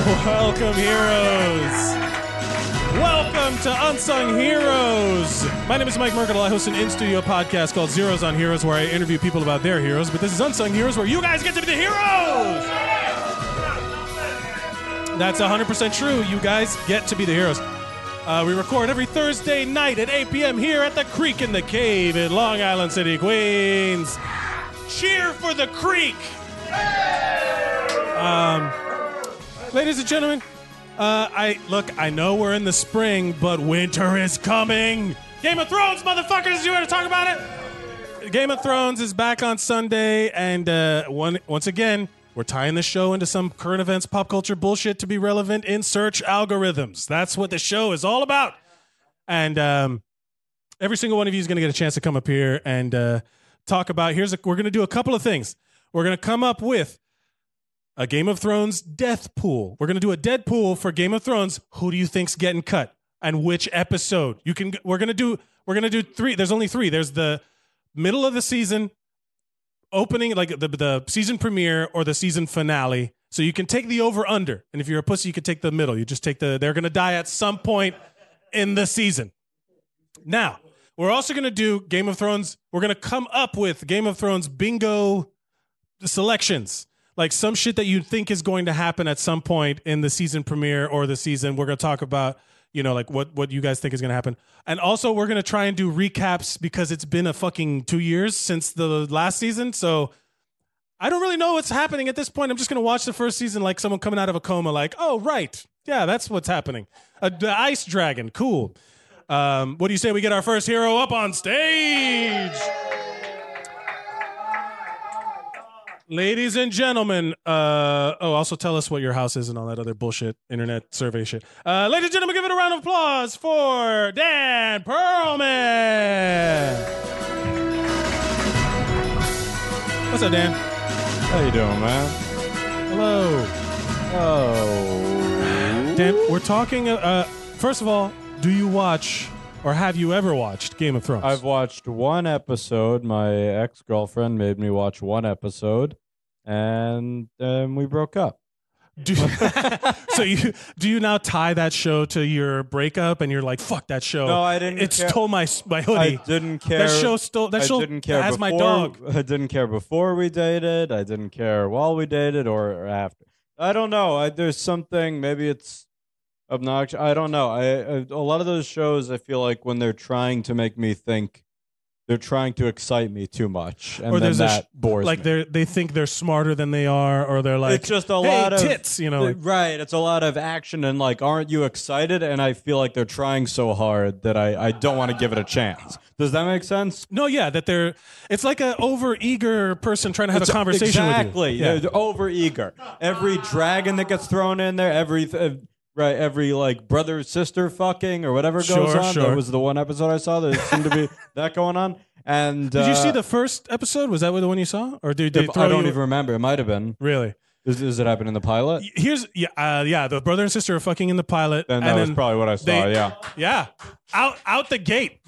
Welcome, heroes. Welcome to Unsung Heroes. My name is Mike Mercadal. I host an in-studio podcast called Zeros on Heroes where I interview people about their heroes. But this is Unsung Heroes where you guys get to be the heroes. That's 100% true. You guys get to be the heroes. We record every Thursday night at 8 p.m. here at the Creek in the Cave in Long Island City, Queens. Cheer for the Creek. Ladies and gentlemen, I know we're in the spring, but winter is coming. Game of Thrones, motherfuckers, you want to talk about it? Game of Thrones is back on Sunday, and once again, we're tying the show into some current events, pop culture bullshit to be relevant in search algorithms. That's what the show is all about. And every single one of you is going to get a chance to come up here and talk about. We're going to do a couple of things. We're going to come up with a Game of Thrones death pool. We're going to do a dead pool for Game of Thrones. Who do you think's getting cut and which episode? We're going to do three. There's only three. There's the middle of the season opening, like the season premiere or the season finale. So you can take the over under. And if you're a pussy, you can take the middle. You just take they're going to die at some point in the season. Now, we're also going to do Game of Thrones. We're going to come up with Game of Thrones bingo selections. Like some shit that you think is going to happen at some point in the season premiere or the season. We're going to talk about, like what you guys think is going to happen. And also we're going to try and do recaps because it's been a fucking 2 years since the last season. So I don't really know what's happening at this point. I'm just going to watch the first season like someone coming out of a coma like, oh, right. Yeah, that's what's happening. The ice dragon. Cool. What do you say we get our first hero up on stage? Ladies and gentlemen, also tell us what your house is and all that other bullshit, internet survey shit. Ladies and gentlemen, give it a round of applause for Dan Perlman. What's up, Dan? How you doing, man? Hello. Oh. Dan, we're talking, first of all, do you watch or have you ever watched Game of Thrones? I've watched one episode. My ex-girlfriend made me watch one episode, and we broke up. Do you now tie that show to your breakup, and you're like, fuck that show? No, I didn't. It stole my hoodie. I didn't care. That show stole. That show didn't care has before, my dog. I didn't care before we dated. I didn't care while we dated or after. I don't know. There's something. Maybe it's obnoxious. I don't know. A lot of those shows, I feel like when they're trying to make me think, they're trying to excite me too much, and then that bores like me. they think they're smarter than they are, or they're like, it's just a hey, lot of tits, like, right. It's a lot of action, and like, aren't you excited? And I feel like they're trying so hard that I don't want to give it a chance. Does that make sense? No, yeah, that it's like an over-eager person trying to have a conversation with you. Exactly. Yeah. They're over-eager. Every dragon that gets thrown in there, every like brother sister fucking or whatever goes on. Sure. That was the one episode I saw. There seemed to be that going on. And did you see the first episode? Was that the one you saw, or did they throw I don't even remember. It might have been. Really? Does it happen in the pilot? The brother and sister are fucking in the pilot. Then that was probably what I saw. Yeah. Out the gate,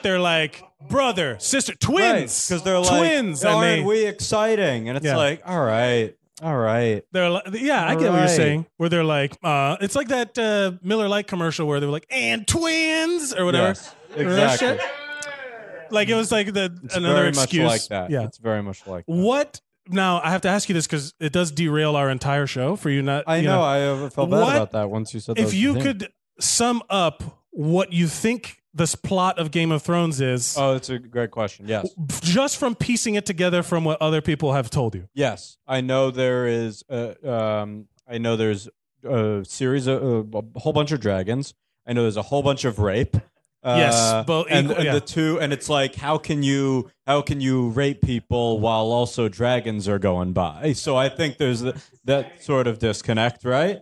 they're like brother, sister, twins, because they're like twins. Aren't we exciting? And it's like, all right. They're like, I get what you're saying. Where they're like, it's like that Miller Lite commercial where they were like, and twins or whatever. Yes, exactly. Like it was like it's another very excuse. Much like that. Yeah, it's very much like that. What? Now I have to ask you this because it does derail our entire show for you. Not. I know. I felt bad about that once you said that. If you could sum up what you think this plot of Game of Thrones is. Oh, that's a great question. Yes. Just from piecing it together from what other people have told you. Yes. I know there is there's a series of a whole bunch of dragons. I know there's a whole bunch of rape. Yes, the two, and it's like, how can you rape people while also dragons are going by? So I think there's that sort of disconnect, right?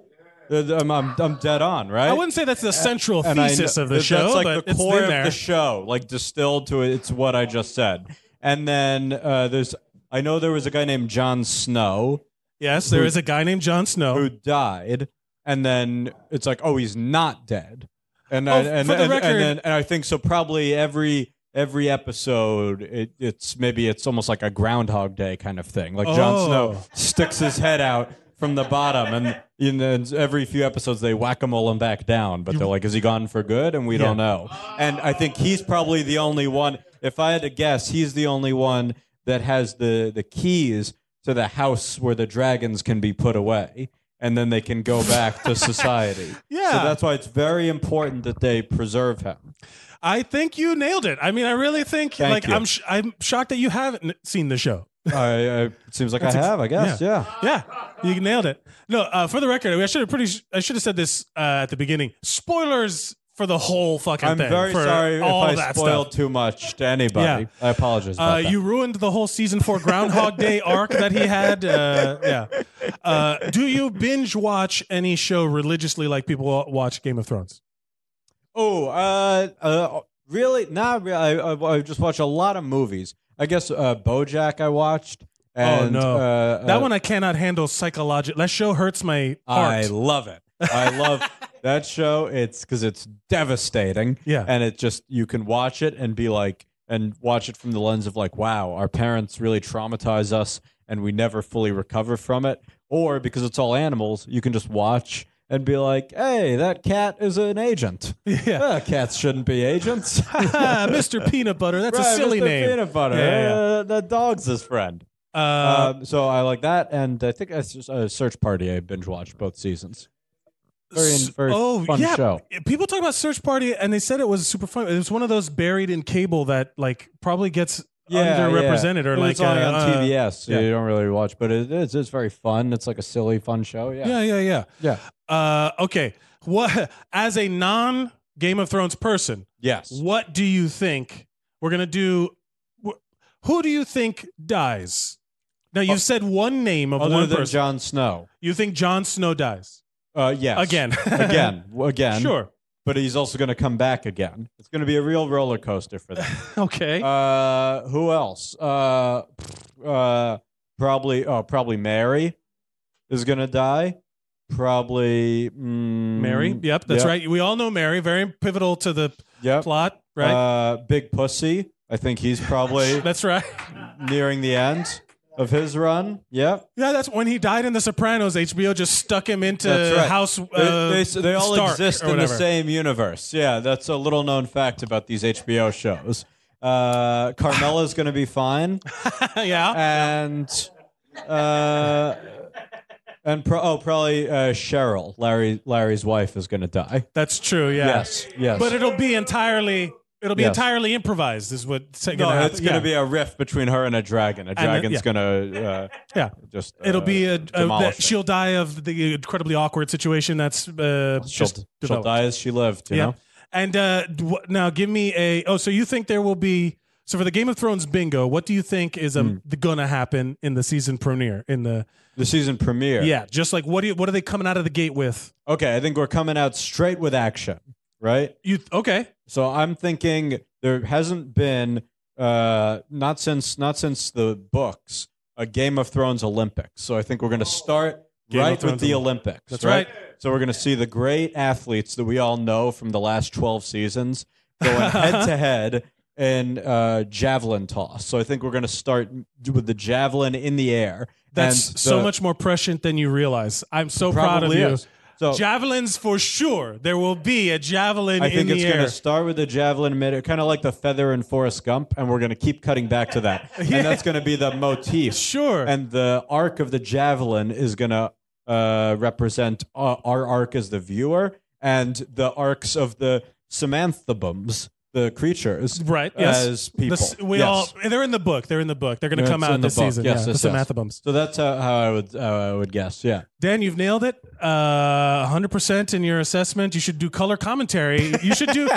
I'm dead on, right? I wouldn't say that's the central thesis of the show, that's like but the core of the show, like distilled to it. It's what I just said. And then I know there was a guy named Jon Snow. Yes, there is a guy named Jon Snow who died, and then it's like, oh, he's not dead. And I think so. Probably every episode, it's almost like a Groundhog Day kind of thing. Like Jon Snow sticks his head out from the bottom, and every few episodes they whack-a-mole him back down. But they're like, "Is he gone for good?" And we don't know. And I think he's probably the only one. If I had to guess, he's the only one that has the keys to the house where the dragons can be put away, and then they can go back to society. Yeah. So that's why it's very important that they preserve him. I think you nailed it. I mean, I really think. Thank you. I'm shocked that you haven't seen the show. It seems like I have. I guess. Yeah. You nailed it. No, for the record, I should have said this at the beginning. Spoilers for the whole fucking thing. I'm very sorry if I spoiled too much to anybody. Yeah. I apologize about that. You ruined the whole season 4 Groundhog Day arc that he had. Do you binge watch any show religiously like people watch Game of Thrones? Really? Not really. I just watch a lot of movies. I guess BoJack I watched. And, that one I cannot handle psychologically. That show hurts my heart. I love it. I love that show. It's because it's devastating. Yeah. And it just, you can watch it and be like, and watch it from the lens of like, wow, our parents really traumatize us and we never fully recover from it. Or because it's all animals, you can just watch and be like, hey, that cat is an agent. Yeah. Cats shouldn't be agents. Mr. Peanut Butter. That's right, a silly Mr. name. Peanut Butter. Yeah. The dog's his friend. So I like that. And I think Search Party, I binge watched both seasons. Very fun show. People talk about Search Party, and they said it was super fun. It was one of those buried in cable that like probably gets underrepresented or like it's only on TBS, so you don't really watch. But it's very fun. It's like a silly, fun show. Yeah. Okay. What as a non Game of Thrones person? Yes. What do you think we're gonna do? Who do you think dies? Now you've said one name of other one than person. Jon Snow. You think Jon Snow dies? Yes. Again. Sure. But he's also going to come back again. It's going to be a real roller coaster for them. Okay. Who else? Probably Mary is going to die. Probably Mary. Yep, that's right. We all know Mary. Very pivotal to the plot, right? Big Pussy. I think he's probably that's right. Nearing the end of his run. Yep. Yeah, that's when he died in The Sopranos. HBO just stuck him into House they all Stark exist or in the whatever. same universe. Yeah, that's a little known fact about these HBO shows. Carmella's going to be fine. Yeah. And probably Cheryl, Larry's wife, is going to die. That's true, yeah. Yes. But it'll be entirely entirely improvised is what's going to happen. It's going to be a rift between her and a dragon. A dragon's going to just it'll be she'll it. die of the incredibly awkward situation that's she'll die as she lived, you know? And now give me so you think there will be so for the Game of Thrones bingo, what do you think is going to happen in the season premiere in the season premiere? Yeah, just like what are they coming out of the gate with? Okay, I think we're coming out straight with action, right? Okay. So I'm thinking there hasn't been not since the books a Game of Thrones Olympics. So I think we're going to start right with the Olympics. That's right. So we're going to see the great athletes that we all know from the last 12 seasons going head to head in javelin toss. So I think we're going to start with the javelin in the air. That's so much more prescient than you realize. I'm so proud of you. So, javelins for sure. There will be a javelin in the air. I think it's going to start with the javelin mid, kind of like the feather in Forrest Gump, and we're going to keep cutting back to that. And that's going to be the motif. Sure. And the arc of the javelin is going to represent our arc as the viewer and the arcs of the Samanthibums, the creatures, right? Yes, as people. They're in the book. They're going to come out this season. Yes, the Samanthibums. So that's how I would guess. Yeah, Dan, you've nailed it. 100% in your assessment. You should do color commentary. You should do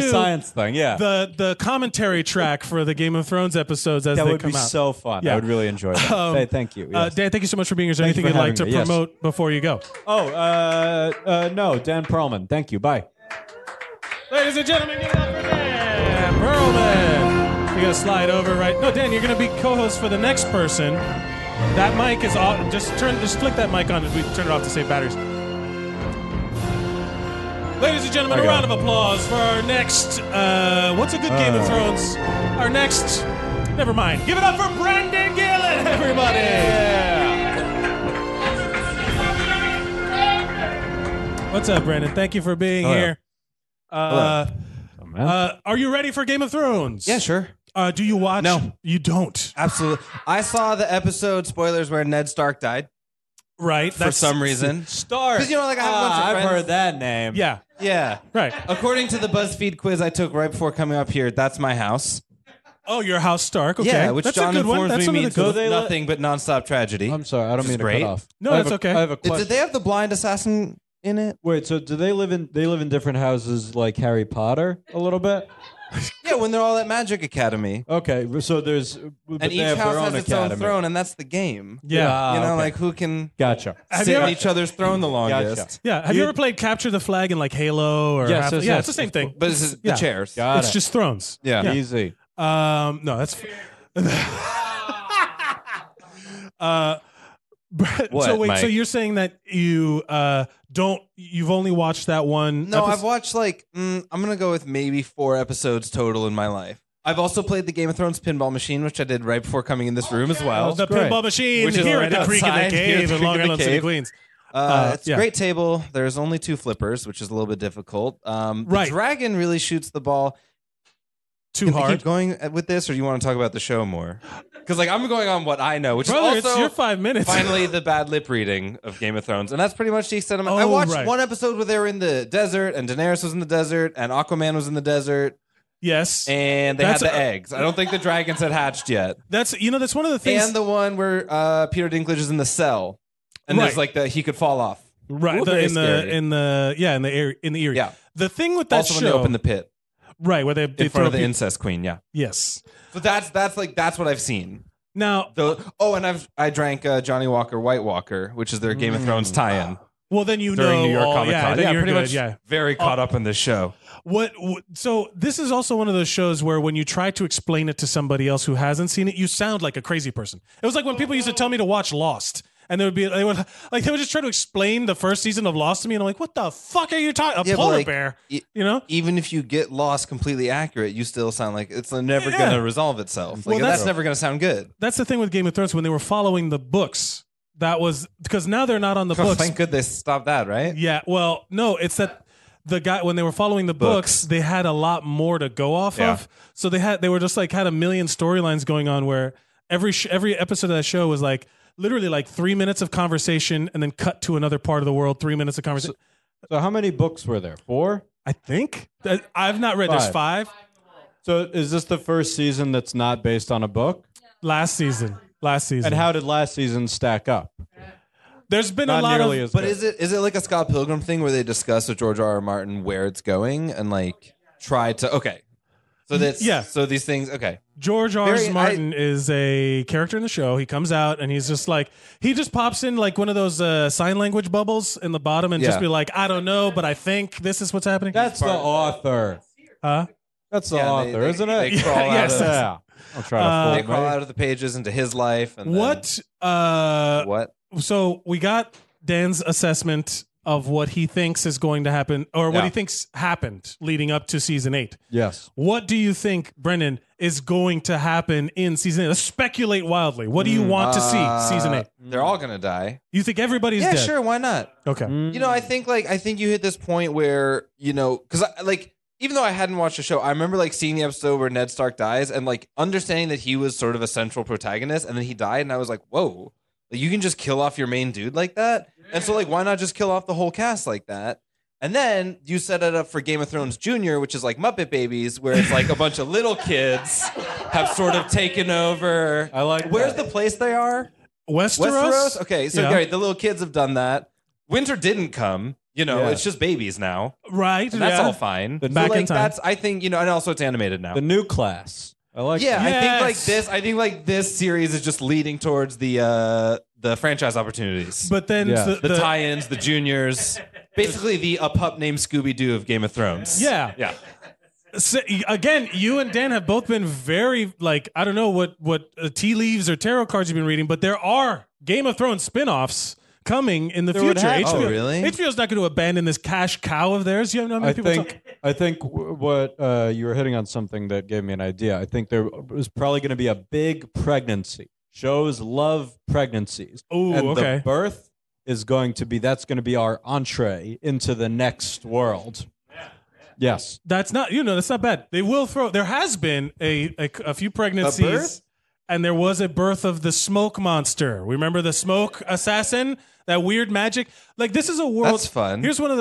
science thing. Yeah, the commentary track for the Game of Thrones episodes as they come out. That would be so fun. Yeah. I would really enjoy that. Hey, thank you. Yes. Dan, thank you so much for being here. Is there anything you'd like to promote before you go? No, Dan Perlman. Thank you. Bye. Ladies and gentlemen, give it up for Dan Perlman. You're going to slide over right. No, Dan, you're going to be co-host for the next person. That mic is off. Just flick that mic on as we turn it off to save batteries. Ladies and gentlemen, a round of applause for our next, what's a good Game of Thrones? Our next, never mind. Give it up for Brendan Gillen, everybody. Yeah. What's up, Brandon? Thank you for being here. Are you ready for Game of Thrones? Yeah, sure. Do you watch? No. You don't. Absolutely. I saw the episode, spoilers, where Ned Stark died. Right. For some reason. Stark. Because, like, I have a bunch of I've friends. heard that name. Yeah. Yeah. Right. According to the BuzzFeed quiz I took right before coming up here, that's my house. Oh, your house Stark. Okay. Yeah, which that's John a good one. informs That's me something means to go. nothing but nonstop tragedy. I'm sorry, I don't mean to great. cut off. No, it's okay. I have a question. Did they have the blind assassin in it? Wait, so do they live in different houses like Harry Potter a little bit? Yeah, when they're all at Magic Academy. Okay, so there's but And they each have house their has own its academy. own throne, and that's the game. Yeah. You know, okay. like who can Gotcha. Have sit you on ever- each other's throne the longest. Gotcha. Yeah. Have you ever played Capture the Flag in like Halo or? Yes, yeah, yes. it's the same thing. But it's Yeah. the chairs. Got It's it. just thrones. Yeah. Easy. No, that's. What, so wait, Mike? so you're saying that you you've only watched that one? No, episode? I've watched like I'm gonna go with maybe 4 episodes total in my life. I've also played the Game of Thrones pinball machine, which I did right before coming in this room as well. the great. pinball machine Which is here right at the Creek in the outside, here at Cave the in Creek Long in the Island City, Cave. Queens. It's yeah. a great table. There's only 2 flippers, which is a little bit difficult. Right. The dragon really shoots the ball. Too Can we hard. keep going with this, or do you want to talk about the show more? Because like I'm going on what I know, which Brother, is also it's your 5 minutes. finally the bad lip reading of Game of Thrones, and that's pretty much the extent of it. I Oh, watched right. one episode where they were in the desert, and Daenerys was in the desert, and Aquaman was in the desert, Yes. and they That's had the a- eggs. I don't think the dragons had hatched yet. That's that's one of the things. And the one where Peter Dinklage is in the cell, and Right. there's like he could fall off. right Ooh, very in the scary. in the in the Erie. Yeah. The thing with that Also, when they show, open the pit right where they in front throw of the people- incest queen. Yeah. Yes. So that's what I've seen. Now, And I drank Johnny Walker White Walker, which is their Game of Thrones tie-in well, then you during know New York all- Comic yeah, Con. then Yeah, you're pretty good, much. Yeah. Very caught up in this show. So this is also one of those shows where when you try to explain it to somebody else who hasn't seen it, you sound like a crazy person. It was like when people used to tell me to watch Lost, and they would just try to explain the first season of Lost to me, and I'm like, what the fuck are you talking? A Yeah, but, polar like, bear, y- you know? Even if you get Lost completely accurate, you still sound like it's never Yeah. going to resolve itself. Like Well, that's that's- never going to sound good. That's the thing with Game of Thrones when they were following the books. That was because now they're not on the Oh, books. thank goodness they stopped that, right? Yeah, well, no, it's that the guy when they were following the books, they had a lot more to go off Yeah. of. So they were just like had a million storylines going on where every episode of that show was like literally like 3 minutes of conversation and then cut to another part of the world, 3 minutes of conversation. So how many books were there? 4? I think I've not read. There's 5 So is this the first season that's not based on a book? last season. And how did last season stack up? There's been Not a lot nearly of as But good. is it like a Scott Pilgrim thing where they discuss with George R. R. Martin where it's going and like try to So that's Yeah. So these things George R. R. Very- Martin is a character in the show. He comes out and he's just like he just pops in like one of those sign language bubbles in the bottom and just Yeah. be like, I don't know, but I think this is what's happening. That's the author. Huh? That's the Yeah, author, isn't it? They crawl Yes. out of Yeah. I'll try to they fool crawl me. out of the pages into his life and What? then, what? So we got Dan's assessment of what he thinks is going to happen, or what Yeah. he thinks happened leading up to season 8. Yes. What do you think, Brendan, is going to happen in season 8? Let's speculate wildly. What do you want to see season 8? They're all gonna die. You think everybody's Yeah, dead? sure. Why not? Okay. You know, I think you hit this point where because even though I hadn't watched the show, I remember like seeing the episode where Ned Stark dies and like understanding that he was sort of a central protagonist, and then he died, and I was like, whoa, like, you can just kill off your main dude like that, and so like why not just kill off the whole cast like that? And then you set it up for Game of Thrones Junior, which is like Muppet Babies, where it's like a bunch of little kids have sort of taken over. I like Where's that. the place they are? Westeros? Okay, so Yeah. Gary, the little kids have done that. Winter didn't come. Yeah. It's just babies now. Right. And that's yeah. all fine. The- So, Back in like, time. that's I think, and also it's animated now. The new class. I like Yeah, that. I think like this series is just leading towards the franchise opportunities. But then Yeah. the tie-ins, the juniors, basically a pup named Scooby Doo of Game of Thrones. Yeah. Yeah. So, again, you and Dan have both been very like I don't know what tea leaves or tarot cards you've been reading, but there are Game of Thrones spin-offs coming in the There would future. have- Oh, really? HBO's not going to abandon this cash cow of theirs. You know how many people I think what you were hitting on something that gave me an idea. I think there was probably going to be a big pregnancy. Shows love pregnancies. Ooh, and okay. the birth is going to be our entree into the next world. Yes. That's not bad. They will throw. There has been a few pregnancies, and there was a birth of the smoke monster. Remember the smoke assassin? That weird magic. Like, this is a world. That's fun. Here's one of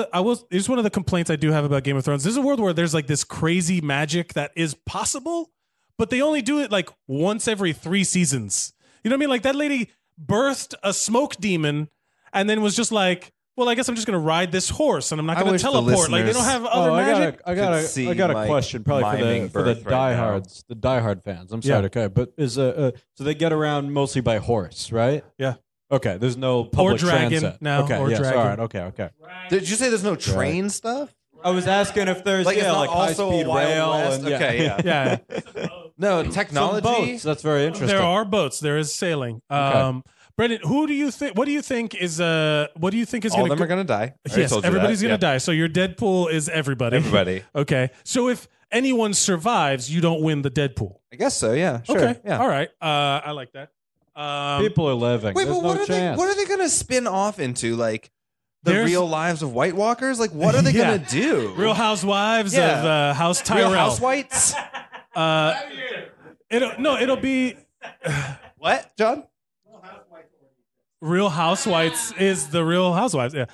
the complaints I do have about Game of Thrones. This is a world where there's like this crazy magic that is possible, but they only do it like once every 3 seasons. You know what I mean? Like, that lady birthed a smoke demon, and then was just like, well, I guess I'm just going to ride this horse and I'm not going to teleport. Like, they don't have other magic. I got a question probably for the diehards, the diehard fans. I'm sorry, okay, but so they get around mostly by horse, right? Yeah. Okay, there's no public or dragon transit. now. Okay, or yes, dragon. all right, okay. Did you say there's no train stuff? I was asking if there's Like, it's not high also speed a Wild rail. West? And, Okay, yeah. Yeah. No, Some technology. boats. That's very interesting. There are boats. There is sailing. Brendan, who do you think? What do you think is All going of them are going to die. I already Yes, told you everybody's that. going to die. So your Deadpool is everybody. Everybody. Okay. So if anyone survives, you don't win the Deadpool. I guess so. Yeah. Sure. Okay. Yeah. All right. I like that. People are living. Wait, There's but no what chance. are they going to spin off into? Like the There's- real lives of White Walkers? Like, what are they Yeah. going to do? Real Housewives Yeah. of House Tyrell. Real Housewives? It'll be What, John? Real Housewives is the Real Housewives. Yeah.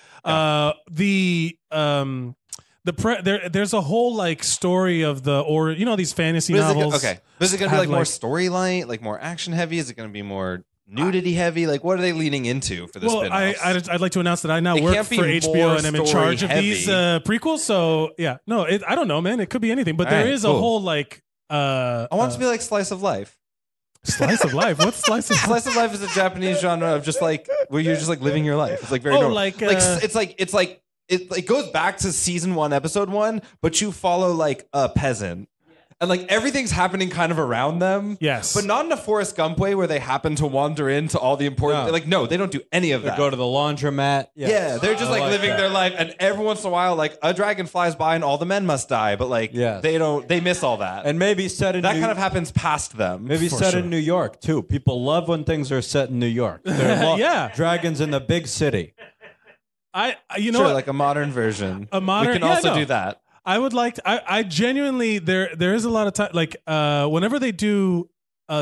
There's a whole like story of these fantasy novels. Okay. Is it going to be have, like more like- storyline, like more action heavy? Is it going to be more nudity heavy? Like, what are they leaning into for this Well, spin-offs? I'd like to announce that I now It work can't for be HBO more and I'm in charge of story these heavy. prequels. So yeah, no, I don't know, man. It could be anything, but All there right, is a cool. whole like I want it to be like Slice of Life. slice of life. What's slice of life? Slice of life is a Japanese genre of just like where you're just like living your life. It's like very Oh, normal. like, It goes back to season 1, episode 1, but you follow like a peasant. And like everything's happening kind of around them. Yes. But not in a Forrest Gump way where they happen to wander into all the important No. like no, they don't do any of They that. go to the laundromat. Yes. Yeah, they're just I like living that. their life, and every once in a while, like a dragon flies by and all the men must die, but like Yes. they miss all that. And maybe set in that New- kind of happens past them. Maybe For set sure. in New York too. People love when things are set in New York. Yeah. Dragons in the big city. You know Sure, what? like a modern version. A modern- We can yeah, also no. do that. I would like to, I genuinely there is a lot of time like whenever they do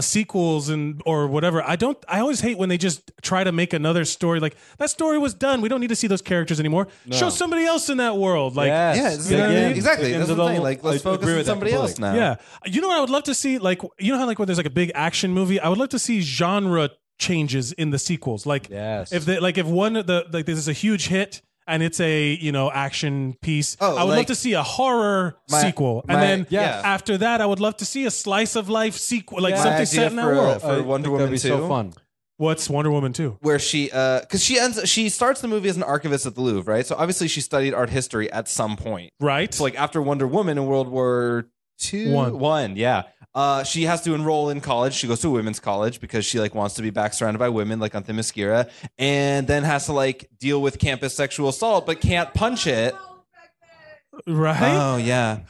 sequels or whatever, I always hate when they just try to make another story. Like, that story was done. We don't need to see those characters anymore. No. Show somebody else in that world. Like, Yes. Yeah, it's You know what I mean? exactly. Dig That's into the the thing. whole- Like, let's I focus agree on with that somebody else now. yeah. You know what I would love to see? Like, you know how like when there's like a big action movie, I would love to see genre changes in the sequels. Like, Yes. if one of the like there's a huge hit and it's a action piece, Oh, I would love like to see a horror my- sequel, and my- then yes. after that, I would love to see a slice of life sequel, like Yeah. something My set idea in that for a- world. for I Wonder think Woman that'd be so 2. fun. What's Wonder Woman 2? Where she because she starts the movie as an archivist at the Louvre, right? So obviously she studied art history at some point. Right? So like after Wonder Woman in World War One, yeah. She has to enroll in college. She goes to a women's college because she like wants to be back surrounded by women, like on Themyscira, and then has to like deal with campus sexual assault, but can't punch it. right? Oh yeah.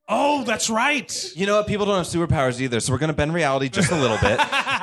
Oh, that's right. You know what? People don't have superpowers either, so we're gonna bend reality just a little bit.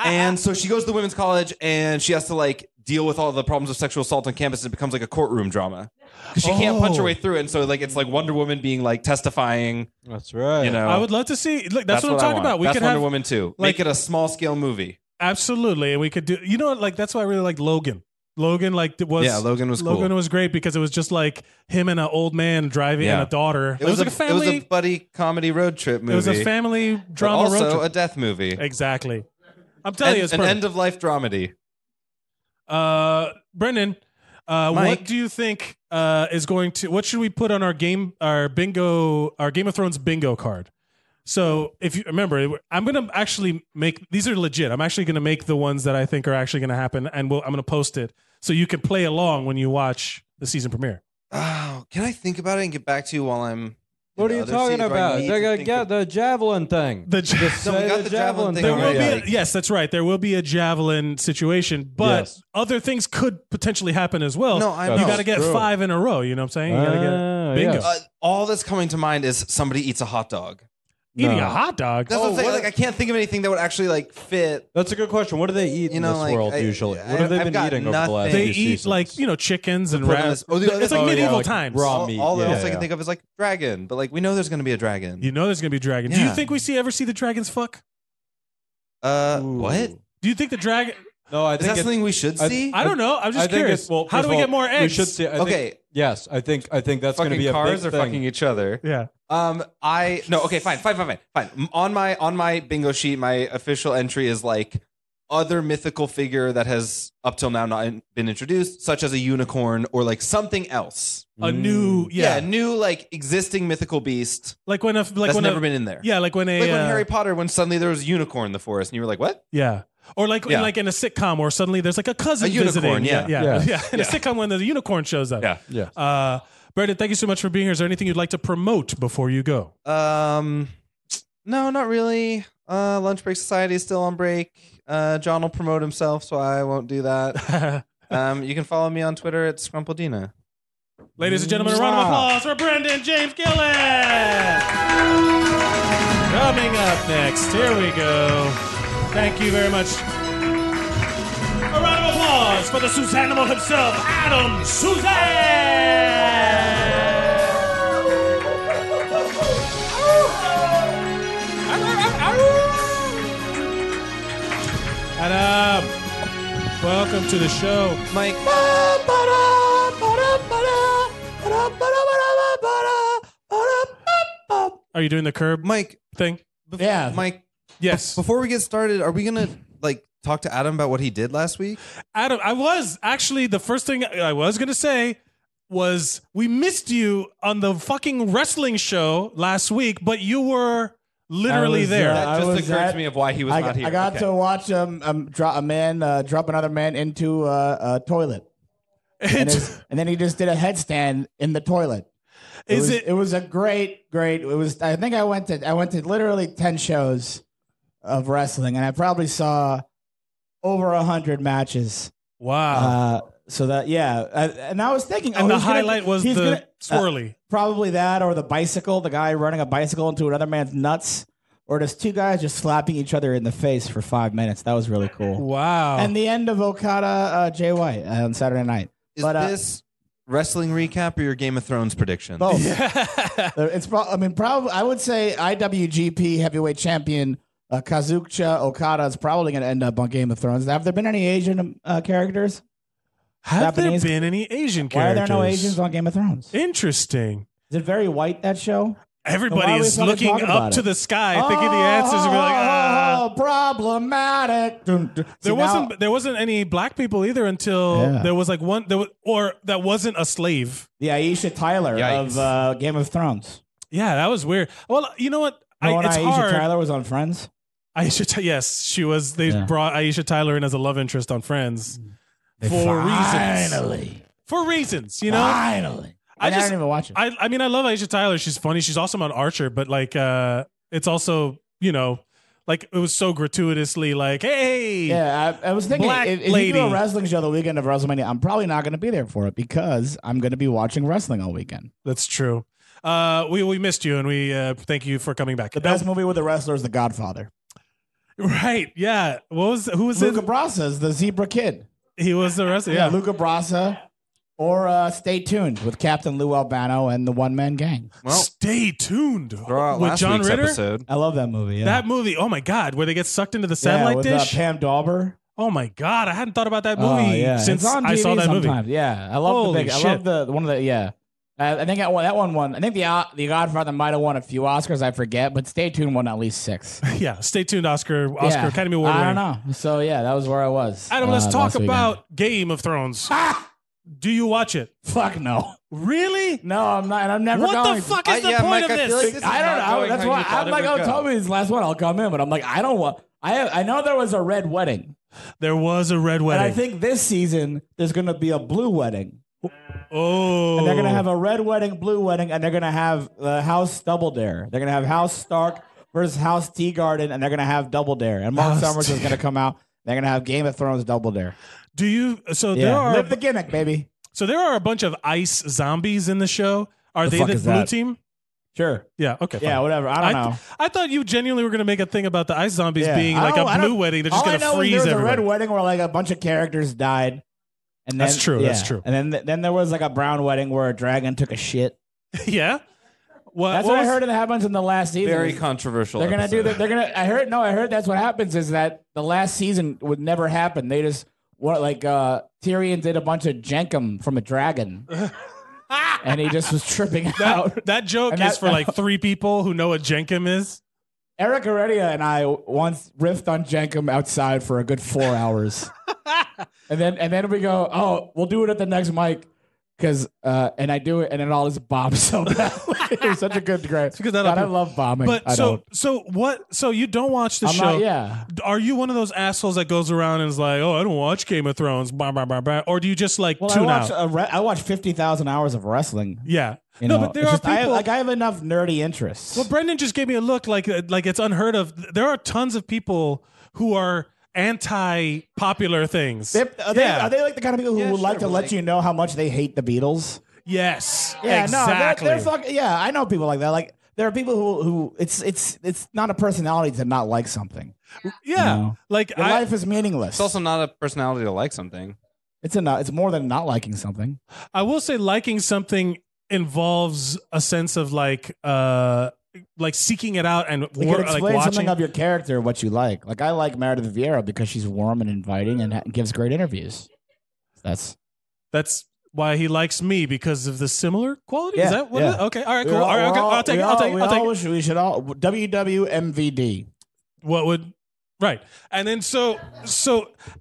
And so she goes to women's college, and she has to like deal with all the problems of sexual assault on campus. And it becomes like a courtroom drama because she can't punch her way through it. And so like it's like Wonder Woman being like testifying. That's right. You know, I would love to see. Look, that's what I'm I talking want. about. We That's could Wonder have Woman 2. like- Make it a small scale movie. absolutely, and we could do. You know what? Like, that's why I really like Logan. Logan, like, Yeah, Logan was cool. Logan was great because it was just like him and an old man driving and Yeah. a daughter. It was like a family. It was a buddy comedy road trip movie. It was a family but drama also road trip. a death movie. Exactly. I'm telling you, it's An perfect. end of life dramedy. Brendan, what Mike. do you think is going to? What should we put on our Game of Thrones bingo card? So if you remember, I'm gonna actually make these are legit. I'm actually gonna make the ones that I think are actually gonna happen, and I'm gonna post it so you can play along when you watch the season premiere. Oh, can I think about it and get back to you while I'm? What are in you the other talking seat? Or I about? need They're to gonna think get of- the javelin thing. The Just No, we say got the the javelin thing There will already. be yes, that's right. There will be a javelin situation, but Yes. other things could potentially happen as well. No, I You know. got to get True. 5 in a row. You know what I'm saying? You got to Ah, get bingo. yes. All that's coming to mind is somebody eats a hot dog. eating No. a hot dog. That's what I'm saying. Like, I can't think of anything that would actually like fit. That's a good question. What do they eat in this world usually? What have they I've been got eating over the last nothing. They few eat seasons? like chickens and put on rats. this- oh, It's like oh, yeah, medieval like times. raw meat. All Yeah, else I yeah. can think of is like dragon, but like we know there's going to be a dragon. You know there's gonna be a dragon. Do you Yeah. think we ever see the dragons fuck? What? Do you think the dragon? No, I Is think that something we should see? I don't know. I'm just I think curious. it's, well, How do we get more eggs? We should see. Yes, I think that's going to fucking be a cars big or thing. fucking each other. Yeah. Okay, fine. On my bingo sheet, my official entry is like other mythical figure that has up till now not been introduced, such as a unicorn or like something else. A new New like existing mythical beast like when a like that's when never a, been in there. yeah like when a Like when Harry Potter, when suddenly there was a unicorn in the forest, and you were like, "What?" yeah. Or like Yeah. in a sitcom where suddenly there's like a cousin A unicorn, visiting. yeah. Yeah. In a sitcom when the unicorn shows up. Yeah. Yeah. Brandon, thank you so much for being here. Is there anything you'd like to promote before you go? No, not really. Lunch Break Society is still on break. John will promote himself, so I won't do that. You can follow me on Twitter at Scrumpledina. Ladies and gentlemen, a round of applause for Brendan James Gillen. Coming up next, here we go. Thank you very much. A round of applause for the Suzanimal himself, Adam Suzanne. Adam, welcome to the show. Mike. Are you doing the curb Mike. thing? Yeah. Mike. Yes. Before we get started, are we gonna like talk to Adam about what he did last week? Adam, I was actually the first thing I was going to say was we missed you on the fucking wrestling show last week, but you were literally I was, there. I That was just occurred at- to me of why he was not here. I got Okay. to watch drop another man into a toilet, and then he just did a headstand in the toilet. It was a great. It was. I think I went to literally 10 shows of wrestling, and I probably saw over 100 matches. Wow. So that and I was thinking, and the he's gonna- highlight was he's the gonna- swirly. Probably that, or the bicycle, the guy running a bicycle into another man's nuts, or just two guys just slapping each other in the face for 5 minutes. That was really cool. Wow. And the end of Okada Jay White on Saturday night. Is But, this wrestling recap or your Game of Thrones predictions? both. It's probably I would say IWGP heavyweight champion Kazuchika Okada is probably going to end up on Game of Thrones. Have there been any Asian characters? Have Japanese- there been any Asian Why are characters? there no Asians on Game of Thrones? Interesting. Is it very white, that show? Everybody Why are we is fucking looking talking up about to it? the sky, thinking the answers would be like, problematic. There wasn't any black people either until Yeah. there was like one or that wasn't a slave. the Aisha Tyler Yikes. of Game of Thrones. Yeah, that was weird. Well, you know what? It's Aisha hard. Tyler was on Friends. Yes, she was. They Yeah. brought Aisha Tyler in as a love interest on Friends for Finally. reasons. Finally. I just- didn't even watch it. I mean, I love Aisha Tyler. She's funny. She's awesome on Archer, but like, it's also like it was so gratuitously like, hey, yeah, I was thinking Black if you lady. do a wrestling show the weekend of WrestleMania, I'm probably not going to be there for it because I'm going to be watching wrestling all weekend. that's true. We missed you, and we thank you for coming back. The best movie with the wrestler is The Godfather. Right? Yeah. Who was Luca it? Brasa is the zebra kid. He was the wrestler. Yeah. Luca Brasa. Or Stay Tuned with Captain Lou Albano and the One Man Gang. Well, Stay tuned throw out with last John week's Ritter. episode. I love that movie. Yeah. That movie. Oh my God, where they get sucked into the satellite with, dish. Pam Dauber. Oh my God, I hadn't thought about that movie since it's on I TV saw that movie. sometimes. Yeah, I love Holy the big. I shit. love the one of the. Yeah, I think that one won. I think the Godfather might have won a few Oscars. I forget, but Stay Tuned won at least 6. Yeah, Stay tuned. Oscar Yeah. Academy Award. I winner. don't know. So yeah, that was where I was. Adam, let's talk last weekend. about Game of Thrones. Do you watch it? Fuck no. Really? No, I'm not. And I'm never What going the to. fuck is the yeah, point Mike, of I this? feel like this is I don't not know. going That's how why you thought I'm it like, would oh, go. tell me this last one. I'll come in, but I'm like, I don't want. I know there was a red wedding, There was a red and wedding. I think this season there's going to be a blue wedding. oh, And they're going to have a red wedding, blue wedding, and they're going to have House Double Dare. They're going to have House Stark versus House Tea Garden, and they're going to have Double Dare. And Mark House Summers is Tea- going to come out. They're going to have Game of Thrones Double Dare. Do you? So Yeah, there are. live the gimmick, baby. So there are a bunch of ice zombies in the show. Are The they fuck the is blue that? team? Sure. Yeah. Okay. Yeah. Fine. Whatever. I don't know. I thought you genuinely were going to make a thing about the ice zombies being like a blue wedding. They're just all going I to know is freeze there was everybody. a red wedding where like a bunch of characters died. And then, That's true. Yeah. That's true. And then there was like a brown wedding where a dragon took a shit. Yeah. That's what I heard. It happens in the last season. Very controversial. They're gonna do that. They're gonna. I heard that's what happens is that the last season would never happen. They just Tyrion did a bunch of jenkum from a dragon, and he just was tripping out. That joke is for like 3 people who know what jenkum is. Eric Heredia and I once riffed on jenkum outside for a good 4 hours, and then we go, oh, we'll do it at the next mic. And I do it, and it all just bombs so bad. It was such a good grade. Because I love bombing. But so you don't watch the show? Are you one of those assholes that goes around and is like, oh, I don't watch Game of Thrones, blah, blah, blah, blah, or do you just like tune out? I watch 50,000 hours of wrestling. Yeah. But there are people. I have enough nerdy interests. Well, Brendan just gave me a look like it's unheard of. There are tons of people who are anti-popular things. Are they like the kind of people who would like to let you know how much they hate the Beatles? Yes. Yeah. Exactly. No. They're fucking. Yeah, I know people like that. Like there are people who it's not a personality to not like something. Yeah. You know? Like your life is meaningless. It's also not a personality to like something. It's more than not liking something. I will say liking something involves a sense of like seeking it out and you could explain watching something of your character, what you like. Like I like Meredith Vieira because she's warm and inviting and gives great interviews. That's why he likes me, because of the similar quality. Yeah, Is that what yeah. it is? Okay, all right, cool. All right, okay. I'll take it. We should all WWMVD. What would right? And then so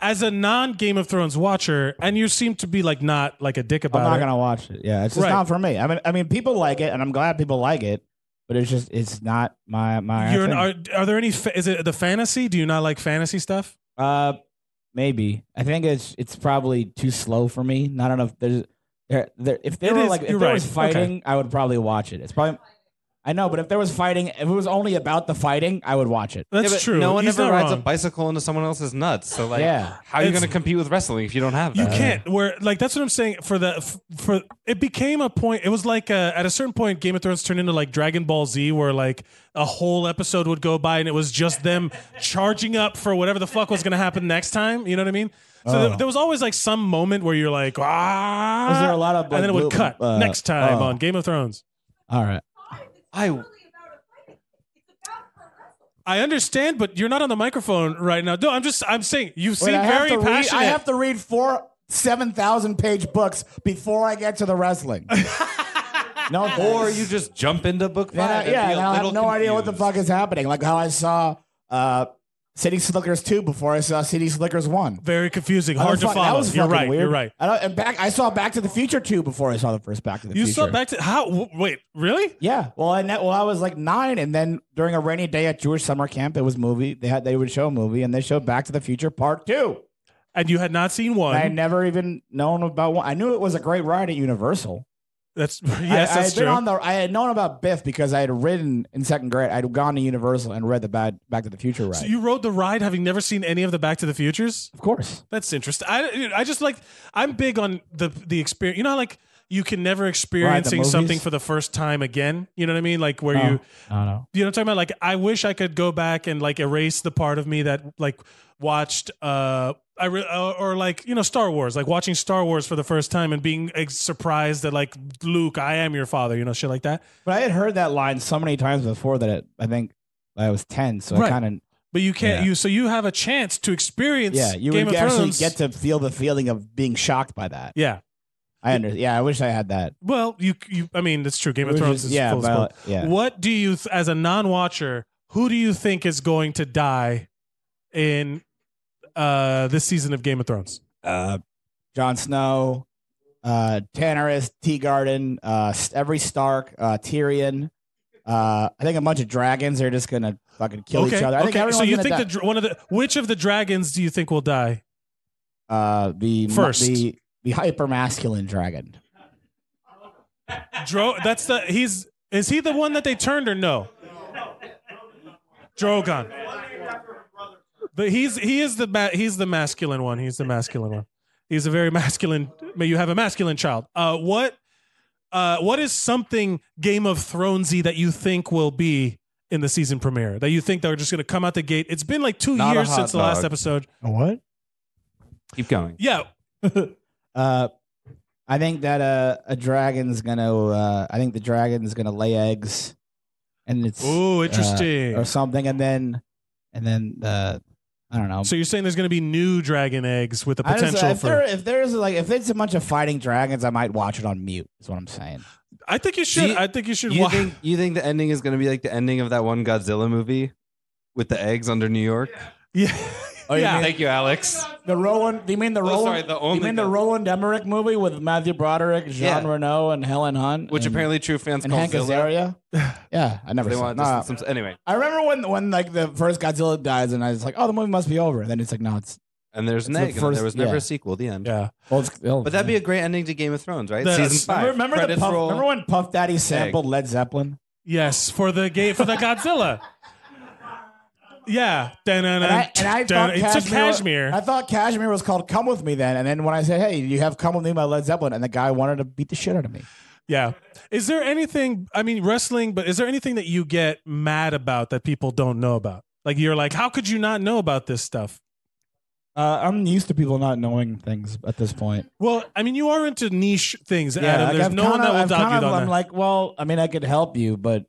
as a non-Game of Thrones watcher, and you seem to be like not like a dick about it. I'm not gonna watch it. Yeah, it's just not for me. I mean, people like it, and I'm glad people like it. But it's not my. Are there any? Is it the fantasy? Do you not like fantasy stuff? Maybe. I think it's probably too slow for me. Not enough. If there was fighting, I would probably watch it. It's probably. I know, but if there was fighting, if it was only about the fighting, I would watch it. That's true. No one He's ever not rides wrong. a bicycle into someone else's nuts. So how are you going to compete with wrestling if you don't have that? You can't. Where like that's what I'm saying. For it became a point. It was like at a certain point, Game of Thrones turned into like Dragon Ball Z, where like a whole episode would go by and it was just them charging up for whatever the fuck was going to happen next time. You know what I mean? So there was always like some moment where you're like, ah, was there a lot of and then it would cut next time on Game of Thrones. All right. I understand, but you're not on the microphone right now. No, I'm saying you seem very passionate. I have to read 7,000-page books before I get to the wrestling. No, or you just jump into book 5. And I have no idea what the fuck is happening. Like how I saw City Slickers 2 before I saw City Slickers 1. Very confusing, hard to follow. That was you're fucking right. weird. You're right. I saw Back to the Future 2 before I saw the first Back to the Future. You saw Back to how? Wait, really? Yeah. Well, I was like 9, and then during a rainy day at Jewish summer camp, it was movie. They would show a movie, and they showed Back to the Future Part 2. And you had not seen 1. I had never even known about 1. I knew it was a great ride at Universal. That's that's true. I had known about Biff because I had ridden in 2nd grade. I'd gone to Universal and read the Back to the Future ride. So you rode the ride having never seen any of the Back to the Futures? Of course. That's interesting. I just like, I'm big on the experience. You know how like you can never experiencing something for the first time again? You know what I mean? Like where I don't know. you know what I'm talking about? Like I wish I could go back and like erase the part of me that like watched or like, you know, Star Wars, like watching Star Wars for the first time and being surprised that like, Luke, I am your father, you know, shit like that. But I had heard that line so many times before that I think I was 10, so I kind of. But you can't. So you have a chance to experience. Yeah, you Game would of actually Thrones. get to feel the feeling of being shocked by that. Yeah, I understand. Yeah, I wish I had that. Well, you. I mean, that's true. Game of Thrones is full of spoilers. Yeah. What do you, as a non-watcher, who do you think is going to die in this season of Game of Thrones? Jon Snow, Daenerys, Teagarden, every Stark, Tyrion. I think a bunch of dragons are just gonna fucking kill each other. I think so you think which of the dragons do you think will die? The hyper masculine dragon. Is he the one that they turned or no? Drogon. But he's the masculine one. He's the masculine one. He's a very masculine. May you have a masculine child. What what is something Game of Thronesy that you think will be in the season premiere? That you think they're just going to come out the gate? It's been like 2 Not a years hot since the last dog. episode. A what? Keep going. Yeah. I think that a dragon's gonna. I think the dragon's gonna lay eggs, and it's Ooh, interesting. or something, and then I don't know. So you're saying there's going to be new dragon eggs with the I just- potential if it's a bunch of fighting dragons, I might watch it on mute. Is what I'm saying. I think you should. Do you- I think you should. You think the ending is going to be like the ending of that one Godzilla movie with the eggs under New York? Yeah. Oh, you yeah. mean- Thank you, Alex. The Roland? Do you mean the Roland? sorry, the only you mean the guy- Roland Emmerich movie with Matthew Broderick, Jean Yeah. Reno, and Helen Hunt, Which and, apparently true fans and call Hank Zilla. Azaria? Yeah, I never They saw. want Nah. some, anyway, I remember when like the first Godzilla dies, and I was like, oh, the movie must be over. And then it's like, no, it's and there's an It's the egg, and first- there was never yeah. a sequel. The end. Yeah. well, it's, But that'd be a great ending to Game of Thrones, right? The- Season 5. Remember, Credits roll. remember when Puff Daddy sampled Led Zeppelin? Yes, for the Godzilla. Yeah. And I thought It's a Cashmere. I thought Cashmere was called "Come with Me" then, and then when I said, "Hey, you have Come with Me" by Led Zeppelin, and the guy wanted to beat the shit out of me. Yeah. Is there anything, I mean, wrestling, but is there anything that you get mad about that people don't know about? Like, you're like, how could you not know about this stuff? I'm used to people not knowing things at this point. Well, I mean, you are into niche things, Adam. There's no one that will doubt you on I'm that. like, well, I mean, I could help you, but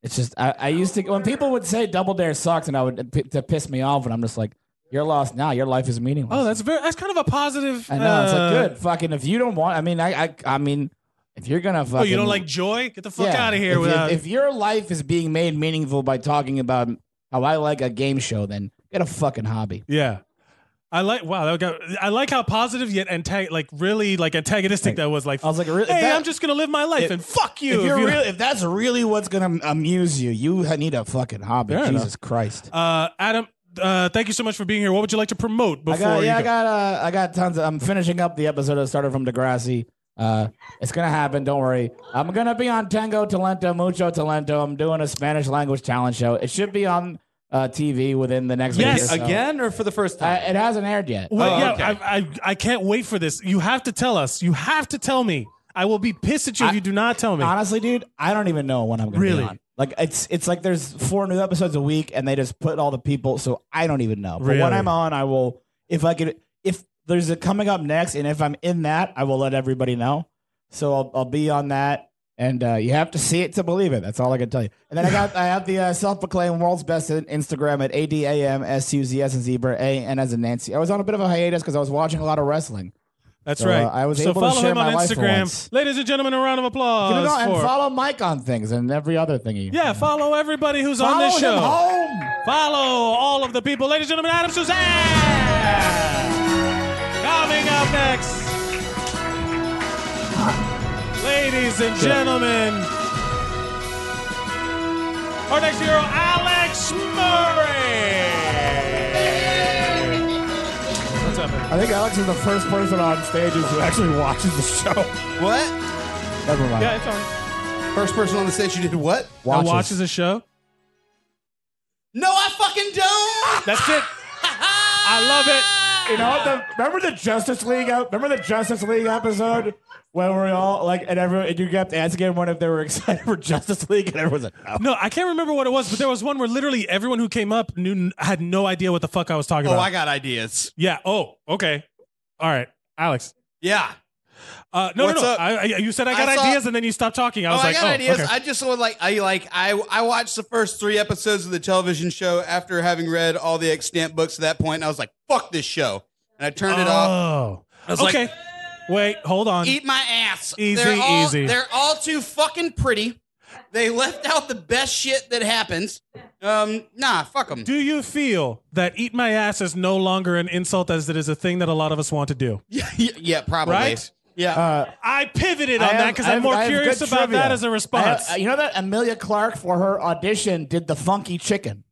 it's just I used to when people would say Double Dare sucks, and I would to piss me off, and I'm just like, you're lost now. Your life is meaningless. Oh, that's kind of a positive. I know. It's like good. Fucking if you don't want, I mean, I mean, if you're gonna fucking, Oh, you don't like joy? Get the fuck Yeah. out of here. If your life is being made meaningful by talking about how I like a game show, then get a fucking hobby. Yeah. I like I like how positive yet really antagonistic that was. Like, I was like, really? hey, I'm just gonna live my life and fuck you. If that's really what's gonna amuse you, you need a fucking hobby. Fair Jesus enough. Christ. Adam, thank you so much for being here. What would you like to promote before I got tons. I'm finishing up the episode that started from Degrassi. It's gonna happen. Don't worry. I'm gonna be on Tango Talento, Mucho Talento. I'm doing a Spanish language talent show. It should be on TV within the next Yes. week or so. Again, or for the first time? It hasn't aired yet. Well, yeah, okay. I can't wait for this. You have to tell us. You have to tell me. I will be pissed at you if you do not tell me. Honestly, dude, I don't even know when I'm gonna Really? be on. Like it's like there's 4 new episodes a week, and they just put all the people. So I don't even know. But Really? when I'm on, I will. If there's a coming up next, and if I'm in that, I will let everybody know. So I'll be on that, and you have to see it to believe it. That's all I can tell you. And then I have the self-proclaimed world's best Instagram at ADAMSUZS and Zebra AN as in Nancy. I was on a bit of a hiatus because I was watching a lot of wrestling. That's So, right. I was so able to follow share him on my life for Instagram. once. Ladies and gentlemen, a round of applause. You know, and for- follow Mike on things and every other thing. yeah, follow everybody who's on Follow this him show. home. Follow all of the people. Ladies and gentlemen, Adam Suzanne. Coming up next. Ladies and gentlemen, our next hero, Alex Murray. What's up, man? I think Alex is the first person on stages who actually watches the show. What? Never mind. Yeah, it's all right. First person on the stage who did what? Watches the show. No, I fucking don't. That's it. I love it. You know what? Remember the Justice League? Remember the Justice League episode when we all like and you kept asking everyone if they were excited for Justice League, and everyone's like, "No." No, I can't remember what it was, but there was one where literally everyone who came up had no idea what the fuck I was talking Oh, about. I got ideas. Yeah. Oh, okay. All right, Alex. Yeah. No. What's up? You said I got I saw- ideas, and then you stopped talking. I was I like, got ideas. okay. I just sort of I watched the first 3 episodes of the television show after having read all the extant books at that point, and I was like, fuck this show. And I turned it off. Oh. I was Okay. like, Wait. Hold on. eat my ass. Easy, easy. They're all too fucking pretty. They left out the best shit that happens. Nah, fuck them. Do you feel that "eat my ass" is no longer an insult, as it is a thing that a lot of us want to do? Yeah, probably. Right? Yeah. I pivoted on that because I'm more curious about that as a response. You know that Amelia Clark for her audition did the funky chicken.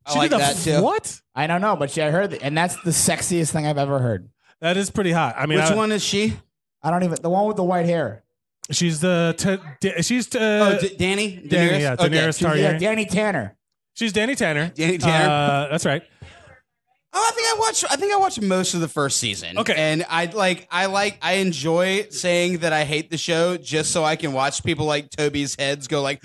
I like that too. What? I don't know, but I heard it, and that's the sexiest thing I've ever heard. That is pretty hot. I mean, Which one is she? I don't even the one with the white hair. She's the Danny? Danny, Daenerys? yeah, Okay. Daenerys Yeah, Targaryen. Danny Tanner. She's Danny Tanner. Danny Tanner. That's right. I think I watched most of the first season. Okay. And I enjoy saying that I hate the show just so I can watch people like Toby's heads go like.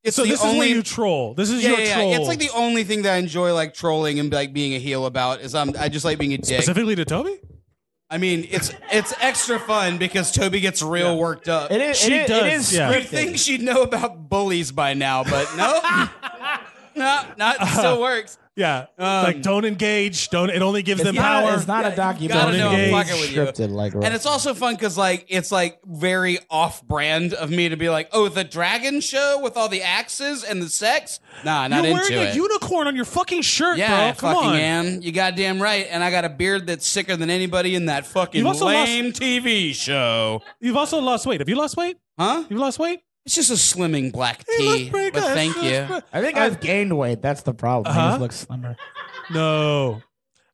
It's so the this only, is where you troll. This is yeah, your yeah, troll. It's like the only thing that I enjoy like trolling and like being a heel about is I just like being a dick. Specifically to Toby? I mean, it's extra fun because Toby gets real worked up. It is. She It does, is yeah. You'd think she'd know about bullies by now, but no, not still works. Yeah. Like, don't engage. Don't. It only gives them power. It's not a Gotta documentary. know I'm fucking with you. Scripted like. And it's also fun because like it's like very off-brand of me to be like, oh, the dragon show with all the axes and the sex. Nah, not You're into wearing it. a unicorn on your fucking shirt, Yeah, bro. I Come fucking on. am. You goddamn right. And I got a beard that's sicker than anybody in that fucking You've also lame TV show. You've also lost weight. Have you lost weight? Huh? You've lost weight? It's just a slimming black He looks tea. pretty But good. thank He looks you. pretty- I think I've gained weight. That's the problem. I Uh-huh. just look slimmer. No.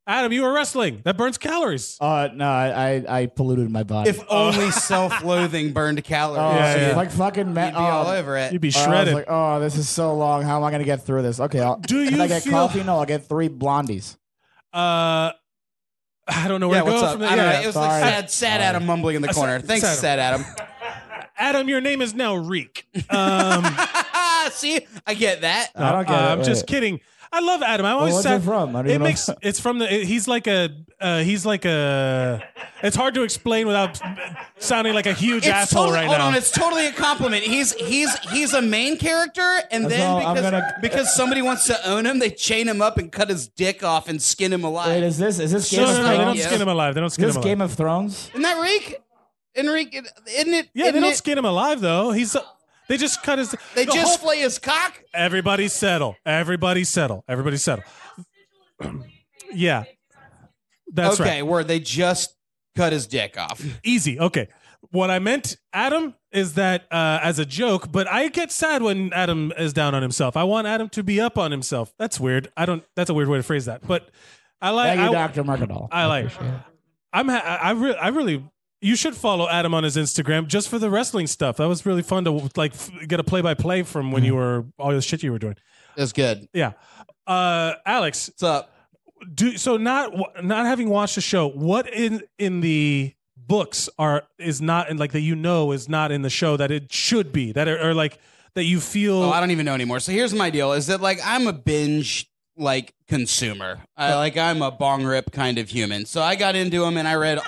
Adam, you were wrestling. That burns calories. No, I polluted my body. If only self-loathing burned calories. Oh, Yeah, so yeah. it's like fucking You'd be all over it. You'd be I was shredded. like, oh, this is so long. How am I going to get through this? Okay, Do can you I get feel- coffee? No, I'll get 3 blondies. I don't know where Yeah, to go what's up? from I there. don't Yeah. know. It was sorry. like sad Adam mumbling in the corner. Thanks, sad sad Adam. Adam, your name is now Reek. See, I get that. I don't get it. I'm just Wait. kidding. I love Adam. I'm always what's sad. it from? I don't It even know. makes it's from the. He's like a. It's hard to explain without sounding like a huge asshole totally, right hold now. on, it's totally a compliment. He's a main character, and That's then all I'm because, gonna- because somebody wants to own him, they chain him up and cut his dick off and skin him alive. Wait, is this Game No, of no, no, they don't Thrones? Yeah. skin him alive. They don't skin This him Game alive. of Thrones? Isn't that Reek? Enrique, isn't it? Yeah, they isn't don't it- skin him alive though. They just cut his. They the just whole- flay his cock. Everybody settle. Everybody settle. Everybody settle. Yeah, that's Okay, right. where they just cut his dick off. Easy. Okay. What I meant, Adam, is that as a joke, but I get sad when Adam is down on himself. I want Adam to be up on himself. That's weird. That's a weird way to phrase that. But I like. Thank you, Dr. Mercadal. I like. appreciate it. I really. You should follow Adam on his Instagram just for the wrestling stuff. That was really fun to like get a play-by-play from when you were all the shit you were doing. That's good. Yeah. Alex, What's up? not having watched the show, what in the books is not in like that is not in the show that it should be that are like that you feel. Oh, I don't even know anymore. So here's my deal: is that like I'm a binge like consumer. I'm a bong rip kind of human. So I got into them and I read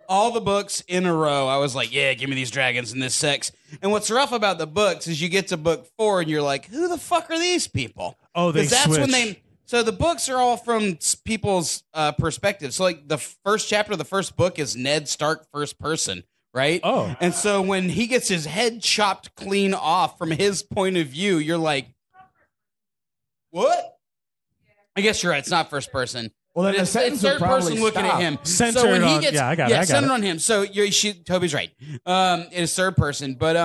all the books in a row. I was like, yeah, give me these dragons and this sex. And what's rough about the books is you get to book 4 and you're like, who the fuck are these people? Oh, they 'Cause that's when switch. So the books are all from people's perspective. So like the first chapter of the first book is Ned Stark first person, right? Oh. And so when he gets his head chopped clean off from his point of view, you're like, what? I guess you're right. It's not first person. Well, then But the it's sentence third would probably person looking stop. at him. Centered so when he on- gets, yeah, I got it. centered on him. So Toby's right. It is third person, but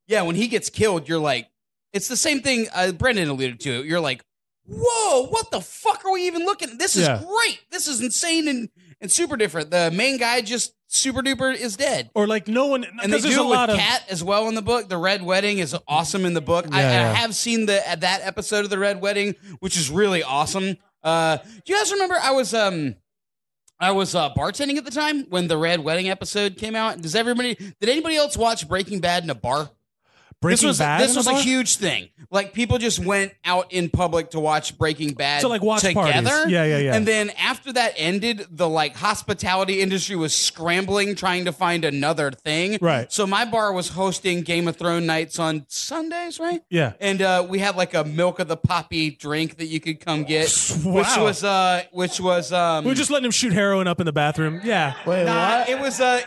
yeah, when he gets killed, you're like, it's the same thing. Brendan alluded to it. You're like, whoa, what the fuck are we even looking? This is Yeah. great. This is insane and super different. The main guy just super duper is dead. or like no one And they because there's do a it with lot of Cat as well in the book. The Red Wedding is awesome in the book. I yeah. have seen that episode of the Red Wedding, which is really awesome. Do you guys remember I was bartending at the time when the Red Wedding episode came out? Did anybody else watch Breaking Bad in a bar? Breaking Bad. This in was the a bar? huge thing. Like people just went out in public to watch Breaking Bad So, like, watch together. parties. Yeah. And then after that ended, the like hospitality industry was scrambling trying to find another thing. Right. So my bar was hosting Game of Thrones nights on Sundays, right? Yeah. And we had like a milk of the poppy drink that you could come get, Wow. which was We're just letting him shoot heroin up in the bathroom. Yeah. Wait, nah, what?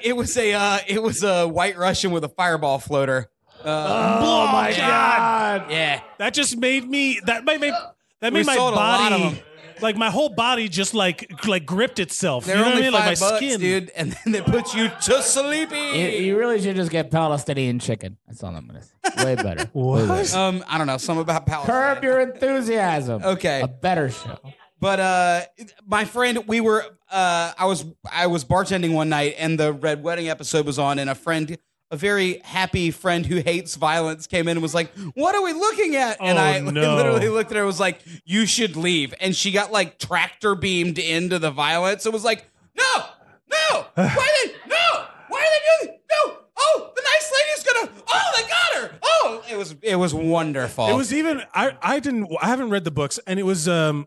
it was a White Russian with a fireball floater. Oh my God. Yeah. That just made me. That made my sold a lot of body. them. Like my whole body just like gripped itself. They're you know only what I mean? Like my $5, skin. dude, and then they put you to sleepy. You really should just get Palestinian chicken. That's all I'm gonna say. Way better. Way better. I don't know, some about Palestine. Curb your enthusiasm. Okay. A better show. But my friend, I was bartending one night, and the Red Wedding episode was on, and a friend a very happy friend who hates violence came in and was like, "What are we looking at?" And I literally looked at her and was like, "You should leave." And she got like tractor beamed into the violence. It was like, no, why are they doing? No, oh, the nice lady's gonna. Oh, they got her. Oh, it was wonderful. It was even. I haven't read the books, and it was a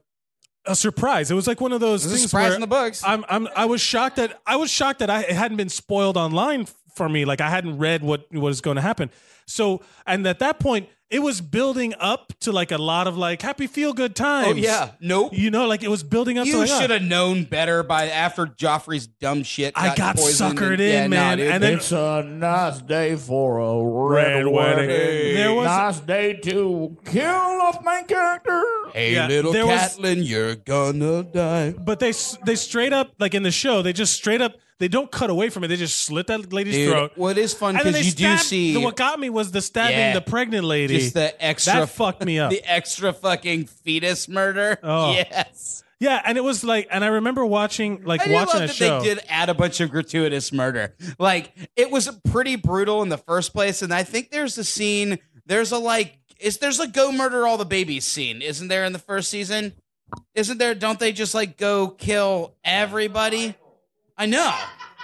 surprise. It was like one of those things surprise where in the books. I was shocked that it hadn't been spoiled online for me. Like I hadn't read what was going to happen. So, and at that point, it was building up to like a lot of like happy feel good times. Oh yeah, nope. You know, like it was building up. You to like, should have known better by after Joffrey's dumb shit. I got poisoned suckered in, man. dude. And then It's a nice day for a red wedding. There was Nice day to kill a main character. Hey, Yeah, little there was- Catelyn, you're gonna die. but they straight up, like in the show, they just straight up, they don't cut away from it. They just slit that lady's Dude, throat. well, it is fun And then because they you do stabbed- see What got me was the stabbing Yeah. the pregnant lady. just the extra that fucked me up. the extra fucking fetus murder. Oh. Yes. Yeah, and it was like, and I remember watching I do watching love a that show. they did add a bunch of gratuitous murder. Like it was pretty brutal in the first place, and I think there's a scene. There's a go murder all the babies scene, isn't there in the first season? Isn't there? Don't they just like go kill everybody? I know.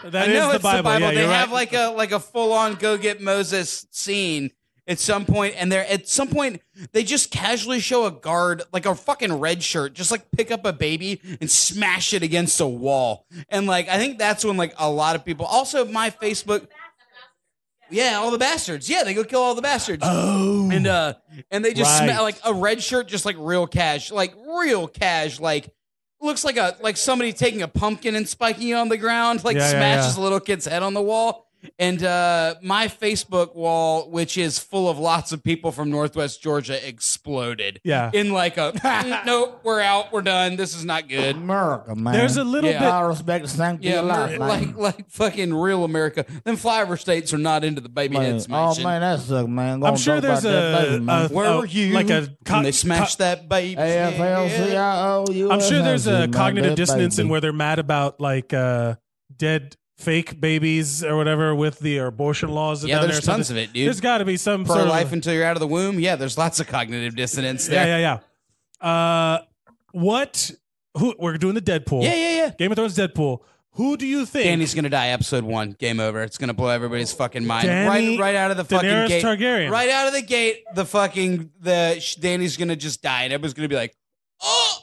That I is know the it's Bible. Yeah, they you're have right. like a full on go get Moses scene at some point, and at some point they just casually show a guard, like a fucking red shirt, just like pick up a baby and smash it against a wall. And like I think that's when like a lot of people. Also, my Facebook. Yeah, all the bastards. Yeah, they go kill all the bastards. Oh, And they just Right. like a red shirt, just like real cash, like looks like somebody taking a pumpkin and spiking it on the ground, like smashes a little kid's head on the wall. And my Facebook wall, which is full of lots of people from Northwest Georgia, exploded. Yeah. In like a nope, we're out, we're done. This is not good. America, man. There's a little Yeah. bit. I respect the sanctity Yeah, of life, man. like fucking real America. Them flyover states are not into the baby head Oh smashing. man, that sucks, man. I'm sure there's Where were you like a when they smashed that baby? AFLCIO. I'm sure there's a cognitive dissonance in where. where they're mad about like dead fake babies or whatever with the abortion laws. Yeah, down there's there or tons something. of it, dude. There's got to be some sort Pro-life of until you're out of the womb. Yeah, there's lots of cognitive dissonance there. yeah. We're doing the Deadpool. Yeah. Game of Thrones Deadpool. Who do you think? Danny's gonna die. Episode 1. Game over. It's gonna blow everybody's fucking mind. Danny Right out of the fucking Daenerys gate. Targaryen. Right out of the gate, Danny's gonna just die, and everybody's gonna be like, oh.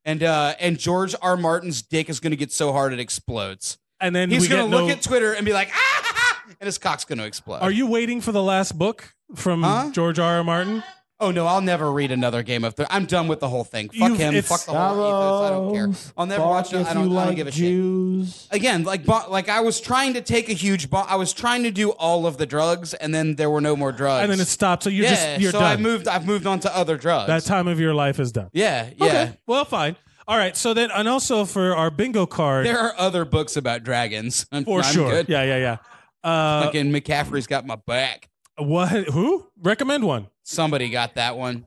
And George R. Martin's dick is gonna get so hard it explodes. And then He's we gonna get look at Twitter and be like, ah, and his cock's gonna explode. Are you waiting for the last book from Huh? George R. R. Martin? Oh no, I'll never read another Game of Thrones. I'm done with the whole thing. Fuck You've- him. it's- Fuck the whole ethos. I don't care. I'll never watch it. I don't give a shit. Jews. Again, like I was trying to take a huge I was trying to do all of the drugs, and then there were no more drugs. And then it stopped. So you're so done. I've moved on to other drugs. That time of your life is done. Yeah. Okay. Well, fine. All right. So then, and also for our bingo card, There are other books about dragons. I'm sure. Good. Yeah. Fucking McCaffrey's got my back. What? Who? Recommend one. Somebody got that one.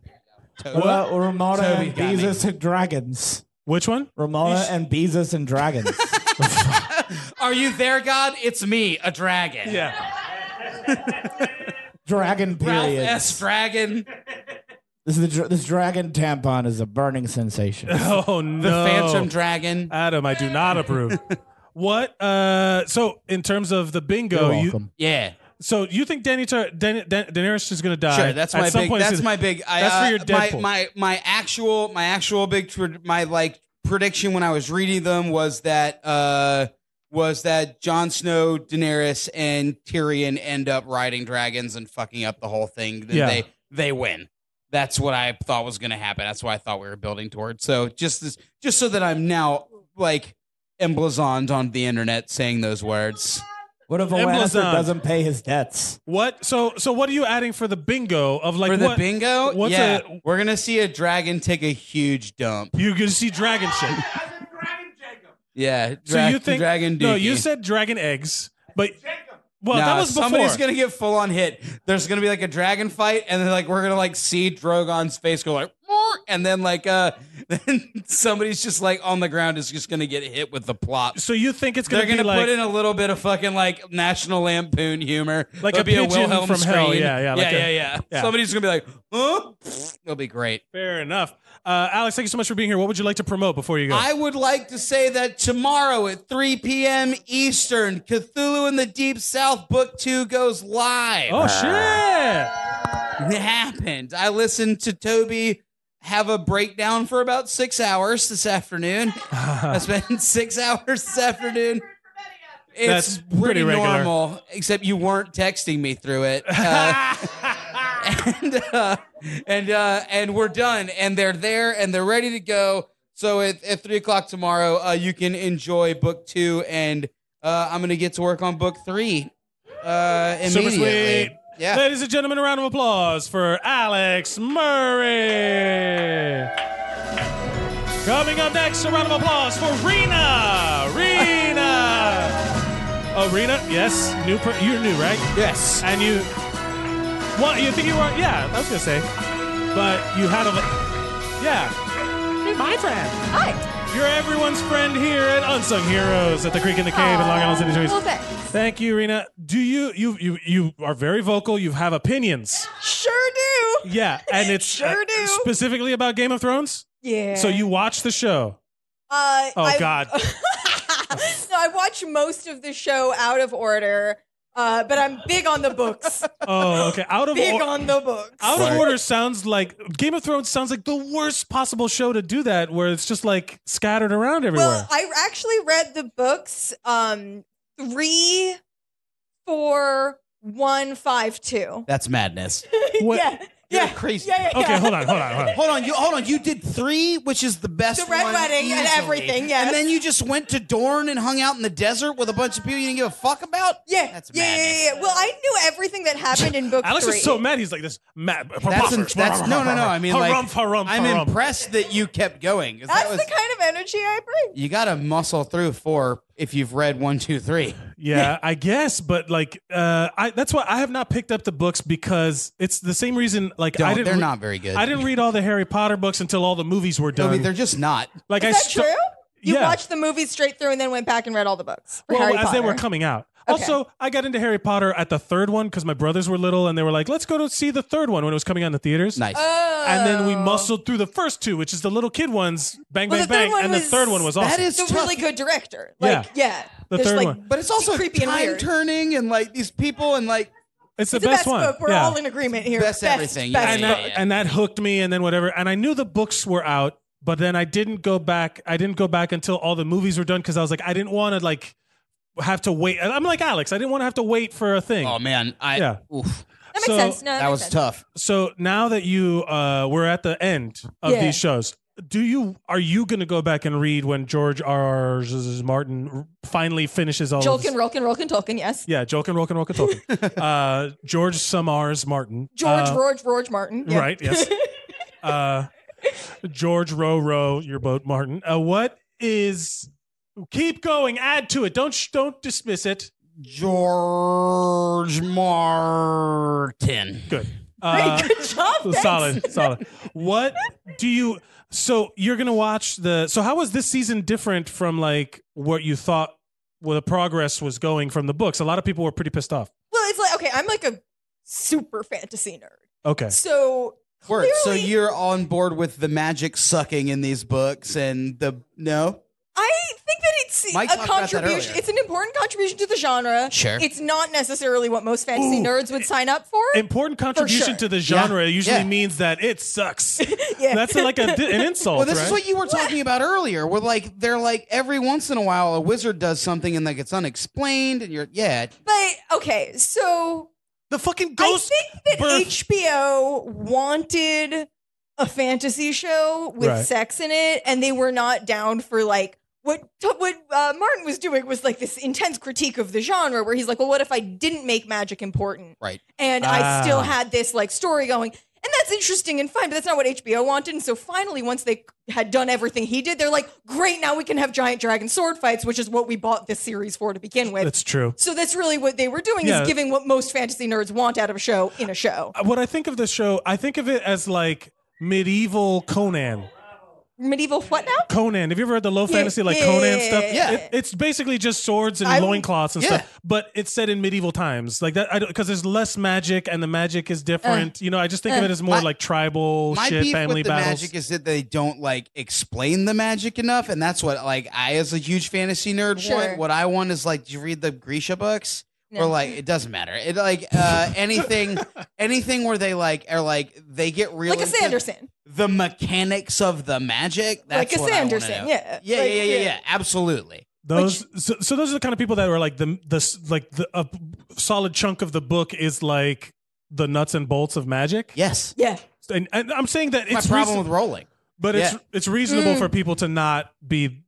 Well, Ramona Toby and got me. Beezus and Dragons. Which one? Ramona and Beezus and Dragons. Are you there, God? It's me, a dragon. Yeah. Dragon Ralph period. S. Dragon. This dragon tampon is a burning sensation. Oh no. The Phantom Dragon. Adam, I do not approve. What? So in terms of the bingo, You're you welcome. Yeah. so you think Daenerys is going to die? Sure, that's At my some big. point, That's it's- my big. that's for your Deadpool. My actual big. My like prediction when I was reading them was that Jon Snow, Daenerys, and Tyrion end up riding dragons and fucking up the whole thing. Then Yeah. they win. That's what I thought was going to happen. That's what I thought we were building towards. So just so that I'm now like emblazoned on the internet saying those words. What if a Emblazoned. Lannister doesn't pay his debts? What? So what are you adding for the bingo of like For the what? bingo, what's yeah, a- we're gonna see a dragon take a huge dump. You're going to see dragon shit. Yeah, So you think dragon? No, dookie. you said dragon eggs, but well, Nah, that was before. somebody's gonna get full on hit. There's gonna be like a dragon fight, and then like we're gonna like see Drogon's face go like, and then like then somebody's just like on the ground is just gonna get hit with the plop. So you think it's gonna They're gonna be like put in a little bit of fucking like National Lampoon humor, like There'll a be pigeon Wilhelm from hell? scream. Yeah, like yeah. Somebody's gonna be like, huh? It'll be great. Fair enough. Alex, thank you so much for being here. What would you like to promote before you go? I would like to say that tomorrow at 3 p.m. Eastern, Cthulhu in the Deep South Book 2 goes live. Oh shit! It happened. I listened to Toby have a breakdown for about 6 hours this afternoon. I spent 6 hours this afternoon. It's That's pretty pretty regular. normal, except you weren't texting me through it. And we're done, and they're there, and they're ready to go. So at 3 o'clock tomorrow, you can enjoy book 2, and I'm going to get to work on book 3 immediately. Super sweet. Yeah. Ladies and gentlemen, a round of applause for Alex Murray. Coming up next, a round of applause for Rena. Oh, Rena, yes. You're new, right? Yes. And you think you were, yeah, I was going to say. But you had yeah. Be my friend. Hi. You're everyone's friend here at Unsung Heroes at the Creek in the Cave in Long Island City. Well, thanks. Thank you, Rena. Do you are very vocal. You have opinions. Sure do. Yeah, and it's Sure do. specifically about Game of Thrones. Yeah. So you watch the show. God. No, I watch most of the show out of order, but I'm big on the books. Oh, okay. On the books. Out of order sounds like Game of Thrones sounds like the worst possible show to do that, where it's just like scattered around everywhere. Well, I actually read the books 3, 4, 1, 5, 2. That's madness. What? Yeah. You're crazy. Yeah. Okay, hold on. Hold on. You did 3, which is the best The Red one Wedding and easily. everything, yes. And then you just went to Dorne and hung out in the desert with a bunch of people you didn't give a fuck about? Yeah. That's yeah. madness. Well, I knew everything that happened in book Alex 3. is so mad. He's like this. Mad. That's no. I mean, like, harumph. I'm impressed that you kept going. 'Cause That's that was, the kind of energy I bring. you got to muscle through 4 if you've read 1, 2, 3. Yeah, I guess, but like, that's why I have not picked up the books because it's the same reason. Like, They're not very good. I didn't read all the Harry Potter books until all the movies were done. I mean, they're just not. like, Is that true? You yeah. watched the movies straight through and then went back and read all the books for Well, Harry as Potter. they were coming out. Okay. Also, I got into Harry Potter at the third one because my brothers were little and they were like, let's go to see the third one when it was coming out in the theaters. Nice. And then we muscled through the first 2, which is the little kid ones, Bang, Well, Bang, the third Bang. one And the third one was awesome. That is It's a tough. really good director. Yeah. Like, yeah. The There's, third like, one. But it's also creepy and time weird. turning and like these people and like It's the It's the best best one. book. We're yeah. all in agreement here. Best everything. Yeah, Best yeah, book. yeah. And that hooked me and then whatever. And I knew the books were out, but then I didn't go back. I didn't go back until all the movies were done because I was like, I didn't want to like have to wait. I'm like Alex. I didn't want to have to wait for a thing. oh man, Yeah. oof. That makes So- sense. No, That was makes sense. tough. So now that you were at the end of Yeah. these shows, are you going to go back and read when George R. Martin finally finishes all of Jolkin, this? Rolkin, Tolkien, yes. Yeah, Jolkin, Tolkien. George Summars Martin. George Martin. Yeah. Right, yes. George Row, your boat, Martin. What is... Keep going. Add to it. Don't dismiss it. George Martin. Good. Great, good job. Thanks. Solid. What do you... So you're going to watch the... So how was this season different from like what you thought the progress was going from the books? A lot of people were pretty pissed off. Well, it's like, okay, I'm like a super fantasy nerd. Okay. So Word. So clearly- you're on board with the magic sucking in these books and no? I think that it's Mike a talked about that contribution. earlier. It's an important contribution to the genre. Sure. It's not necessarily what most fantasy nerds would sign up for. Important contribution sure. to the genre Yeah. usually Yeah. means that it sucks. Yeah. That's like an insult, Well, this right? is what you were talking about earlier. Where like they're like every once in a while a wizard does something and like it's unexplained and you're But okay, so the fucking I ghost think that birth- HBO wanted a fantasy show with Right. sex in it, and they were not down for like what Martin was doing was like this intense critique of the genre, where he's like, well, what if I didn't make magic important, right. and I still had this like story going, and that's interesting and fine, but that's not what HBO wanted. And so finally, once they had done everything he did, they're like, great, now we can have giant dragon sword fights, which is what we bought this series for to begin with. That's true. So that's really what they were doing, Yeah. is giving what most fantasy nerds want out of a show in a show. What I think of the show, I think of it as like medieval Conan. Medieval what now? Conan. Have you ever read the low fantasy yeah, Conan stuff? Yeah. It's basically just swords and loincloths and stuff, but it's set in medieval times. Like that, because there's less magic and the magic is different. I just think of it as more like tribal My shit, beef family with the battles. magic is that they don't like explain the magic enough, and that's what like I, as a huge fantasy nerd, want. What I want is like, do you read the Grisha books? No. Or like, it doesn't matter. It like anything where they like are like they get real Like a into Sanderson. the mechanics of the magic. That's Like a what Sanderson, I wanna know. yeah. Yeah, absolutely. Those so those are the kind of people that were like a solid chunk of the book is like the nuts and bolts of magic. Yes. Yeah. And I'm saying that My it's problem with rolling. but it's reasonable for people to not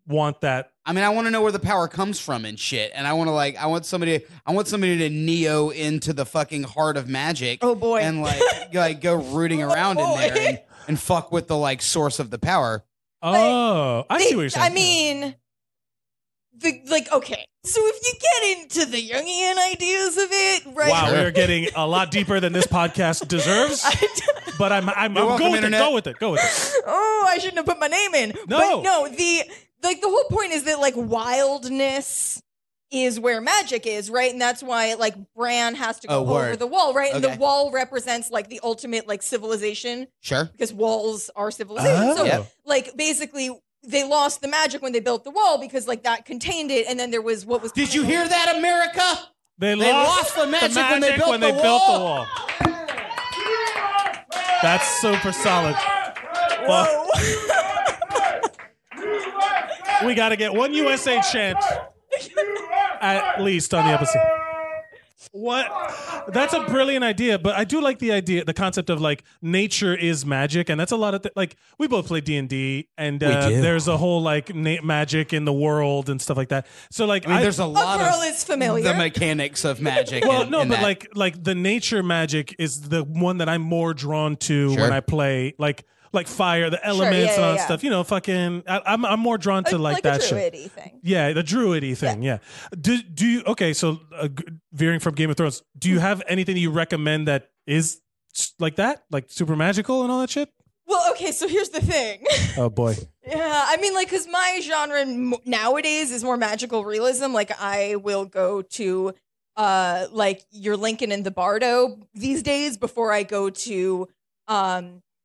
want that. I mean, I want to know where the power comes from and shit, and I want somebody to neo into the fucking heart of magic. Oh, boy. And like go rooting around in there and fuck with the like source of the power. Oh, I see what you're saying. I mean, okay. So if you get into the Jungian ideas of it, right? Wow, we are getting a lot deeper than this podcast deserves. But I'm welcome, go with Internet. it. Go with it. Go with it. Oh, I shouldn't have put my name in. No. But no, the whole point is that like wildness is where magic is, right? And that's why like Bran has to go over the wall, right? And the wall represents like the ultimate like civilization. Sure. Because walls are civilization. So like basically they lost the magic when they built the wall because like that contained it, and then there was what was. Did you hear that, America? They lost the magic when they built the wall. That's super solid. Whoa. We got to get one USA chant at least on the episode. What? That's a brilliant idea, but I do like the concept of like nature is magic, and that's a lot of like we both play D&D, and there's a whole like magic in the world and stuff like that. So like, I mean, there's a lot girl of is familiar. the mechanics of magic. well, in no, but that. like the nature magic is the one that I'm more drawn to when I play like fire, the elements and all that stuff. Fucking. I'm more drawn to like that a shit. druidy thing. Yeah, the druidy thing. Yeah. Do you? Okay, so veering from Game of Thrones, do you have anything you recommend that is like that, like super magical and all that shit? Well, okay, so here's the thing. Oh boy. Yeah, I mean, like, because my genre nowadays is more magical realism. Like, I will go to, like, your Lincoln and the Bardo these days before I go to,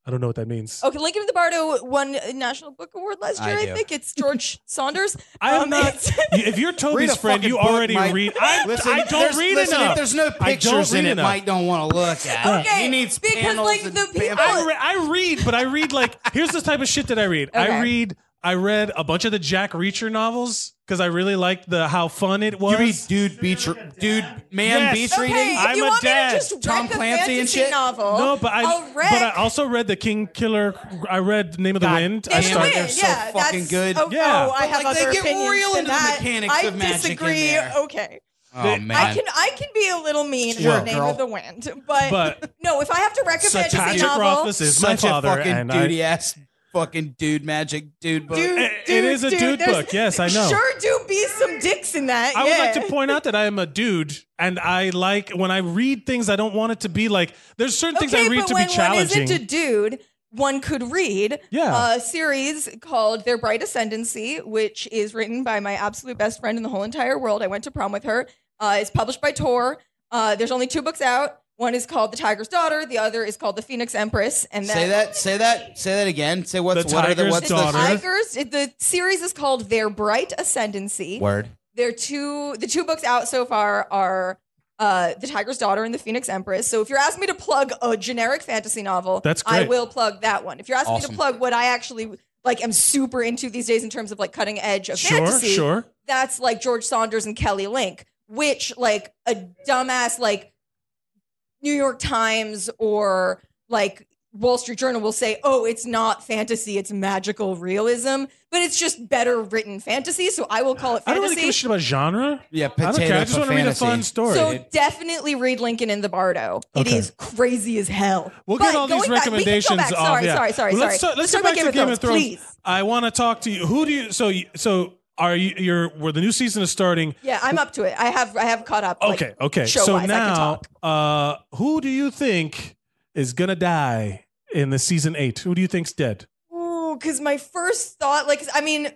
I don't know what that means. Okay, Lincoln and the Bardo won a National Book Award last year, I think. It's George Saunders. I am not. If you're Toby's friend, you already read. I don't read enough. If there's no pictures in it, Mike don't want to look at. Okay, He needs because panels like and the people. I read, but I read like here's the type of shit that I read. Okay. I read a bunch of the Jack Reacher novels because I really liked how fun it was. You read beach Yes. reading. Okay, I'm if you a want dad. me to just Tom read a Clancy and fantasy shit? novel, No, but I also read the King Killer. I read Name of the Wind. Name of the Wind, they're so yeah, fucking that's, good. Oh, Yeah. no, I have Like, other they get opinions real than into the that. mechanics I of magic in disagree. there. Okay. Oh man, I can be a little mean Sure, in the Name girl. of the Wind, but But no, if I have to recommend a Patrick novel, Rothfuss is my such a father, fucking and duty ass fucking dude magic dude book. It is a dude there's- book. Yes, I know. Sure do be some dicks in that. I would like yeah. to point out that I am a dude, and I like when I read things. I don't want it to be like. There's certain things I read but to when be challenging. one isn't a dude, one could read Yeah. a series called Their Bright Ascendancy, which is written by my absolute best friend in the whole entire world. I went to prom with her. It's published by Tor. There's only 2 books out. One is called The Tiger's Daughter. The other is called The Phoenix Empress. And Say that again. Say what are Tiger's what's Daughter. the Tigers. The series is called Their Bright Ascendancy. word? The 2 books out so far are The Tiger's Daughter and The Phoenix Empress. So if you're asking me to plug a generic fantasy novel, That's I great. will plug that one. If you're asking me Awesome. to plug what I actually like am super into these days in terms of like cutting edge of Sure, fantasy, sure. that's like George Saunders and Kelly Link, which like a dumbass like New York Times or like Wall Street Journal will say, oh, it's not fantasy, it's magical realism, but it's just better written fantasy. So I will call it fantasy. I don't really give a shit about genre. Yeah, I don't care. I just want to read a fun story. So definitely read Lincoln in the Bardo. It Okay. is crazy as hell. We'll But get all these going back- we can go recommendations back. off. Sorry, Yeah. sorry. Let's Let's get talk back about to Game of Thrones. please. I want to talk to you. Who do you? So are you? You're where the new season is starting. Yeah, I'm up to it. I have caught up. like, Okay. So show-wise, I can now, talk. who do you think is gonna die in the season 8? Who do you think's dead? Ooh, because my first thought, like, I mean,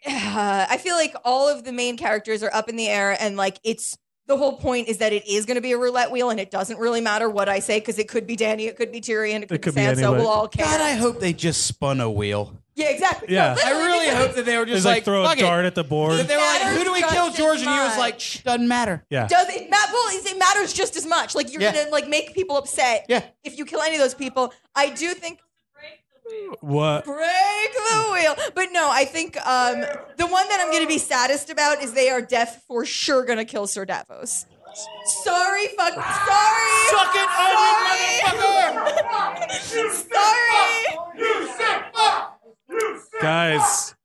I feel like all of the main characters are up in the air, and like the whole point is that it is going to be a roulette wheel, and it doesn't really matter what I say because it could be Dany, it could be Tyrion, it could be Sansa. anybody. We'll all care. God, I hope they just spun a wheel. Yeah, exactly. Yeah. No, I literally, really because hope that they were just Just like throw a fuck dart it. at the board. That they were like, matters who do we just kill, as George? And he was much. like, shh, doesn't matter. Yeah. It matters just as much. Like, you're Yeah. gonna like make people upset. Yeah. If you kill any of those people, I do think What? break the wheel. But no, I think the one that I'm gonna be saddest about is they are for sure gonna kill Sir Davos. Sorry. Suck it, ugly motherfucker! Sorry. Guys,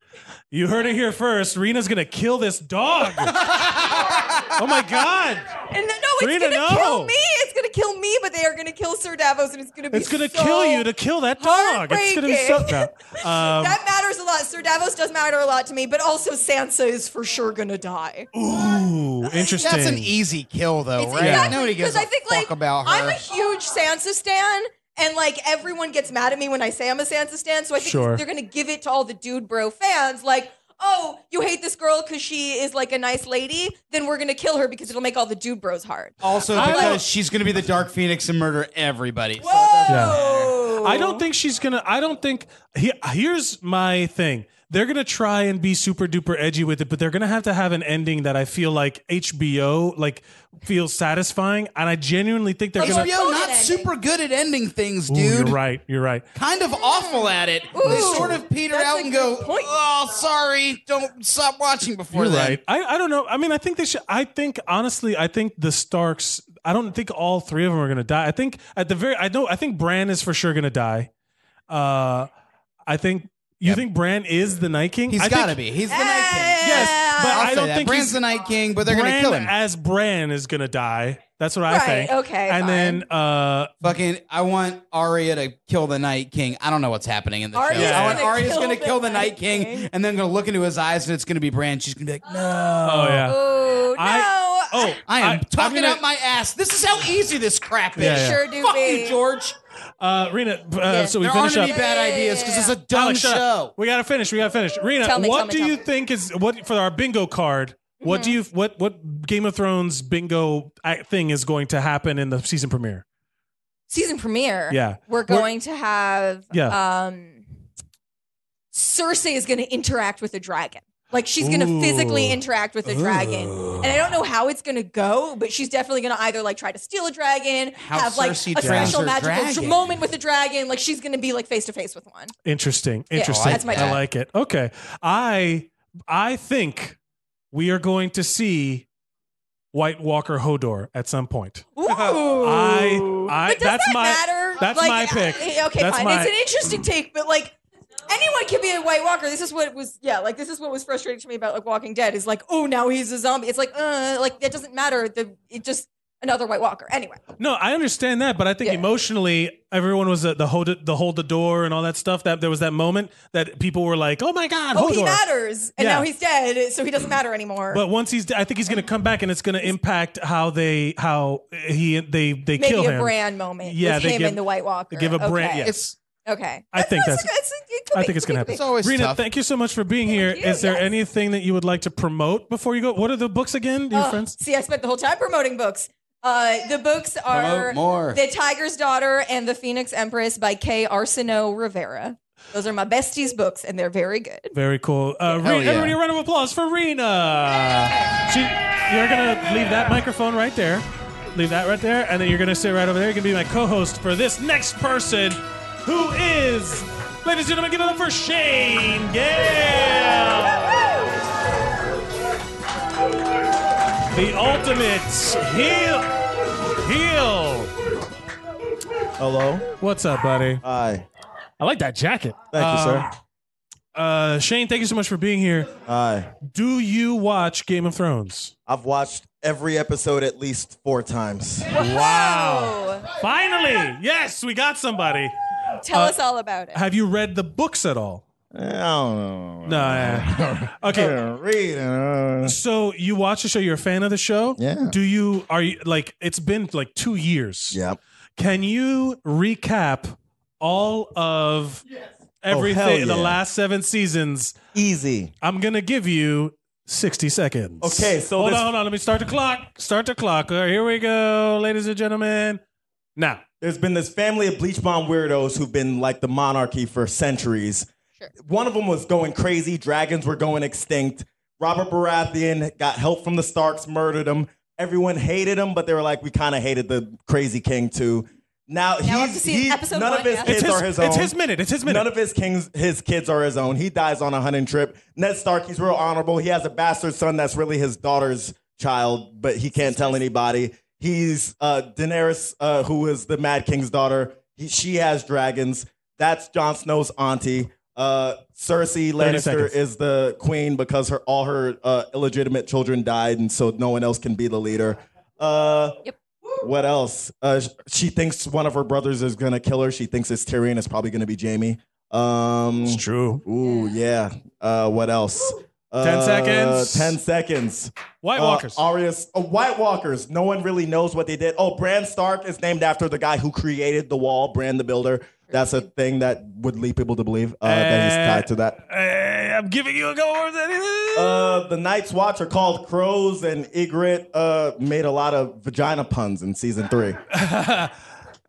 you heard it here first. Rena's gonna kill this dog. Oh my God. And it's Rena, gonna no. kill me. It's gonna kill me, but they are gonna kill Sir Davos, and it's gonna be It's gonna so kill you to kill that dog. It's gonna be so. No. That matters a lot. Sir Davos does matter a lot to me, but also Sansa is for sure gonna die. Ooh, interesting. That's an easy kill, though, It's right? exactly, Nobody gives because a I think fuck like about her. I'm a huge Sansa stan, and like everyone gets mad at me when I say I'm a Sansa stan. So I think Sure. they're gonna give it to all the dude bro fans, like, oh, you hate this girl because she is like a nice lady, then we're gonna kill her because it'll make all the dude bros hard. Also, I because don't- she's going to be the Dark Phoenix and murder everybody. Whoa! I don't think she's gonna. I don't think. Here's my thing. They're gonna try and be super duper edgy with it, but they're gonna have to have an ending that I feel like HBO like feels satisfying, and I genuinely think they're gonna. HBO not ending. super good at ending things, Ooh, dude. you're right. You're right. Kind of awful at it. They sort of peter That's out a and good go, point. oh, sorry, don't stop watching before You're then. right. I don't know. I mean, I think they should. I think honestly, I think the Starks. I don't think all three of them are gonna die. I think at the very. I think Bran is for sure gonna die. I think. You think Bran is the Night King? He's I got to think- be. He's the Night King. Yes, but I'll I say don't that. think Bran's he's the Night King, but they're going to Bran kill him. as Bran is gonna die. That's what I Right, think. okay, And fine. then Fucking, I want Arya to kill the Night King. I don't know what's happening in the Arya's show. I want gonna Arya's kill going to the kill the Night Night King, King. and then going to look into his eyes, and it's going to be Bran. She's going to be like, no. oh yeah. Oh no! I am I'm talking gonna- out my ass. This is how easy this crap is. Yeah, yeah. Sure do Fuck be. you, George. Rena. So we There finish aren't up. any bad ideas because it's a dumb Alex, shut up. show. We gotta finish. Rena, Tell me, what tell me, do tell you me. think is what for our bingo card? What do you what Game of Thrones bingo thing is going to happen in the season premiere? Season premiere. Yeah. We're going to have. Yeah. Cersei is going to interact with a dragon. Like she's going to physically interact with a dragon, and I don't know how it's going to go, but she's definitely going to either like try to steal a dragon, How have like Cersei a drowns special her magical dragon. moment with the dragon. Like she's going to be like face to face with one. Interesting. Yeah, Interesting. that's my I take. like it. Okay. I think we are going to see White Walker Hodor at some point. Ooh. I But does that's that my matter? that's Like, my pick. Okay, That's fine. my- It's an interesting take, but like anyone can be a White Walker. This is what was this is what was frustrating to me about like Walking Dead is like, oh, now he's a zombie. It's like that doesn't matter. It just another White Walker. Anyway. No, I understand that, but I think Yeah. emotionally, everyone was the hold the door and all that stuff. That there was that moment that people were like, "Oh my God, Oh, Hodor!" he matters, and Yeah. now he's dead, so he doesn't matter anymore. But once he's, I think he's going to come back, and it's going to impact how they kill maybe him. a brand moment Yeah, with they him give- and the White Walker. Give a brand. Okay. Yes, Okay. I think that's. it could I be, think it's could going to be, happen. could be. always Rena, tough. thank you so much for being here. you, Is there yes. anything that you would like to promote before you go? What are the books again, dear friends? See, I spent the whole time promoting books. The books are Promote more. The Tiger's Daughter and The Phoenix Empress by Kay Arsenault Rivera. Those are my besties' books, and they're very good. Very cool. Rena, yeah. everybody, a round of applause for Rena. You're going to leave that microphone right there. Leave that right there, and then you're going to sit right over there. You're going to be my co-host for this next person, who is, ladies and gentlemen, give it up for Shane Gale. The ultimate heel. Hello. What's up, buddy? Hi. I like that jacket. Thank you, sir. Shane, thank you so much for being here. Hi. Do you watch Game of Thrones? I've watched every episode at least 4 times. Wow. Finally. Yes, we got somebody. Tell us all about it. Have you read the books at all? I don't know. No. Yeah. Okay. Read. So you watch the show. You're a fan of the show. Yeah. Are you like? It's been like 2 years. Yep. Can you recap all of everything, yeah. the last 7 seasons, Easy. I'm going to give you 60 seconds. Okay, so hold on. Let me start the clock. All right, here we go, ladies and gentlemen. Now, there's been this family of bleach blonde weirdos who've been like the monarchy for centuries. Sure. One of them was going crazy. Dragons were going extinct. Robert Baratheon got help from the Starks, murdered him. Everyone hated him, but they were like, we kind of hated the crazy king too. Now up to see episode none 1, of his yeah. kids are his own. It's his minute. None of his kids are his own. He dies on a hunting trip. Ned Stark, he's real honorable. He has a bastard son that's really his daughter's child, but he can't tell anybody. He's Daenerys, who is the Mad King's daughter. She has dragons. That's Jon Snow's auntie. Cersei Lannister is the queen because all her illegitimate children died, and so no one else can be the leader. Yep. What else? She thinks one of her brothers is gonna kill her. She thinks it's Tyrion. It's probably gonna be Jaime. It's true. Ooh, yeah. What else? 10 seconds. 10 seconds. White Walkers. White Walkers. No one really knows what they did. Oh, Bran Stark is named after the guy who created the wall, Bran the Builder. That's a thing that would lead people to believe that he's tied to that. I'm giving you a go. The Night's Watch are called crows, and Ygritte made a lot of vagina puns in season 3.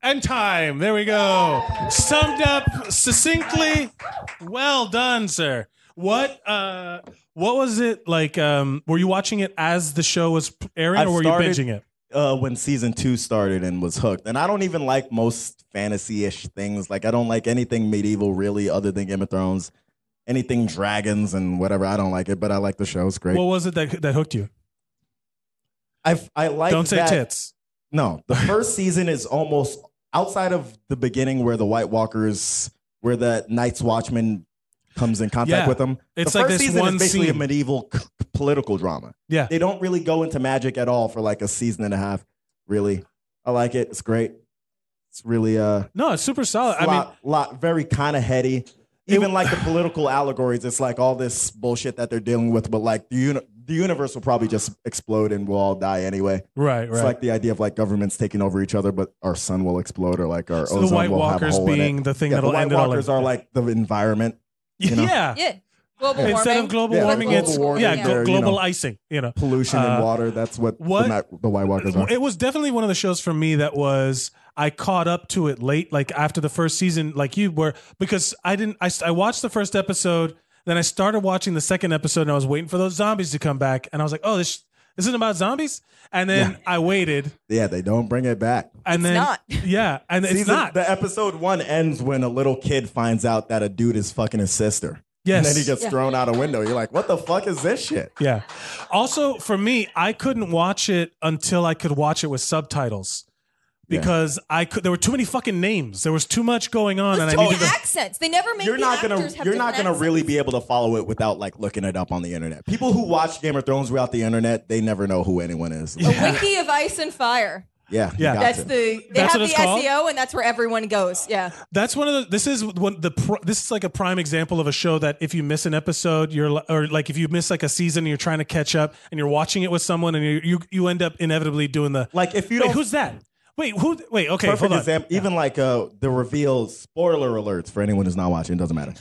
And time. There we go. Summed up succinctly. Well done, sir. What was it like? Were you watching it as the show was airing, or were you binging it? When season 2 started and was hooked. And I don't even like most fantasy-ish things. Like, I don't like anything medieval, really, other than Game of Thrones. Anything dragons and whatever, I don't like it, but I like the show. It's great. What was it that hooked you? I like Don't say that, tits. No, the first season is almost outside of the beginning where the White Walkers, where the Night's Watchman comes in contact with them. It's the like first this season one is basically scene. a medieval political drama. Yeah. They don't really go into magic at all for like a season and a half, really. I like it. It's great. It's really No, it's super solid. very kind of heady. Even like the political allegories, it's like all this bullshit that they're dealing with, but like the universe will probably just explode and we'll all die anyway. Right. It's like the idea of like governments taking over each other, but our sun will explode, or like our So ozone the White will have a Walkers hole in being it. the thing Yeah, that'll the White end it all. Walkers are like the environment. You know? Yeah. Yeah. Global warming. Instead of global Yeah, warming, global it's warming, they're, global you know, icing. You know, Pollution in water. That's what the White Walkers are. It was definitely one of the shows for me that was I caught up to it late, like after the first season, like you were, because I watched the first episode, then I started watching the second episode, and I was waiting for those zombies to come back, and I was like, oh, this isn't about zombies, and then I waited. Yeah, they don't bring it back. And then not. Yeah, and it's not. The episode 1 ends when a little kid finds out that a dude is fucking his sister. Yes. And then he gets thrown out a window. You're like, what the fuck is this shit? Yeah. Also, for me, I couldn't watch it until I could watch it with subtitles. Because there were too many fucking names. There was too much going on, and I needed accents. They never make You're the not actors gonna have different really accents. be able to follow it without like looking it up on the internet. People who watch Game of Thrones without the internet, they never know who anyone is. A wiki of ice and fire. Yeah. Yeah. That's they That's have what the it's called? SEO, and that's where everyone goes. Yeah. This is like a prime example of a show that if you miss an episode, or like if you miss like a season, and you're trying to catch up, and you're watching it with someone, and you end up inevitably doing the like if you wait, don't. who's that? Wait, who? Wait, okay, Perfect hold on. example. Even like the reveal. Spoiler alerts for anyone who's not watching. It doesn't matter.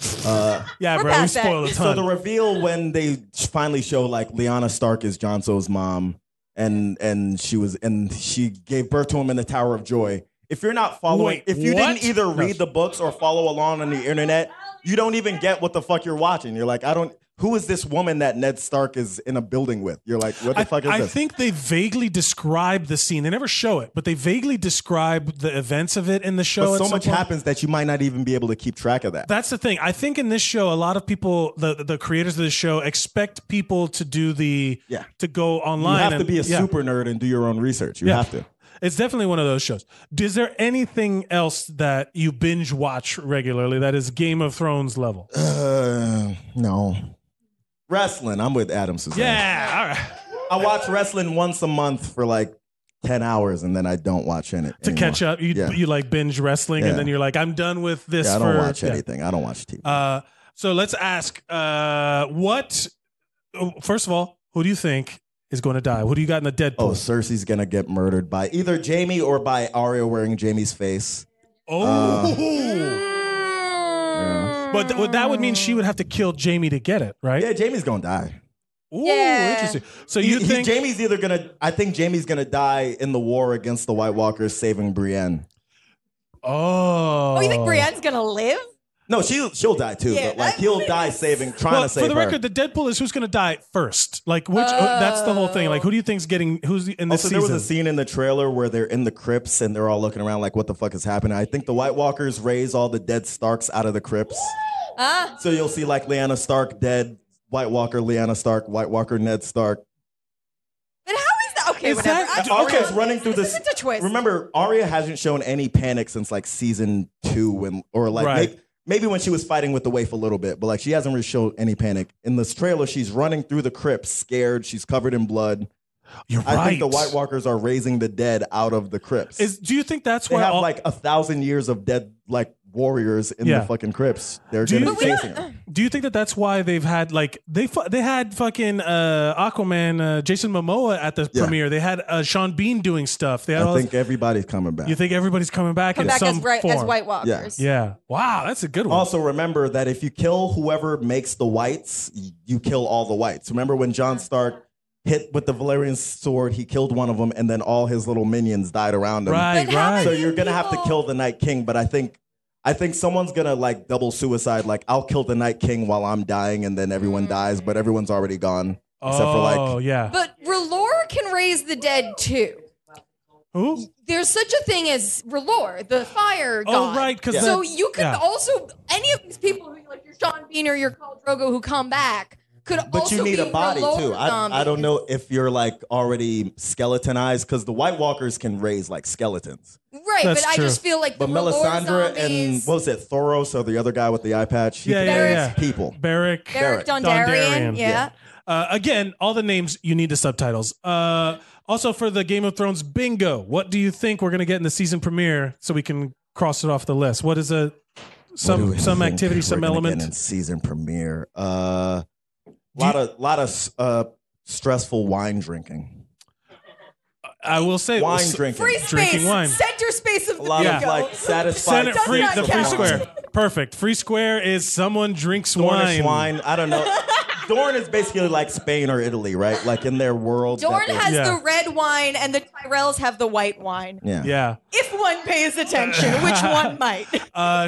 Yeah, We're bro, we past that. spoiled a So ton. the reveal when they finally show like Lyanna Stark is Jon Snow's mom, and she gave birth to him in the Tower of Joy. If you're not following, Wait, if you what? didn't either read the books or follow along on the internet, you don't even get what the fuck you're watching. You're like, who is this woman that Ned Stark is in a building with? You're like, what the fuck is I this? think they vaguely describe the scene. They never show it, but they vaguely describe the events of it in the show. But at so some much point. happens that you might not even be able to keep track of that. That's the thing. I think in this show, a lot of people, the creators of the show, expect people to do to go You online. have to be a super nerd and do your own research. You have to. It's definitely one of those shows. Is there anything else that you binge watch regularly that is Game of Thrones level? No. Wrestling. I'm with Adam Suzanne. Yeah, all right. I watch wrestling once a month for like 10 hours and then I don't watch it To catch up, you like binge wrestling, and then you're like, I'm done with this. Yeah, I don't watch anything. I don't watch TV. So let's ask, first of all, who do you think is going to die? Who do you got in the Deadpool? Cersei's going to get murdered by either Jaime or by Arya wearing Jaime's face. Oh. Yeah. But that would mean she would have to kill Jamie to get it, right? Yeah, Jamie's gonna die. Ooh, Yeah. interesting. So you think Jamie's either gonna? I think Jamie's gonna die in the war against the White Walkers, saving Brienne. Oh, you think Brienne's gonna live? No, she'll die too. Yeah, but like that he'll makes die trying to save for the her. record, the Deadpool is who's going to die first. Like which? That's the whole thing. Like who do you think's getting? Who's in this Also, season? there was a scene in the trailer where they're in the crypts and they're all looking around like, what the fuck is happening? I think the White Walkers raise all the dead Starks out of the crypts. So you'll see like Lyanna Stark dead, White Walker, Lyanna Stark, White Walker, Ned Stark. But how is that? Okay, Is whatever. that- Arya's running through this. this. It's a twist. Remember, Arya hasn't shown any panic since like season 2 or like Right. maybe when she was fighting with the waif a little bit, but like she hasn't really shown any panic. In this trailer, she's running through the crypts, scared. She's covered in blood. You're right. I think the White Walkers are raising the dead out of the crypts. Do you think that's They why? have like 1,000 years of dead like warriors in Yeah. the fucking crypts. They're Do gonna you- be chasing her. Do you think that's why they've had like they had fucking Aquaman, Jason Momoa at the Yeah. premiere? They had Sean Bean doing stuff. They had all I think everybody's coming back. You think everybody's coming back Come in back some as form? White Walkers. Yeah. Wow, that's a good one. Also, remember that if you kill whoever makes the whites, you kill all the whites. Remember when Jon Stark hit with the Valyrian sword, he killed one of them, and then all his little minions died around him. Right, But how right. So many you're gonna have to people- kill the Night King, but I think someone's gonna like double suicide. Like I'll kill the Night King while I'm dying, and then everyone dies, but everyone's already gone except for Oh, like. yeah. But R'hllor can raise the dead too. Who? There's such a thing as R'hllor, the fire Oh, god. right, 'cause so the- you could yeah. also any of these people who like your Sean Bean or your Khal Drogo who come back could But also you need be a body R'hllor too. I zombies. don't know if you're like already skeletonized because the White Walkers can raise like skeletons. Right, That's but true. I just feel like the But R'hllor Melisandre and zombies, what was it, Thoros or the other guy with the eye patch? He Yeah, can yeah, raise yeah. people. Beric. Beric Dondarrion, Dondarrion, yeah. Again, all the names you need the subtitles. Also, for the Game of Thrones bingo, what do you think we're going to get in the season premiere so we can cross it off the list? What is What do some we think activity, we're some gonna element? get in season premiere? Lot of stressful wine drinking. I will say Wine drinking. Free Drinking space, wine. center space of the A lot bingo. of like satisfied. Senate Does free, not the free count. square. Perfect. Free square is someone drinks Dornish wine. wine. I don't know. Dorne is basically like Spain or Italy, right? Like in their world. Dorne that they- has Yeah. the red wine and the Tyrells have the white wine. Yeah. Yeah. If one pays attention, which one might?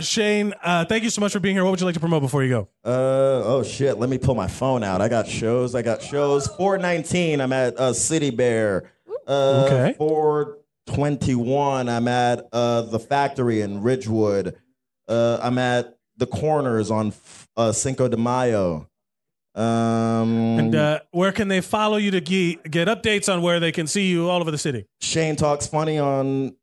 Shane, thank you so much for being here. What would you like to promote before you go? Oh shit. Let me pull my phone out. I got shows. 419. I'm at City Bear. Okay. 421. I'm at the Factory in Ridgewood. I'm at the Corners on Cinco de Mayo. And where can they follow you to get updates on where they can see you all over the city? Shane Talks Funny on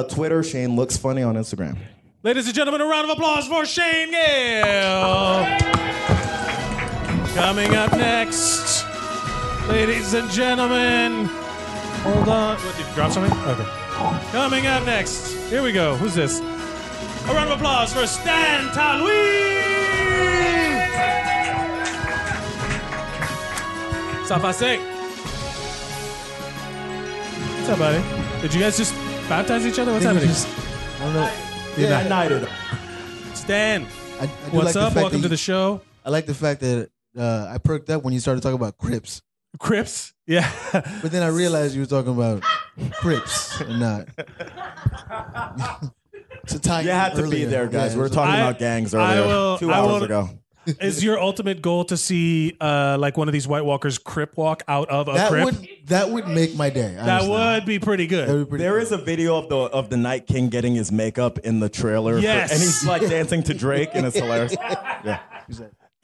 Twitter. Shane Looks Funny on Instagram. Ladies and gentlemen, a round of applause for Shane Gale. Coming up next, ladies and gentlemen, hold on. What, did you drop something? Okay. Coming up next, here we go. Who's this? A round of applause for Stan Talwi. Safase. What's up, buddy? Did you guys just baptize each other? What's happening? I don't know. Yeah, United. Stan, I do what's like the up? fact that Welcome to you- the show. I like the fact that I perked up when you started talking about Crips, Crips? Yeah. but then I realized you were talking about Crips and not. To tie You had to be earlier. there, guys. Yeah, we were so- talking I- about gangs I earlier. will- 2 I hours will- ago. Is your ultimate goal to see like one of these White Walkers crip walk out of a That crip? would make my day. That honestly. would be pretty That would good. be pretty There cool. is a video of the Night King getting his makeup in the trailer. Yes. And he's like dancing to Drake, and it's hilarious. Yeah.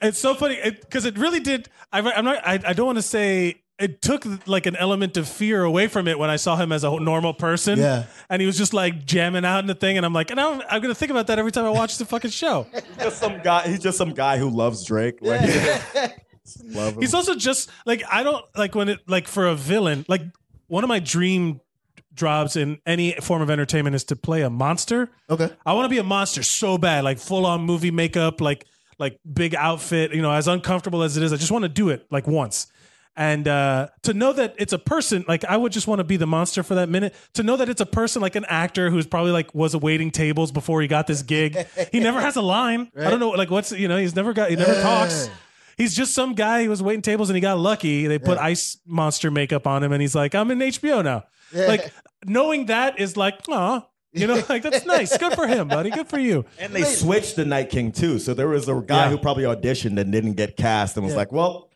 It's so funny because it really did. I don't want to say it took like an element of fear away from it when I saw him as a normal person. Yeah. And he was just like jamming out in the thing, and I'm like, and I'm gonna think about that every time I watch the fucking show. He's just some guy who loves Drake. Like, love him. He's also just like I don't like when it like for a villain. Like one of my dream jobs in any form of entertainment is to play a monster. Okay. I want to be a monster so bad, like full on movie makeup, like big outfit. You know, as uncomfortable as it is, I just want to do it like once. And to know that it's a person, like I would just want to be the monster for that minute. To know that it's a person, like an actor who's probably like was waiting tables before he got this gig. He never has a line. Right? I don't know, like he never talks. He's just some guy who was waiting tables and he got lucky. They put ice monster makeup on him and he's like, I'm in HBO now. Yeah. Like knowing that is like, aw. Like that's nice. Good for him, buddy. Good for you. And they switched the Night King too. So there was a guy who probably auditioned and didn't get cast and was like, well,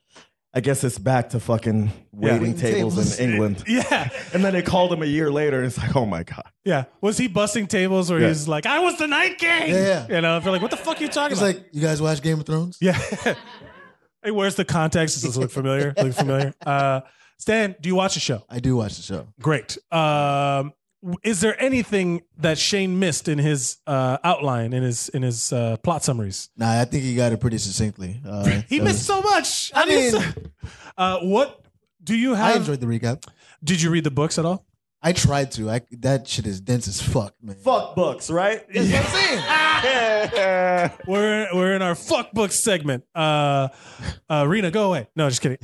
I guess it's back to fucking waiting tables in England. Yeah. And then they called him a year later and it's like, oh my God. Yeah. Was he busting tables or he's like, I was the Night King? Yeah. They're like, what the fuck are you talking about? It's like, you guys watch Game of Thrones? Yeah. Hey, where's the context? Does this look familiar? Stan, do you watch the show? I do watch the show. Great. Is there anything that Shane missed in his outline, in his plot summaries? Nah, I think he got it pretty succinctly. He missed so much. What do you have? I enjoyed the recap. Did you read the books at all? I tried to. That shit is dense as fuck, man. Fuck books, right? That's what I'm saying. We're in our fuck books segment. Rena, go away. No, just kidding.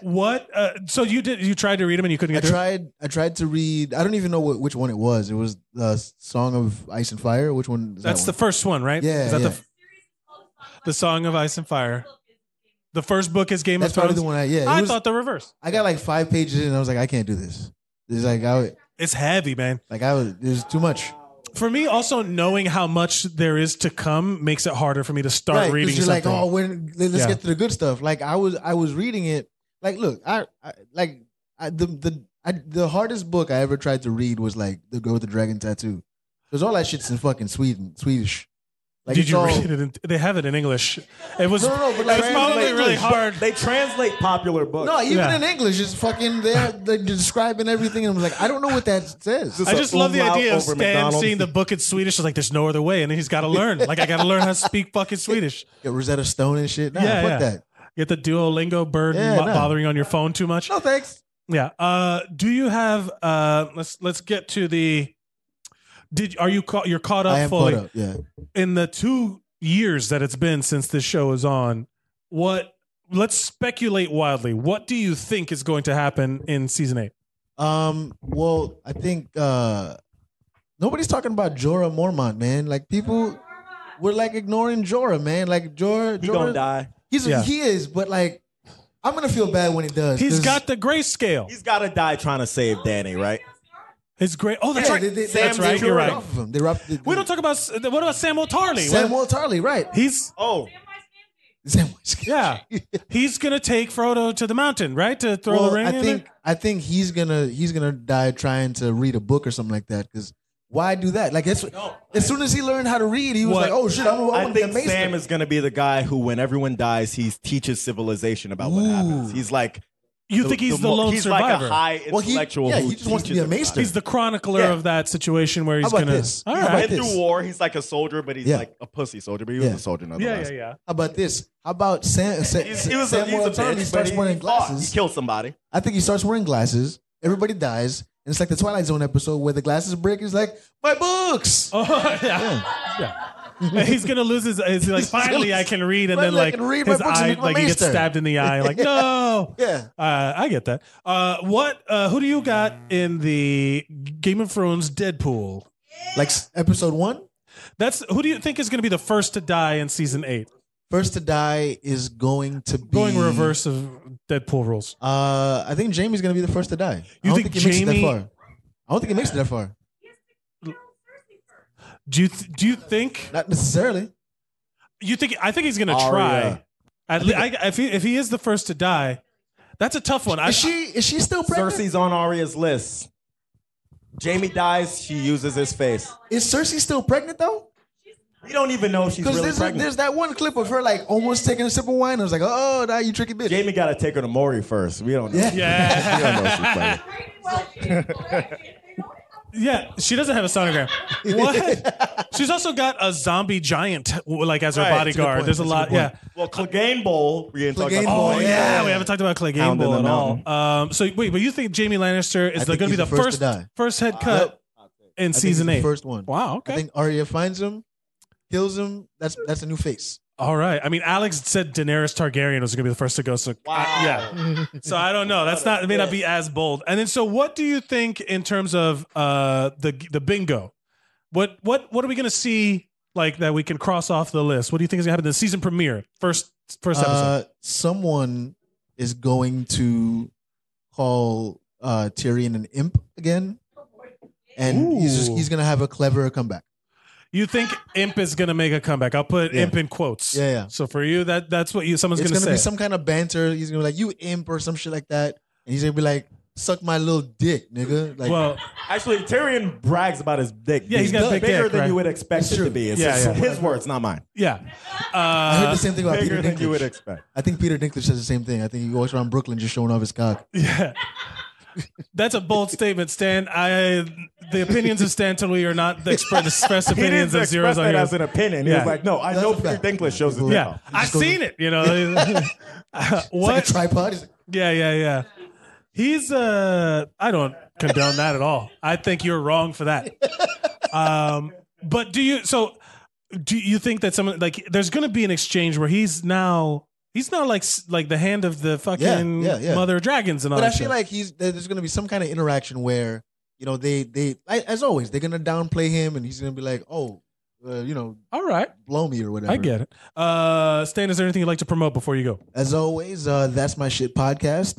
What? So you tried to read them and you couldn't get through? I tried to read. I don't even know which one it was. It was the Song of Ice and Fire. Which one? That's the first one, right? Yeah. Is that the Song of Ice and Fire? The first book is Game of Thrones. That's probably the one. I thought the reverse. I got like 5 pages in and I was like, I can't do this. It's like it's heavy, man. It was too much. For me, also knowing how much there is to come makes it harder for me to start reading. You're something. like, let's get to the good stuff. Like I was reading it. Like, look, the hardest book I ever tried to read was like The Girl with the Dragon Tattoo, because all that shit's in fucking Swedish. Like, did you read it? They have it in English. It was but like, it's probably really hard. They translate popular books. No, even in English, it's fucking they're describing everything. And I'm like, I don't know what that says. I just love the idea of Stan seeing the book in Swedish. It's like, there's no other way, and then he's got to learn. Like, I got to learn how to speak fucking Swedish. Get Rosetta Stone and shit. Nah, fuck that. Get the Duolingo bird bothering on your phone too much. No thanks. Yeah. Do you have? Let's get to the. You're caught up I am fully? caught up, yeah. In the 2 years that it's been since this show is on, let's speculate wildly. What do you think is going to happen in season 8? Well, I think nobody's talking about Jorah Mormont, man. Like people were like ignoring Jorah, man. Like Jorah gonna die. He is, but like I'm gonna feel bad when he does. He's got the grayscale. He's got to die trying to save Danny, right? It's great. Oh, that's right. That's right. You're right. We don't talk about what about Samuel Tarly? Samuel Tarly, right? Yeah. He's gonna take Frodo to the mountain, right? To throw the ring. I think he's gonna die trying to read a book or something like that. Because why do that? Like as soon as he learned how to read, he was like, "Oh shit, I think Sam is gonna be the guy who, when everyone dies, he teaches civilization about what happens. He's like. You think he's the lone survivor? Like a high intellectual. He just wants to be a maester. He's the chronicler of that situation where he's gonna. This? All right. Went through war. He's like a soldier, but he's like a pussy soldier. But he was a soldier nonetheless. Yeah. How about this? How about Samuel Tarly starts wearing glasses? He killed somebody. I think he starts wearing glasses. Everybody dies. And it's like the Twilight Zone episode where the glasses break. He's like, my books. Oh yeah. He's gonna lose his like finally I can read, and then like his eye, like he gets stabbed in the eye, like no. Yeah. I get that. Who do you got in the Game of Thrones Deadpool? Like episode 1? Who do you think is gonna be the first to die in season 8? First to die is going to be going reverse of Deadpool rules. I think Jamie's gonna be the first to die. You think Jamie? I don't think he makes it that far. Do you think? Not necessarily. You think? I think he's going to try. If he is the first to die, that's a tough one. Is she still pregnant? Cersei's on Arya's list. Jamie dies. She uses his face. Is Cersei still pregnant though? We don't even know if she's really pregnant. There's that one clip of her like almost taking a sip of wine. I was like, oh, now you tricky bitch. Jamie got to take her to Maury first. We don't know. Yeah. We don't know if she's pregnant. Yeah, she doesn't have a sonogram. What? She's also got a zombie giant like as her bodyguard. There's a lot. Yeah. Well, Clegane Bowl. We didn't talk about. Oh yeah, we haven't talked about Clegane Bowl at all. So wait, but you think Jamie Lannister is going to be the first head cut in season 8? The first one. Wow. Okay. I think Arya finds him, kills him. That's a new face. All right. I mean, Alex said Daenerys Targaryen was going to be the first to go. So yeah. So I don't know. That's not. It may not be as bold. And then, so what do you think in terms of the bingo? What are we going to see like that we can cross off the list? What do you think is going to happen in the season premiere? First episode. Someone is going to call Tyrion an imp again, and he's going to have a clever comeback. You think imp is going to make a comeback? I'll put imp in quotes. Yeah. So for you, that's what someone's going to say. It's going to be some kind of banter. He's going to be like, you imp or some shit like that. And he's going to be like, suck my little dick, nigga. Like, well, actually, Tyrion brags about his dick. Yeah, he's got a big bigger dick, than right? you would expect it to be. It's his words, not mine. Yeah. I heard the same thing about Peter Bigger than Dinklage. you would expect. I think Peter Dinklage says the same thing. I think he walks around Brooklyn just showing off his cock. Yeah. That's a bold statement, Stan. The opinions of Stan Tully are not the express opinions of Zeros express on that Yours. as an opinion. He was like, no, I know Peter Dinklage shows his dick Yeah, off. I've seen it. You know, It's like a tripod. He's like, Yeah. He's I don't condone that at all. I think you're wrong for that. But do you think that someone like there's going to be an exchange where he's now like the hand of the fucking mother of dragons and all but that I feel shit. like there's going to be some kind of interaction where, you know, they as always, they're going to downplay him and he's going to be like, oh, you know, all right, blow me or whatever. I get it. Stan, is there anything you'd like to promote before you go? As always, That's My Shit podcast.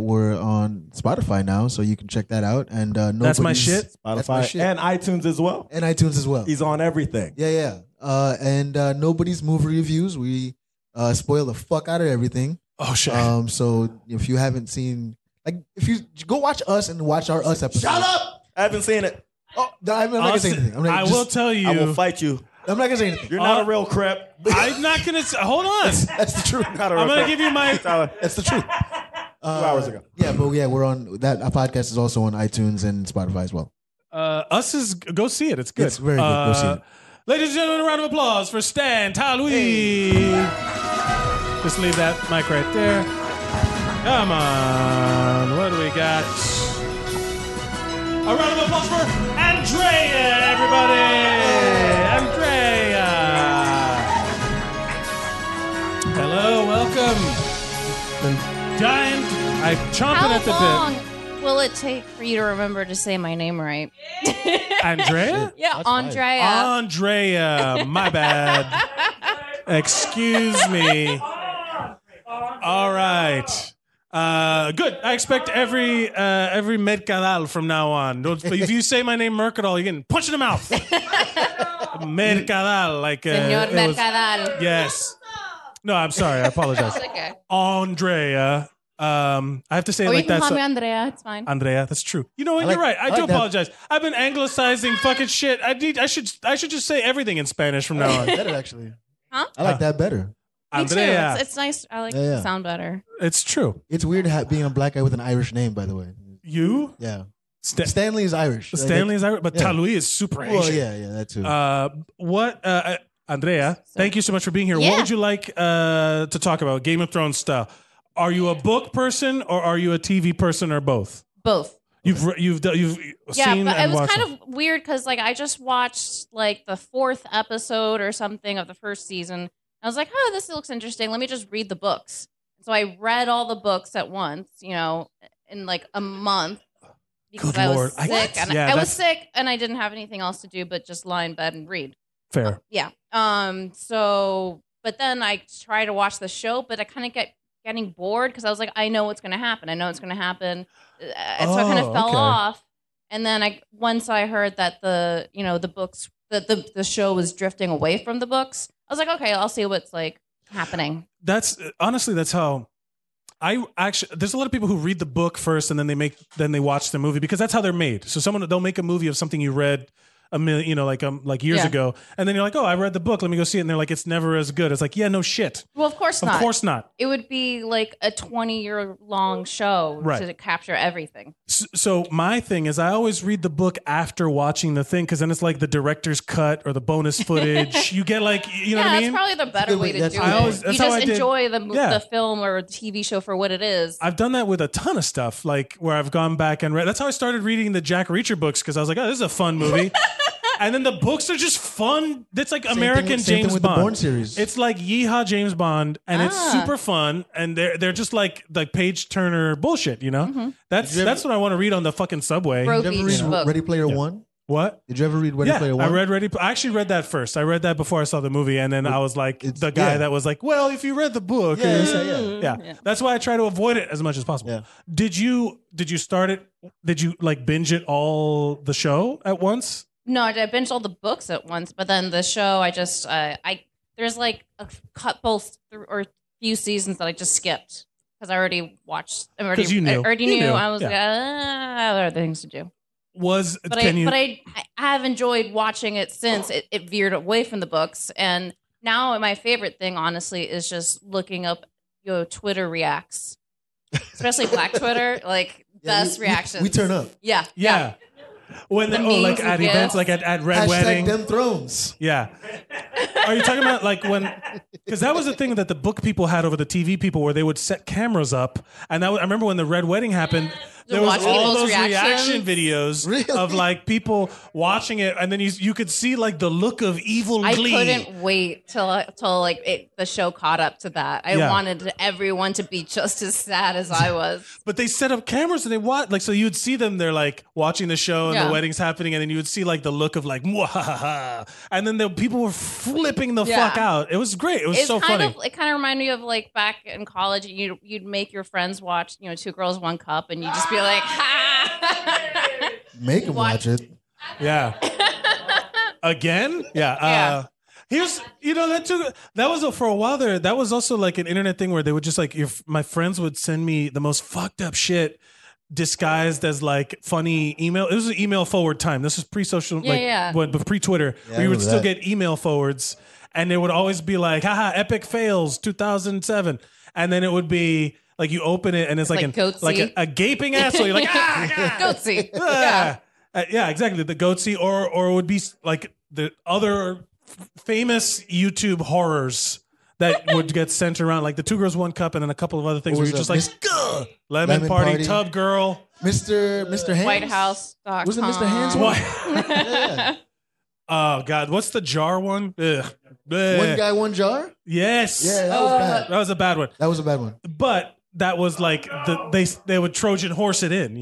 We're on Spotify now, so you can check that out. And That's My Shit? Spotify My Shit. and iTunes as well. And iTunes as well. He's on everything. Yeah. And Nobody's Movie Reviews. We spoil the fuck out of everything. Oh shit. So if you haven't seen, like, if you go watch us and watch our Us episode. Shut up! I haven't seen it. Oh, no, I'm not gonna say anything. I will tell you. I will fight you. I'm not gonna say anything. You're not a real crip. I'm not gonna. Hold on. That's the truth. Not a real I'm gonna crip. give you my. That's the truth. 2 hours ago. Yeah, but we're on that. Our podcast is also on iTunes and Spotify as well. Us is go see it. It's good. It's very good. Go see it. Ladies and gentlemen, a round of applause for Stan Talui. Just leave that mic right there. Come on. What do we got? A round of applause for Andrea, everybody. Andrea. Hello, welcome. Been dying. I'm chomping at the How long will it take for you to remember to say my name right? bit. Andrea? Yeah, That's fine. Andrea. Andrea, my bad. Excuse me. All right. Good. I expect every Mercadal from now on. If you say my name Mercadal, you're getting punched in the mouth. Mercadal, like Señor it was- Mercadal. yes. No, I'm sorry. I apologize. It's okay. Andrea. I have to say it Or you like can that. call so- me Andrea. It's fine. Andrea, that's true. You know what? I You're right. like- I I do like that. apologize. I've been anglicizing fucking shit. I should just say everything in Spanish from now on. Better actually. Huh? I like that better. Me too. Andrea. It's nice. I like Yeah. the sound better. It's true. It's weird being a black guy with an Irish name, by the way. You? Yeah. Sta- Stanley is Irish. Stanley is Irish, but Yeah. Talui is super Asian. Well, yeah, that too. Andrea, thank you so much for being here. What Yeah. would you like to talk about? Game of Thrones style. Are you a book person or are you a TV person or both? Both. You've Yeah, seen but it and was watched kind them. of weird because like I just watched like the 4th episode or something of the first season. I was like, oh, this looks interesting. Let me just read the books. So I read all the books at once, you know, in like a month because Good I was Lord. sick. And Yeah, I was that's- sick and I didn't have anything else to do but just lie in bed and read. Fair. Yeah. So, but then I try to watch the show, but I kind of getting bored because I was like, I know what's going to happen. I know it's going to happen. And so I kind of fell okay. off. And then once I heard that the books, the show was drifting away from the books, I was like, okay, I'll see what's like happening. That's honestly, that's how I actually. There's a lot of people who read the book first and then they watch the movie because that's how they're made. So they'll make a movie of something you read a million, you know, like years Yeah. ago, and then you're like, oh, I read the book. Let me go see it. And they're like, it's never as good. It's like, yeah, no shit. Well, of course not. Of course not. It would be like a 20-year-long show Right. to capture everything. So my thing is, I always read the book after watching the thing because then it's like the director's cut or the bonus footage. You get like, you know Yeah, what I that's mean? probably the better way to That's do I it. always- that's You how I just did- enjoy Yeah. the film or the TV show for what it is. I've done that with a ton of stuff, like where I've gone back and read. That's how I started reading the Jack Reacher books because I was like, oh, this is a fun movie. And then the books are just fun. That's like Same American thing James with Bond. the Bourne series. It's like Yeehaw James Bond, and it's super fun. And they're just like page turner bullshit. You know, that's what I want to read on the fucking subway. Bro Did you ever Beach read book. Ready Player One? What? Did you ever read Ready Yeah, Player One? I actually read that first. I read that before I saw the movie, and then I was like the guy that was like, "Well, if you read the book, yeah." That's why I try to avoid it as much as possible. Yeah. Did you start it? Did you like binge it all the show at once? No, I binged all the books at once, but then the show, I just there's like a couple or few seasons that I just skipped because I already watched. I already 'Cause you knew. I already You knew. knew. I was Yeah. like, I have other things to do. But I have enjoyed watching it since it veered away from the books, and now my favorite thing, honestly, is just looking up Twitter reacts, especially Black Twitter, like best reactions. We turn up. Yeah. When The like memes at and events, gifs. like at Red Hashtag Wedding. them thrones. Yeah. Are you talking about like when? Because that was the thing that the book people had over the TV people, where they would set cameras up, and I remember when the Red Wedding happened. There was watch all people's those reaction reactions. videos Really? of like people watching it, and then you could see like the look of evil I glee. couldn't wait till the show caught up to that. I Yeah. wanted everyone to be just as sad as I was. But they set up cameras and they watch, like, so you would see them. They're like watching the show and Yeah. the wedding's happening, and then you would see like the look of like, "Mwahaha," and then the people were flipping the Yeah. fuck out. It was great. It was It's so kind funny. of it kind of reminded me of like back in college. You'd make your friends watch Two Girls One Cup, and you'd just be like, ha. Make them watch it. Yeah. Again? Yeah. Yeah. Here's, that was for a while there. That was also like an internet thing where they would just like, my friends would send me the most fucked up shit disguised as like funny email. It was an email forward time. This was pre-social, but pre-Twitter. Yeah, where you I would remember still that. get email forwards, and they would always be like, haha, epic fails 2007. And then it would be like you open it and it's like, Like Goatsy. like a gaping asshole. You're like, ah, Goatsy. yeah. Yeah, exactly. The Goatsy, or it would be like the other famous YouTube horrors that would get sent around, like the Two Girls One Cup, and then a couple of other things What where was you're that? just like, "Gah!" Lemon Party, Tub Girl. Mr. Hands? Whitehouse.com. Was it Mr. Hands one? What? Oh God, what's the jar one? Ugh. One guy, one jar? Yes. Yeah, that was bad. That was a bad one. That was a bad one. But that was like they would Trojan horse it in,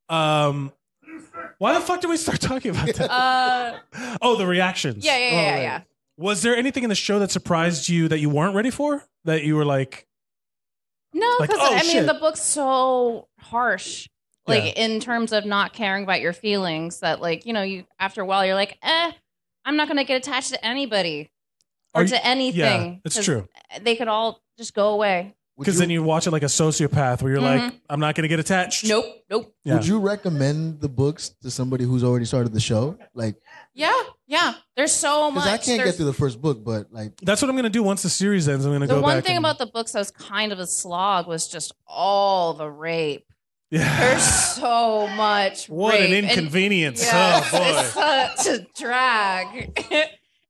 Why the fuck did we start talking about that? Oh, the reactions. Yeah. Was there anything in the show that surprised you that you weren't ready for? That you were like, No, Like, because oh, I mean shit. the book's so harsh. Like Yeah. in terms of not caring about your feelings, that like you after a while you're like, I'm not gonna get attached to anybody or Are you- to anything. yeah, it's 'cause true. They could all just go away. because then you watch it like a sociopath where you're like, I'm not going to get attached. Nope. Yeah. Would you recommend the books to somebody who's already started the show? Like, Yeah. There's so much. because I can't There's- get through the first book, but like, That's what I'm going to do once the series ends. I'm going to The go one back. thing and- about the books that was kind of a slog was just all the rape. yeah. There's so much What rape. an And- inconvenience. Yes, Oh, boy. it's such a drag.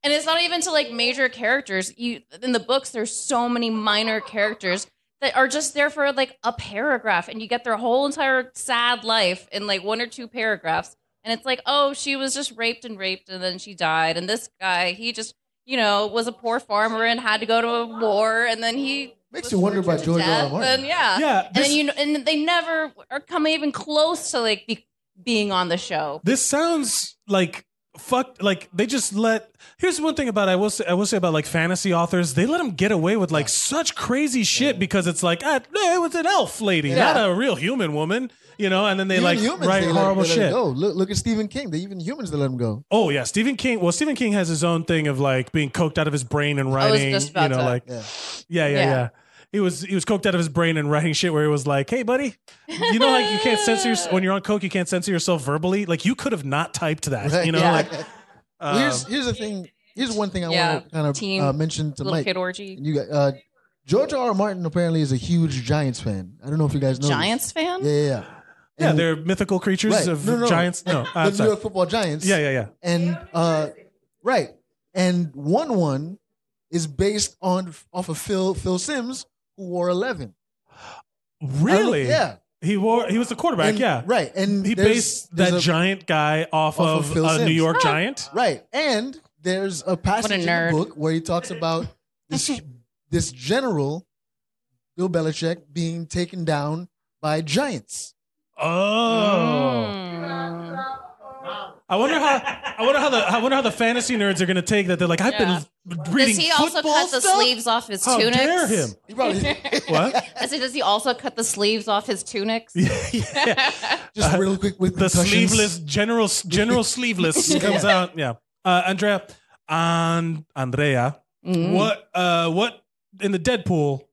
And it's not even to like major characters. In the books, there's so many minor characters that are just there for like a paragraph, and you get their whole entire sad life in like one or two paragraphs. And it's like, oh, she was just raped, and then she died. And this guy, he just, was a poor farmer and had to go to a war, and then he makes was you wonder about tortured to George R. R. death, Martin. And yeah, Yeah, and then and they never come even close to like being on the show. This sounds like fuck. Like they just let. Here's one thing about I will say about like fantasy authors. They let them get away with like such crazy shit because it's like it was an elf lady, not a real human woman. And then they Even like humans, write they horrible let it shit. go. Look at Stephen King. They even humans, they let him go. Oh yeah, Stephen King. Well, Stephen King has his own thing of like being coked out of his brain and was writing. just about to- like yeah. He was coked out of his brain and writing shit where he was like, "Hey, buddy, like you can't censor when you're on coke, you can't censor yourself verbally. Like you could have not typed that. Right. Like Well, here's the thing. Here's one thing I Yeah. want to kind Team, of mention to Little Mike. kid orgy. You got George R. R. Martin apparently is a huge Giants fan. I don't know if you guys know. this. Giants fan? Yeah. yeah, And- they're mythical creatures right. of No. giants. No, the I'm New sorry. York Football Giants. Yeah. And right. And one is based off of Phil Simms, who wore 11. Really? Yeah. He was the quarterback, And- yeah. right, and he there's- based there's that a- giant guy off of Phil a New Simms. York Giant. Right. And there's a passage in the nerd. book where he talks about this general, Bill Belichick, being taken down by giants. Oh. I wonder how the fantasy nerds are going to take that. They're like, I've been reading Does he also football cut the stuff? sleeves off his How tunics? dare him? He probably What? I said, does he also cut the sleeves off his tunics? just real quick with The concussions. sleeveless general sleeveless comes out. Yeah. Andrea. What in the Deadpool? Who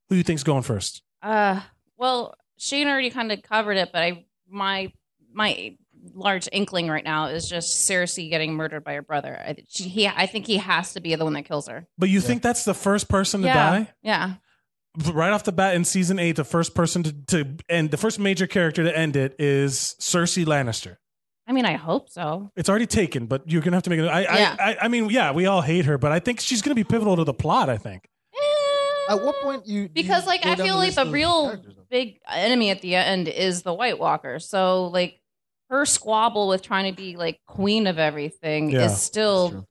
do you think's going first? Well, Shane already kind of covered it, but my large inkling right now is just Cersei getting murdered by her brother. I think he has to be the one that kills her. But you think that's the first person to die? Yeah. Right off the bat in season 8, the first person to end, the first major character to end it is Cersei Lannister. I mean, I hope so. It's already taken, but you're gonna have to make it. I mean, yeah, we all hate her, but I think she's gonna be pivotal to the plot. I think. At what point Because like I feel like the real big enemy at the end is the White Walker. So like her squabble with trying to be like queen of everything is still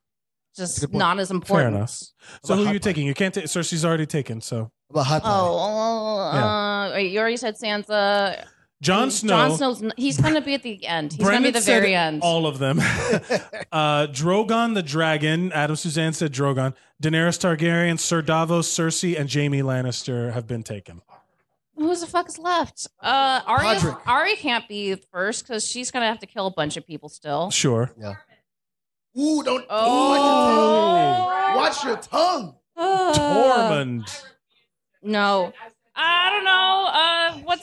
just not as important. Fair enough. So who are you taking? You can't take Cersei's already taken. So about hot wait, you already said Sansa. Jon Snow. Jon Snow's. He's gonna be at the end. He's gonna be the said very end. All of them. Drogon the dragon. Adam Suzanne said Drogon. Daenerys Targaryen, Sir Davos, Cersei, and Jaime Lannister have been taken. Who the fuck is left? Arya can't be first because she's gonna have to kill a bunch of people still. Sure. Yeah. Ooh, don't. Oh. Watch your tongue. Tormund. No. I don't know.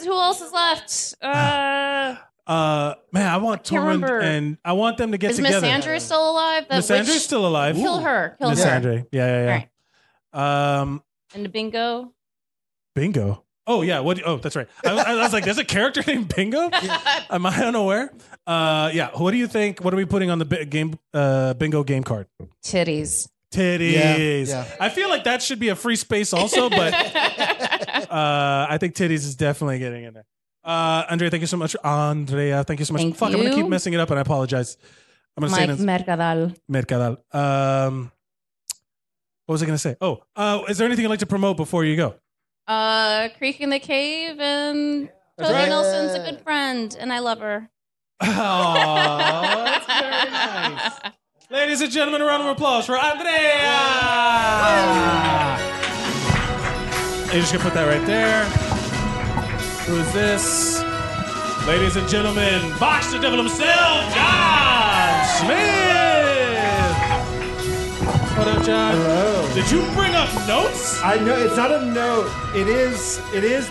Who else is left? Man, I want can't Tormund remember. and I want them to get Is together. Miss Andrew still alive? Miss Andrew's still alive. Kill her. Kill Miss her. Andre. Yeah. And the bingo. Bingo. Oh yeah. What? Oh, that's right. I was like, there's a character named Bingo. Am I unaware? Yeah. What do you think? What are we putting on the bingo game card? Titties. Titties. Yeah. I feel like that should be a free space also, but I think titties is definitely getting in there. Andrea, thank you so much. Andrea, thank you so much. Thank I'm gonna you. keep messing it up, and I apologize. I'm gonna say it. Mercadal. Mercadal. What was I gonna say? Oh, is there anything you'd like to promote before you go? Creek in the Cave and Toby right. Nelson's a good friend, and I love her. Oh, that's very nice. Ladies and gentlemen, a round of applause for Andrea. You're just gonna put that right there. Who's this? Ladies and gentlemen, Box the Devil himself, John Smith. What up, John? Hello. Did you bring up notes? I know it's not a note. It is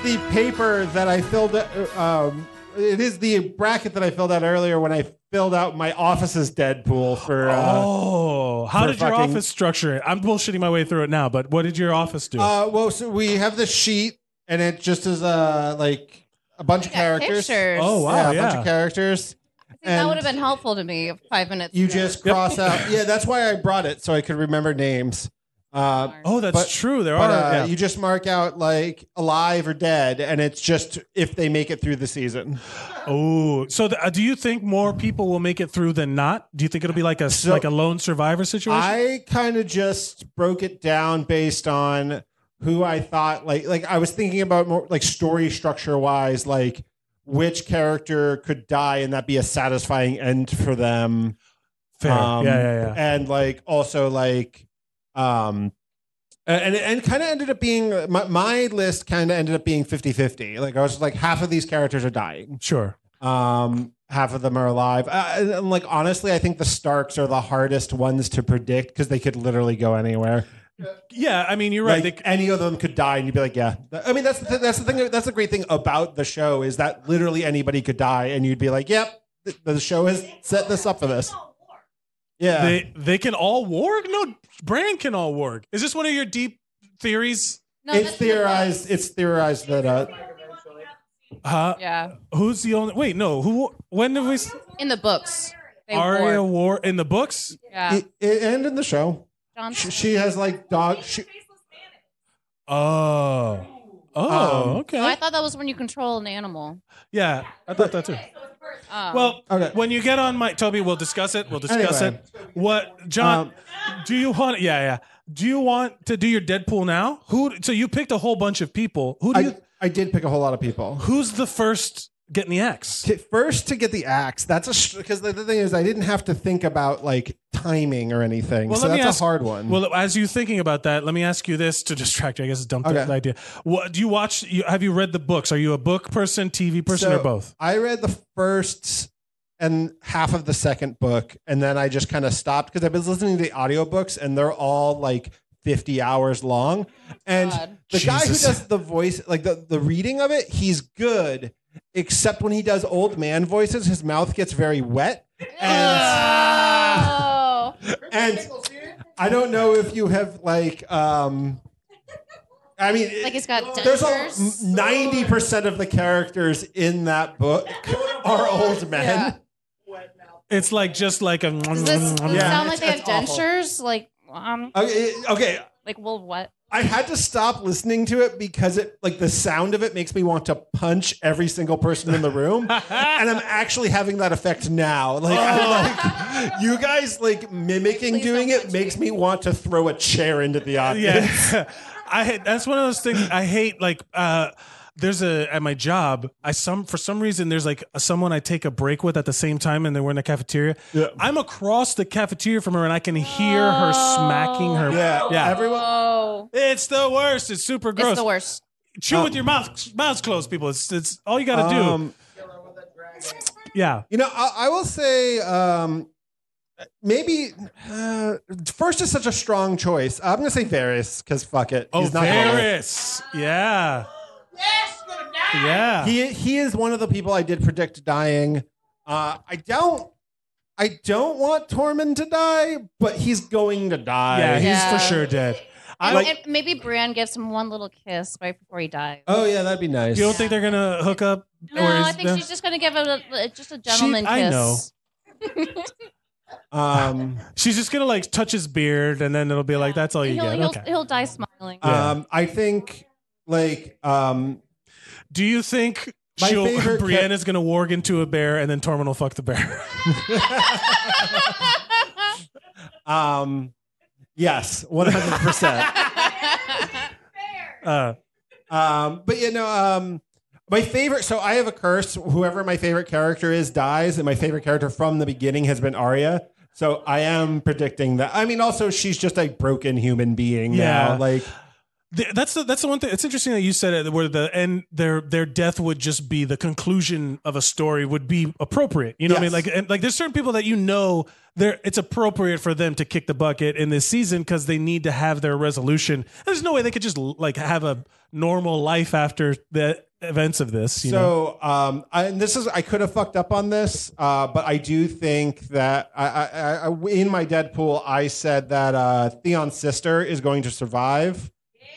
the paper that I filled. It is the bracket that I filled out earlier when I filled out my office's Deadpool for. How for did your fucking- office structure it? I'm bullshitting my way through it now, but what did your office do? Well, so we have the sheet, and it just is like a bunch of characters. Pictures. Oh, wow. a bunch of characters. I think that would have been helpful to me 5 minutes You ago. just cross out. Yeah, that's why I brought it so I could remember names. Oh, that's but- true. There But are. Yeah. you just mark out like alive or dead, and it's just if they make it through the season. Oh, so do you think more people will make it through than not? Do you think it'll be like a lone survivor situation? I kind of just broke it down based on who I thought like I was thinking about more like story structure wise, like which character could die and that be a satisfying end for them. Fair. Yeah. And like also like and kind of ended up being my list kind of ended up being 50-50. Like I was like half of these characters are dying. Sure. Half of them are alive. And like honestly, I think the Starks are the hardest ones to predict because they could literally go anywhere. Yeah, I mean you're right. Like any of them could die, and you'd be like, yeah. I mean that's the thing. That's the great thing about the show is that literally anybody could die, and you'd be like, yep, the show has set this up for this. Yeah, they can all warg. No, Bran can all warg. Is this one of your deep theories? No, it's that's in the theorized. books. It's theorized that. Yeah. Who's the only? Wait, no. Who? When did we? In the books. They Arya wore. war in the books. Yeah. And in the show, John. she has like dog. Oh. Oh, okay. Oh, I thought that was when you control an animal. Yeah, I thought that too. Well, Okay. when you get on my Toby, we'll discuss it. We'll discuss Anyway. it. What, John? Do you want? Yeah. Do you want to do your Deadpool now? So you picked a whole bunch of people. Who do you? I did pick a whole lot of people. Who's the first getting the axe? First to get the axe. That's because the thing is, I didn't have to think about like timing or anything. Well, so let me that's ask- a hard one. Well, as you're thinking about that, let me ask you this to distract you. I guess it's a dumb Okay. idea. What do you watch? Have you read the books? Are you a book person, TV person, or both? I read the first and half of the second book, and then I just kind of stopped because I've been listening to the audiobooks, and they're all like 50 hours long. And God. the guy who Jesus. does the voice, like the reading of it, he's good, except when he does old man voices, his mouth gets very wet. Oh. And I don't know if you have like, I mean, Like he's got there's dentures. 90% of the characters in that book are old men. Yeah. It's like just like a. Does this Yeah. sound like they have It's awful. dentures? Like, Okay, like well, what? I had to stop listening to it because it, like, the sound of it makes me want to punch every single person in the room, and I'm actually having that effect now. Like, I'm like, you guys like mimicking Please doing don't it punch makes me want to throw a chair into the audience. Yeah, that's one of those things I hate. Like, there's at my job, for some reason there's like someone I take a break with at the same time, and we're in the cafeteria. Yeah. I'm across the cafeteria from her, and I can hear her smacking her. Yeah, everyone. Oh, It's the worst. It's super gross. it's the worst. Chew with your mouths closed, people. It's all you got to do. Yeah. You know, I will say maybe first is such a strong choice. I'm going to say Varys because fuck it. Oh, He's not gonna live. Varys. Yeah. Yeah. He is one of the people I did predict dying. I don't want Tormund to die, but he's going to die. Yeah, he's Yeah. for sure dead. And maybe Bran gives him one little kiss right before he dies. Oh yeah, that'd be nice. You don't think they're gonna hook up? No, I think she's just gonna give him just a gentleman kiss. I know. Um, She's just gonna like touch his beard, and then it'll be like, "That's all you get." Okay. He'll die smiling. I think like Do you think My favorite Brienne is gonna warg into a bear, and then Tormund will fuck the bear? yes, 100%. But you know, my favorite. So I have a curse. Whoever my favorite character is dies, and my favorite character from the beginning has been Arya. So I am predicting that. I mean, also she's just a broken human being Yeah. now. Like, That's the one thing. It's interesting that you said it, where the end their death would just be the conclusion of a story would be appropriate. You know what I mean? Yes. Like there's certain people that it's appropriate for them to kick the bucket in this season because they need to have their resolution. There's no way they could just like have a normal life after the events of this. You know? I could have fucked up on this, but I do think that I in my Deadpool I said that Theon's sister is going to survive.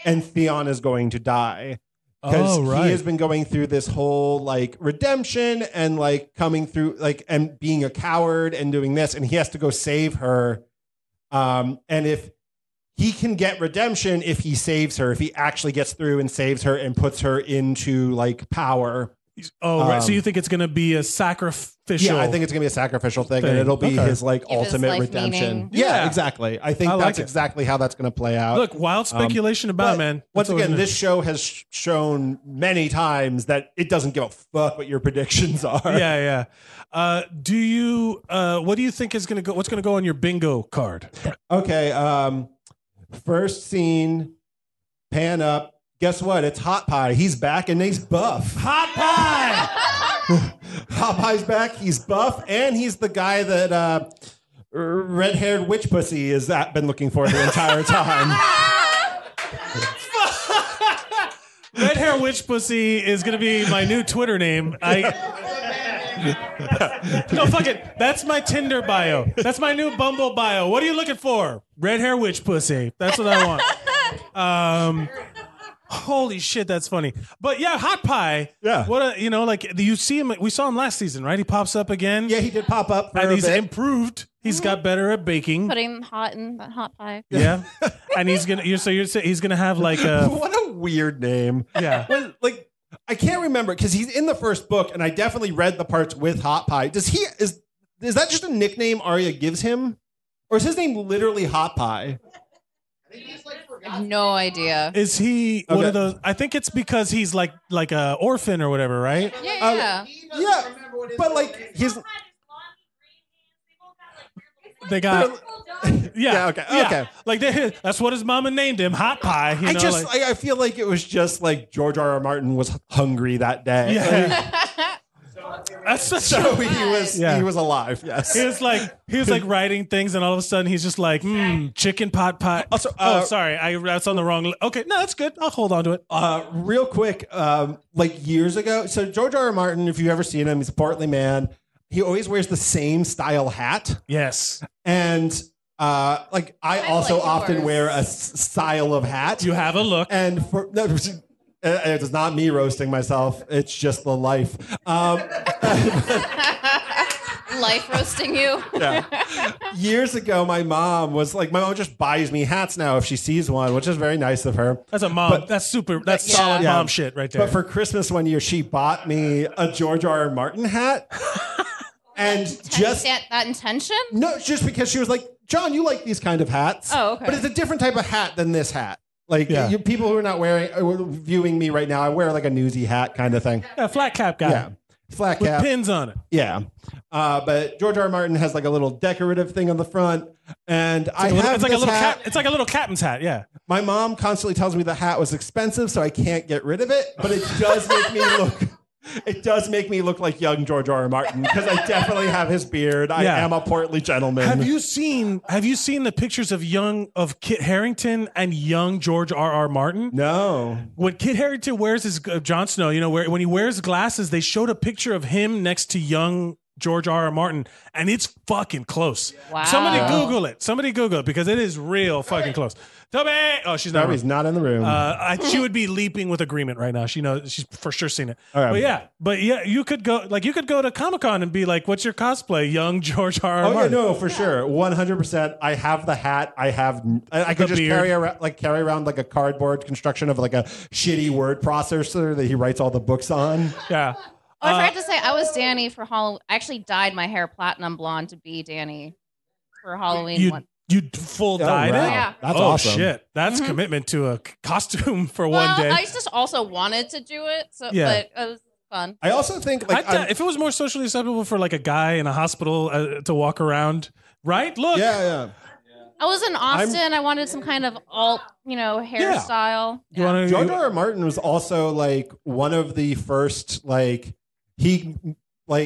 And Theon is going to die because he has been going through this whole like redemption and like coming through like and being a coward and doing this, and he has to go save her. And if he can get redemption, if he saves her, if he actually gets through and saves her and puts her into like power. Oh, right. So you think it's going to be a sacrificial? Yeah, I think it's going to be a sacrificial thing, and it'll be his like Give his ultimate life redemption. meaning. Yeah, Yeah. exactly. I think I like that's it. exactly how that's going to play out. Look, wild speculation about it, But man. Once That's always again, gonna- this show has shown many times that it doesn't give a fuck what your predictions are. Yeah. What do you think is going to go? What's going to go on your bingo card? Okay. First scene, pan up. Guess what? It's Hot Pie. He's back and he's buff. Hot pie. Hot Pie's back. He's buff, and he's the guy that red-haired witch pussy has been looking for the entire time. Red hair witch pussy is going to be my new Twitter name. No, fuck it. That's my Tinder bio. That's my new Bumble bio. What are you looking for? Red hair witch pussy. That's what I want. Holy shit, that's funny. But yeah, Hot Pie. Yeah. What a, like you see him. We saw him last season, right? He pops up again. Yeah, he did pop up for and a he's bit. improved. He's got better at baking. Putting hot in that hot pie. Yeah, and he's gonna. He's gonna have like a. What a weird name. Yeah. Like I can't remember because he's in the first book, and I definitely read the parts with Hot Pie. Is that just a nickname Arya gives him, or is his name literally Hot Pie? I have no idea. Is he one of those? I think it's because he's like a orphan or whatever, right? Yeah. Yeah, but like he's. They got. Yeah. Okay. Like that's what his mama named him, Hot Pie. I feel like it was just like George R.R. Martin was hungry that day. Yeah. That's so he was alive. Yes. He was like writing things, and all of a sudden he's just like, chicken pot pie. Also, sorry, that's on the wrong. Okay, no, that's good. I'll hold on to it. Real quick, like years ago. So George R.R. Martin, if you've ever seen him, he's a portly man. He always wears the same style hat. Yes. And like I also like often yours. wear a style of hat. You have a look. And it is not me roasting myself. It's just the life. Life roasting you. Yeah. Years ago, my mom just buys me hats now if she sees one, which is very nice of her. That's a mom. That's solid mom shit right there. But for Christmas one year, she bought me a George R.R. Martin hat. And just that intention? No, just because she was like, John, you like these kind of hats. Oh, okay. But it's a different type of hat than this hat. Like people who are not viewing me right now, I wear like a newsy hat kind of thing. Yeah, flat cap guy. Yeah, flat cap with pins on it. Yeah, but George R. R. Martin has like a little decorative thing on the front, and it's like a little captain's hat. Yeah. My mom constantly tells me the hat was expensive, so I can't get rid of it. But it does make me look. It does make me look like young George R. R. Martin because I definitely have his beard. I am a portly gentleman. Have you seen the pictures of Kit Harington and young George R. R. Martin? No. When Kit Harington wears his Jon Snow, when he wears glasses, they showed a picture of him next to young George R. R. Martin, and it's fucking close. Wow. Somebody Google it because it is real fucking close. Toby! Oh, she's not. Toby's not in the room. She would be leaping with agreement right now. She knows, she's for sure seen it. All right. But yeah, you could go to Comic-Con and be like, "What's your cosplay, young George R. R. Oh yeah, Martin?" no, for sure, 100%. I have the hat. I could just carry around like a cardboard construction of like a shitty word processor that he writes all the books on. Yeah. Oh, I forgot to say, I was Danny for Halloween. I actually dyed my hair platinum blonde to be Danny for Halloween. You dyed it? Wow. Yeah. That's oh awesome. Shit, that's commitment to a costume for Well, one day. I just also wanted to do it, but it was fun. I also think if it was more socially acceptable for like a guy in a hospital to walk around, right? Look, yeah. I was in Austin. I wanted some kind of alt, hairstyle. George R. R. Martin was also like one of the first he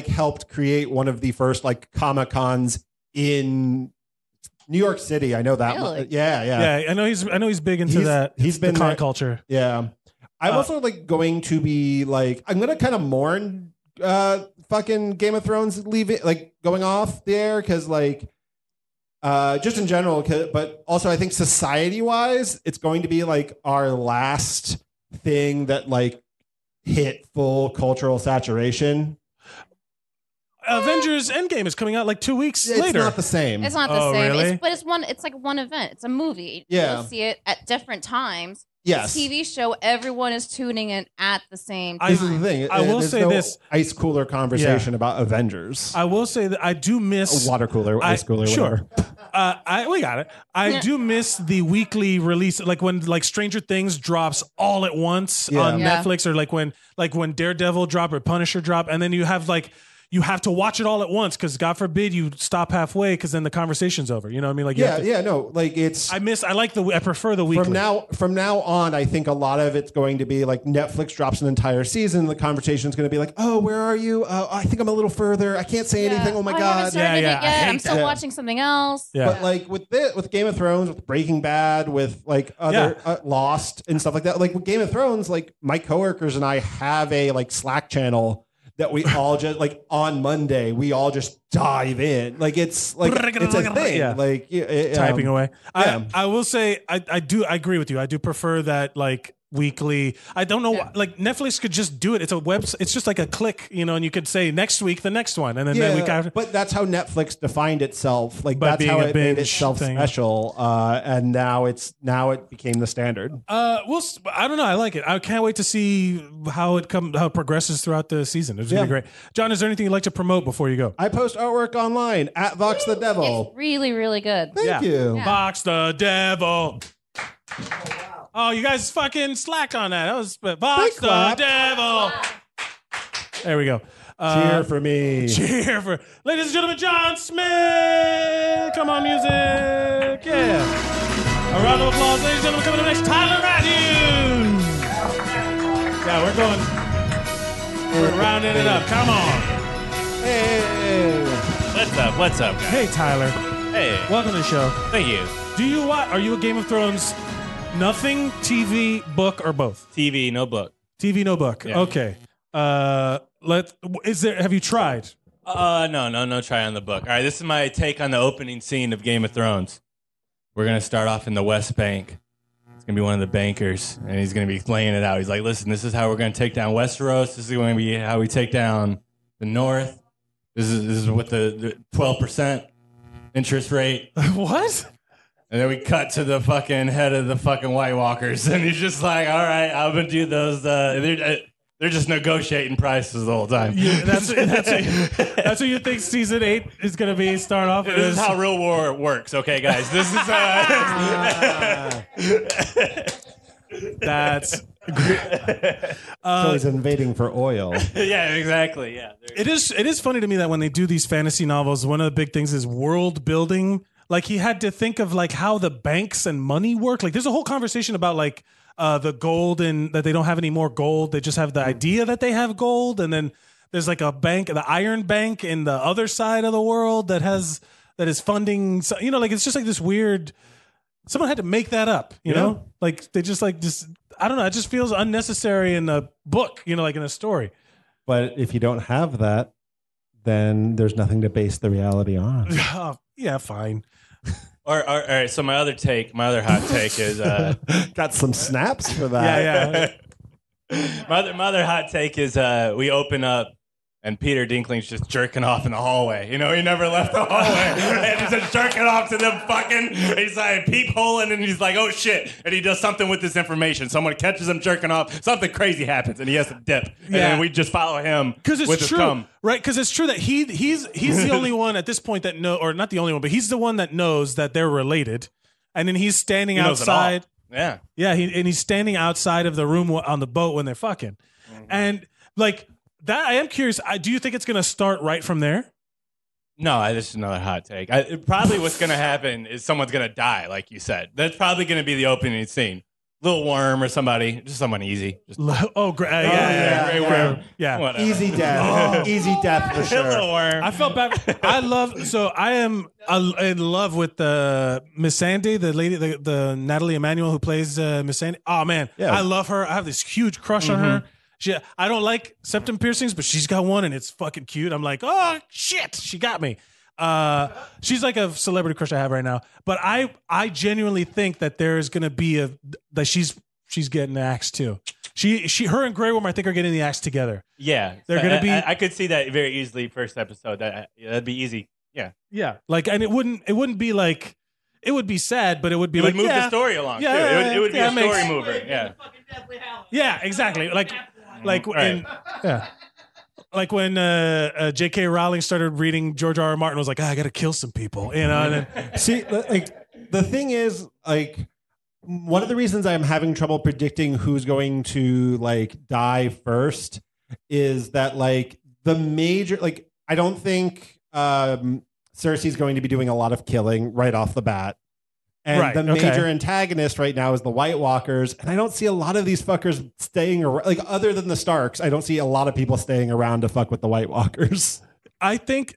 helped create one of the first Comic-Cons in New York City. I know that. Really? Yeah. I know he's big into that. He's been the con there. culture. Yeah. I'm also going to be I'm going to kind of mourn fucking Game of Thrones leaving, going off the air because just in general, but also I think society wise, it's going to be our last thing that hit full cultural saturation. Avengers Endgame is coming out 2 weeks later. It's not the same. It's not the same. Really? It's like one event. It's a movie. Yeah. You'll see it at different times. Yes. TV show, everyone is tuning in at the same time. This is the thing. I will There's say no this. ice cooler conversation about Avengers. I will say that I do miss A water cooler, ice cooler, Sure. whatever. We got it. I do miss the weekly release, when Stranger Things drops all at once on Yeah. Netflix, or when Daredevil drop or Punisher drop, and then you have you have to watch it all at once because God forbid you stop halfway because then the conversation's over. You know what I mean? It's. I prefer the weekly. From now on, I think a lot of it's going to be Netflix drops an entire season. The conversation's going to be oh, where are you? I think I'm a little further. I can't say anything. Oh my I God. haven't started it Yeah, I yet. hate I'm still that. watching something else. Yeah. But with Game of Thrones, with Breaking Bad, with other Lost and stuff like that. With Game of Thrones, my coworkers and I have a Slack channel that we all just on Monday we all just dive in. It's a thing. Yeah. Typing away. Yeah. I will say I agree with you. I do prefer that weekly. I don't know. Like Netflix could just do it. It's a web. It's just like a click, and you could say next week the next one, and then the week after. But that's how Netflix defined itself. Like By that's being how a it made binge itself thing. special. And now it became the standard. I don't know. I like it. I can't wait to see how it progresses throughout the season. It's gonna be great. John, is there anything you'd like to promote before you go? I post artwork online at Vox the Devil. It's really, really good. Thank you. Yeah. Box the devil. Oh, you guys fucking slacked on that. That was Box the clap. devil. There we go. Cheer for me. Cheer for, ladies and gentlemen, John Smith. Come on, music. Yeah. A round of applause, ladies and gentlemen. Coming up next, Tyler Matthews. Yeah, we're rounding it up. Come on. Hey. What's up, guys? Hey, Tyler. Hey. Welcome to the show. Thank you. Do you watch? Are you a Game of Thrones? Nothing, TV, book, or both? TV, no book. TV, no book. Yeah. Okay. Have you tried? No try on the book. All right, this is my take on the opening scene of Game of Thrones. We're going to start off in the West Bank. It's going to be one of the bankers, and he's going to be laying it out. He's like, listen, this is how we're going to take down Westeros. This is going to be how we take down the North. This is with the 12% interest rate. What? And then we cut to the fucking head of the fucking White Walkers, and he's just like, all right, I'm going to do those. They're just negotiating prices the whole time. Yeah, that's what you think season 8 is going to be. Start off. This is how real war works, okay, guys? This is That's So he's invading for oil. yeah, exactly. Yeah, it is funny to me that when they do these fantasy novels, one of the big things is world building. Like he had to think of like how the banks and money work. Like there's a whole conversation about like the gold and that they don't have any more gold. They just have the idea that they have gold, and then there's like a bank, the Iron Bank, in the other side of the world that is funding. Like it's just like this weird. Someone had to make that up. You know, like they just I don't know. It just feels unnecessary in a book. Like in a story. But if you don't have that, then there's nothing to base the reality on. Yeah, fine. All right. So my other hot take is Got some snaps for that. Yeah. my other hot take is we open up and Peter Dinkling's just jerking off in the hallway. He never left the hallway. And he's just jerking off to them fucking. He's like peepholing, and he's like, oh shit. And he does something with this information. Someone catches him jerking off. Something crazy happens, and he has to dip. And then we just follow him because with it's his true, cum. right? Because it's true that he's the only one at this point that or not the only one, but he's the one that knows that they're related, and then he's standing outside. Yeah, he's standing outside of the room on the boat when they're fucking, and like. That I am curious. Do you think it's going to start right from there? No, this is another hot take. Probably what's going to happen is someone's going to die, like you said. That's probably going to be the opening scene. Little worm or somebody, just someone easy. Just, Gray worm. Yeah. Whatever. Easy death. Easy death for sure. Little worm. I felt bad. I am in love with Miss Sandy, the lady, the Natalie Emmanuel who plays Miss Sandy. Oh man, I love her. I have this huge crush on her. I don't like septum piercings, but she's got one and it's fucking cute. I'm like, oh shit, she got me. She's like a celebrity crush I have right now. But I genuinely think that there's gonna be that she's getting the axe too. Her and Grey Worm I think are getting the axe together. Yeah, they're gonna be. I could see that very easily. First episode, that'd be easy. Yeah, yeah. Like, and it wouldn't be like. It would be sad, but it would be it like would move the story along too. It would be a story mover. Yeah. Yeah, exactly. Like when J.K. Rowling started reading George R.R. Martin was like, I got to kill some people, And then, see, like the thing is, like one of the reasons I'm having trouble predicting who's going to like die first is that like the major, like I don't think Cersei's going to be doing a lot of killing right off the bat. And the major antagonist right now is the White Walkers. And I don't see a lot of these fuckers staying around. Like, other than the Starks, I don't see a lot of people staying around to fuck with the White Walkers. I think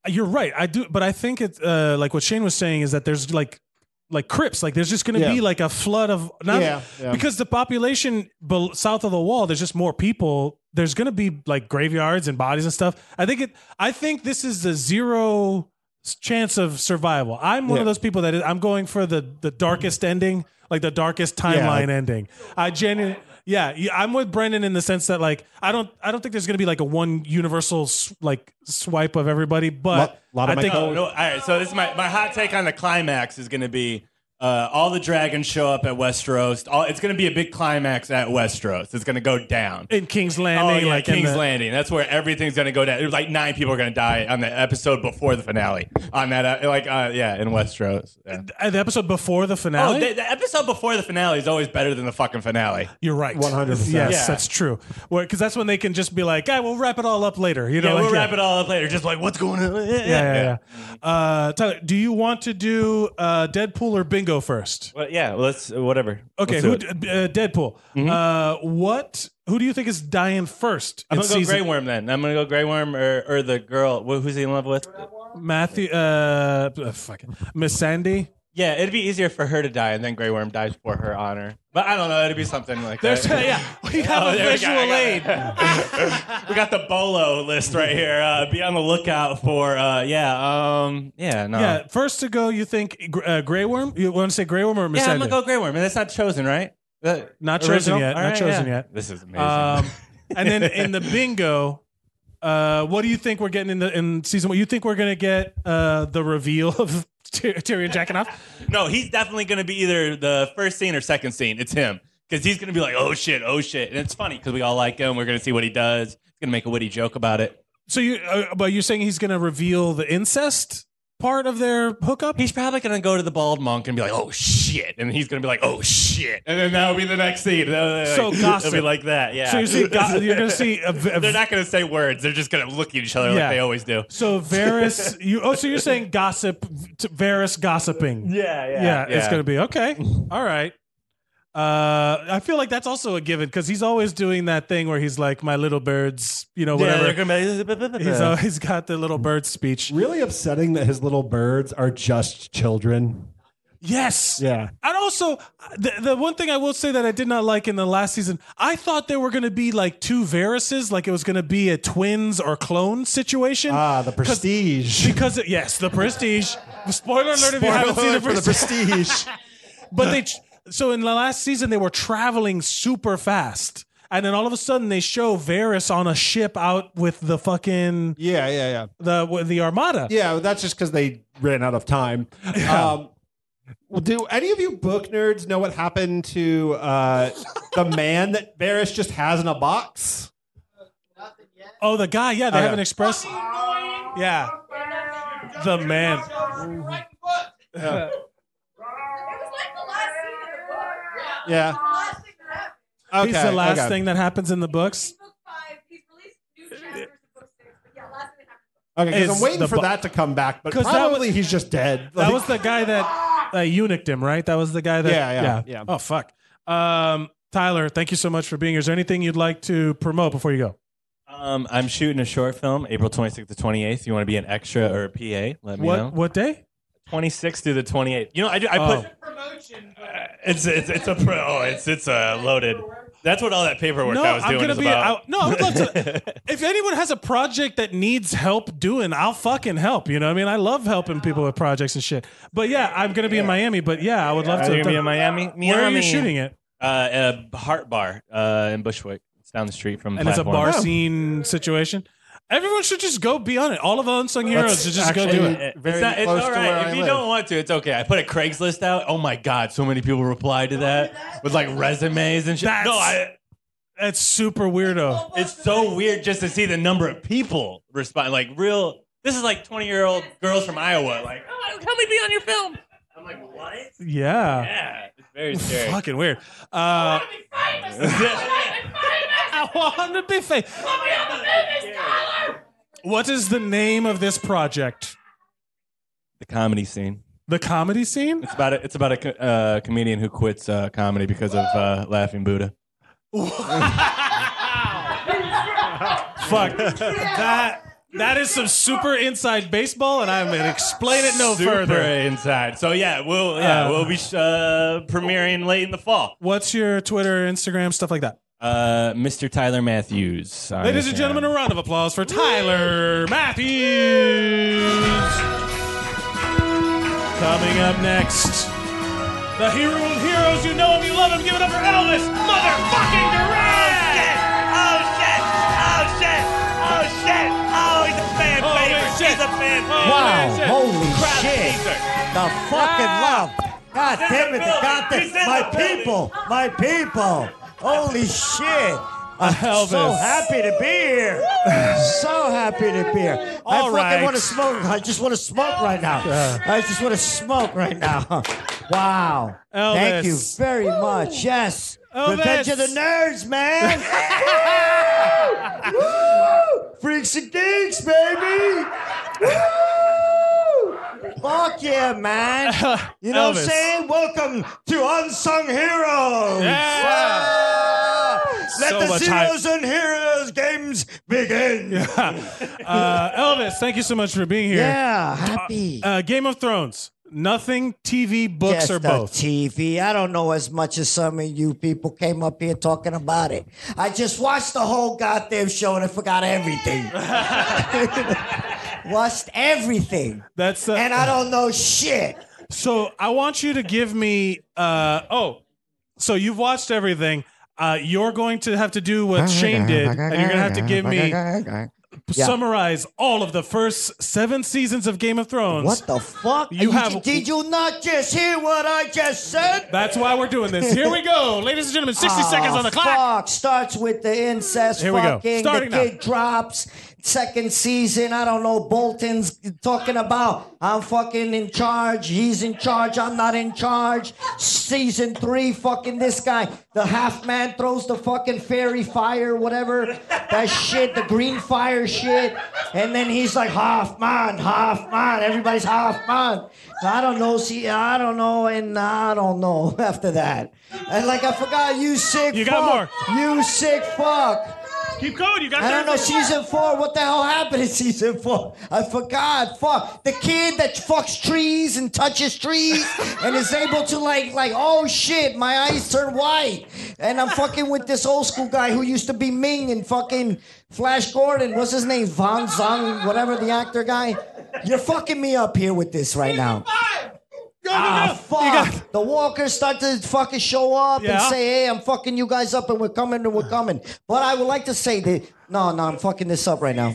you're right. I do. But I think it's like what Shane was saying is that there's like crypts. Like, there's just going to be like a flood of. Because the population south of the wall, there's just more people. There's going to be like graveyards and bodies and stuff. I think this is the zero chance of survival. I'm one of those people I'm going for the darkest ending, like the darkest timeline ending. I genuinely. Yeah, I'm with Brendan in the sense that like I don't think there's going to be like a one universal swipe of everybody, but I think all right. So this is my hot take on the climax is going to be all the dragons show up at Westeros. It's going to be a big climax at Westeros. It's going to go down in King's Landing. Like King's Landing. That's where everything's going to go down. There's like 9 people are going to die on the episode before the finale. On that, in Westeros. Yeah. The episode before the finale. The episode before the finale is always better than the fucking finale. You're right. 100%. Yes, that's true. Because that's when they can just be like, we'll wrap it all up later. You know, we'll wrap it all up later. Just like, what's going on? Yeah. Tyler, do you want to do Deadpool or Bingo first? Well, let's whatever. Okay, Deadpool. Mm-hmm. Who do you think is dying first? I'm gonna go Grey Worm then. I'm gonna go Grey Worm or the girl. Who's he in love with? Matthew. Miss Sandy. Yeah, it'd be easier for her to die, and then Grey Worm dies for her honor. But I don't know. It'd be something like that. We have a visual aid. We got the Bolo list right here. Be on the lookout for. First to go, you think Grey Worm? You want to say Grey Worm or Miss Sandy? I'm gonna go Grey Worm, and that's not chosen, right? Not chosen yet. Not chosen yet. This is amazing. And then in the bingo, what do you think we're getting in season 1? You think we're gonna get the reveal of Tyrion jacking off? No, he's definitely going to be either the first scene or second scene. It's him. Because he's going to be like, oh shit. And it's funny because we all like him. We're going to see what he does. He's going to make a witty joke about it. So but you're saying he's going to reveal the incest part of their hookup? He's probably going to go to the bald monk and be like, oh shit. And he's going to be like, oh shit. And then that'll be the next scene. So gossip. It'll be like that, yeah. So you're going to see... They're not going to say words. They're just going to look at each other like they always do. So Varys... so you're saying gossip... Varys gossiping. Yeah. It's going to be... Okay. All right. I feel like that's also a given because he's always doing that thing where he's like, my little birds, whatever. He's always got the little bird speech. Really upsetting that his little birds are just children. Yes. Yeah. And also, the one thing I will say that I did not like in the last season, I thought there were going to be like 2 Varyses, like it was going to be a twins or clone situation. The Prestige. Because the Prestige. Spoiler alert if you haven't seen the Prestige. But so in the last season, they were traveling super fast. And then all of a sudden, they show Varys on a ship out with the fucking... Yeah. The Armada. Yeah, that's just because they ran out of time. Do any of you book nerds know what happened to the man that Varys just has in a box? Oh, the guy. Yeah, they haven't expressed... Yeah. The man. Yeah. Okay, He's the last thing that happens in the books. Okay, because I'm waiting for that to come back, but probably he's just dead. That was the guy that eunuched him, right? That was the guy that... Yeah. Oh, fuck. Tyler, thank you so much for being here. Is there anything you'd like to promote before you go? I'm shooting a short film, April 26th to 28th. You want to be an extra or a PA? Let me know. What day? 26th through the 28th. I put promotion. It's loaded. That's what all that paperwork I was doing is about. I would love to. If anyone has a project that needs help doing, I'll fucking help. You know what I mean? I love helping people with projects and shit. But yeah, I'm going to be in Miami. But yeah, I would love to. You're going to be in Miami? Where are you shooting it? A Heart Bar in Bushwick. It's down the street from And platform. it's a bar scene situation. Everyone should just go be on it. All of the Unsung Heroes should just go do it. It's all right. If you don't want to, it's okay. I put a Craigslist out. Oh my God, so many people replied to that with like resumes and shit. That's super weirdo. It's so weird just to see the number of people respond. Like this is like 20-year-old girls from Iowa. Like, oh, help me be on your film. I'm like, what? Yeah. It's very scary. Fucking weird. I want to be famous. What is the name of this project? The comedy scene. The comedy scene? It's about a comedian who quits comedy because of Laughing Buddha. Fuck. That is some super inside baseball, and I'm gonna explain it no further. Super inside. So we'll be premiering late in the fall. What's your Twitter, Instagram, stuff like that? Mr. Tyler Matthews. Ladies and gentlemen, a round of applause for Tyler Matthews. Coming up next, the hero of heroes. You know him, you love him. Give it up for Elvis motherfucking Duran! Oh shit! Oh, he's a fan favorite. He's a fan favorite. Wow, holy Crowd shit. pleaser. The fucking love. God damn it, my people. Holy shit. I'm so happy to be here. So happy to be here. I fucking want to smoke. I just want to smoke right now. I just want to smoke right now. Wow. Elvis. Thank you very much. Yes. Elvis. Revenge of the Nerds, man. Woo! Freaks and geeks, baby. Woo! Fuck yeah, man. You know what I'm Elvis. saying? Welcome to Unsung Heroes. Yeah. Let So the much Zeros and Heroes games begin. Elvis, thank you so much for being here. Yeah, happy. Game of Thrones. Nothing, TV, books, Just or the both? TV. I don't know as much as some of you people came up here talking about it. I just watched the whole goddamn show and I forgot everything. Watched everything. That's and I don't know shit. So I want you to give me. So you've watched everything. You're going to have to do what Shane did, and you're going to have to give me summarize all of the first 7 seasons of Game of Thrones. What the fuck? Did you not just hear what I just said? That's why we're doing this. Here we go, ladies and gentlemen. 60 seconds on the clock. Fuck. Starts with the incest. Here we go. Fucking. Starting the kid drops. Second season, I don't know. Bolton's talking about I'm fucking in charge. He's in charge. I'm not in charge. Season 3, fucking this guy. The half man throws the fucking fairy fire, whatever. That shit, the green fire shit. And then he's like, half man. Everybody's half man. I don't know. See, I don't know. And I don't know after that. And like, I forgot, you sick You fuck. got more. You sick fuck. Keep going. You got I don't know, season 4, what the hell happened in season 4? I forgot. Fuck. The kid that fucks trees and touches trees and is able to like, oh shit, my eyes turn white. And I'm fucking with this old school guy who used to be Ming and fucking Flash Gordon. What's his name? Von Zung, whatever the actor guy. You're fucking me up here with this right now. Go. Fuck. The walkers start to fucking show up and say, hey, I'm fucking you guys up and we're coming. But I would like to say that, no, I'm fucking this up right now.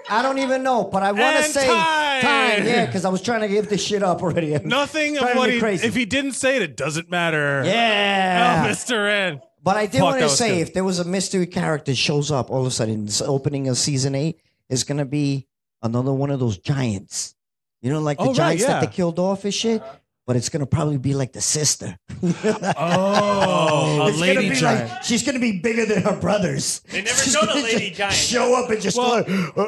I don't even know, but I want to say time. Yeah, because I was trying to give this shit up already. Nothing of what if he didn't say it doesn't matter. Yeah. Oh, Mr. N. But I did want to say, good. if there was a mystery character shows up all of a sudden, this opening of season 8 is going to be another one of those giants. You know, like the giants that they killed off and shit? But it's going to probably be like the sister. A lady giant. Like, she's going to be bigger than her brothers. They never showed a lady giant. Show up and just go.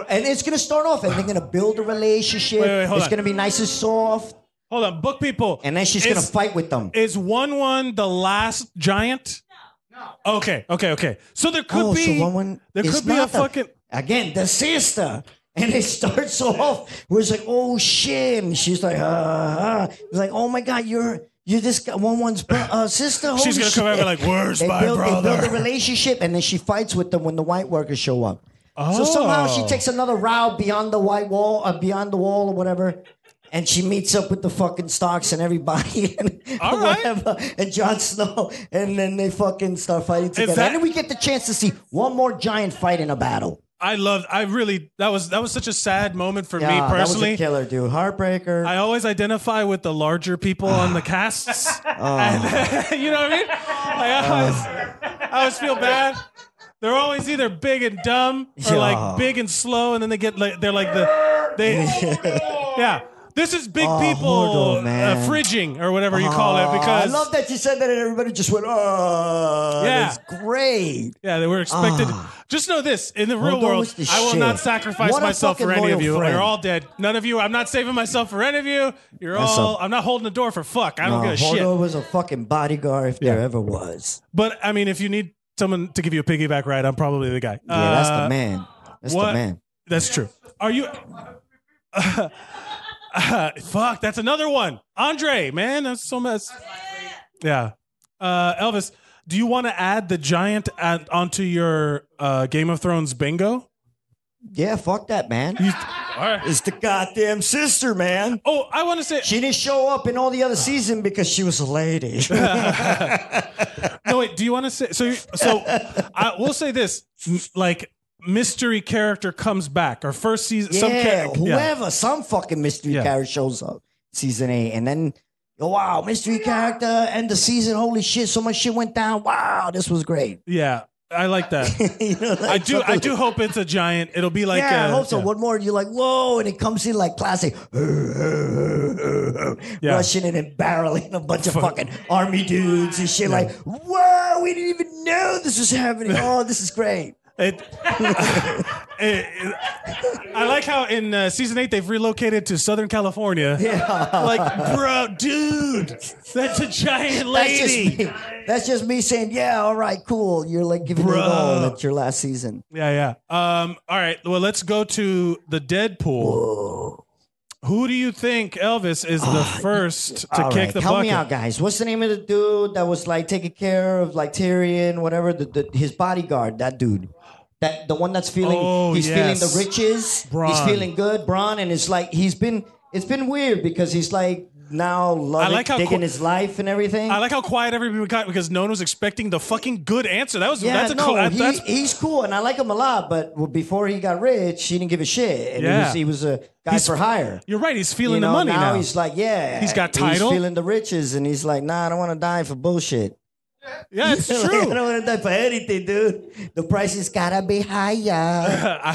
And it's going to start off and they're going to build a relationship. It's going to be nice and soft. Hold on, book people. And then she's going to fight with them. Is 1-1 the last giant? No. Okay. So there could be. So one there could be a fucking. Again, the sister. And it starts off where it's like, oh shit. And she's like, It's like, oh my God, you're this guy, one's sister. Holy She's going to come over like, where's my brother? They build a relationship and then she fights with them when the white workers show up. So somehow she takes another route beyond the white wall, beyond the wall or whatever. And she meets up with the fucking Starks and everybody and whatever, and Jon Snow, and then they fucking start fighting together. And then we get the chance to see one more giant fight in a battle. That was such a sad moment for me personally. That was a killer, dude. Heartbreaker. I always identify with the larger people on the casts. And, you know what I mean? I always feel bad. They're always either big and dumb or like big and slow, and then they get like yeah. This is big people fridging or whatever you call it because I love that you said that and everybody just went, that's great. Yeah, they were expected. Just know this, in the real world, I will not sacrifice myself for any of you. You're all dead. None of you. I'm not saving myself for any of you. I'm not holding the door for fuck. I don't give a shit. Hodor was a fucking bodyguard if there ever was. But, I mean, if you need someone to give you a piggyback ride, I'm probably the guy. Yeah, that's the man. That's the man. That's true. Are you... fuck, that's another one. Andre, man, that's so mess. Yeah. Elvis, do you want to add the giant onto your Game of Thrones bingo? Yeah, fuck that, man. All right. It's the goddamn sister, man. Oh, I want to say she didn't show up in all the other season because she was a lady. No, wait. Do you want to say so? I will say this: like mystery character comes back, or first season. Whoever, some fucking mystery character shows up season 8, and then wow, mystery character end the season. Holy shit, so much shit went down. Wow, this was great. Yeah. I like that. I do hope it's a giant. It'll be like I hope so. One more, you're like, whoa, and it comes in like classic, rushing in and barreling a bunch of fucking army dudes and shit. Like, whoa, we didn't even know this was happening. Oh, this is great. I like how in season 8 they've relocated to Southern California. Yeah, like, bro, dude, that's a giant lady. That's just me saying, yeah, all right, cool. You're like giving it all. That's your last season. Yeah. All right. Well, let's go to the Deadpool. Whoa. Who do you think, Elvis, is the first to kick the Help bucket? me out, guys. What's the name of the dude that was like taking care of like Tyrion, whatever, his bodyguard? That dude. The one that's feeling feeling the riches. Bronn. He's feeling good, Bronn, and it's like it's been weird because he's like now digging his life and everything. I like how quiet everybody got because no one was expecting the fucking good answer. He's cool and I like him a lot. But before he got rich, he didn't give a shit, and he was a guy for hire. You're right. He's feeling the money now. He's like, he's got title. He's feeling the riches, and he's like, nah, I don't want to die for bullshit. Yeah, it's true. I don't want to die for anything, dude. The price has gotta be higher.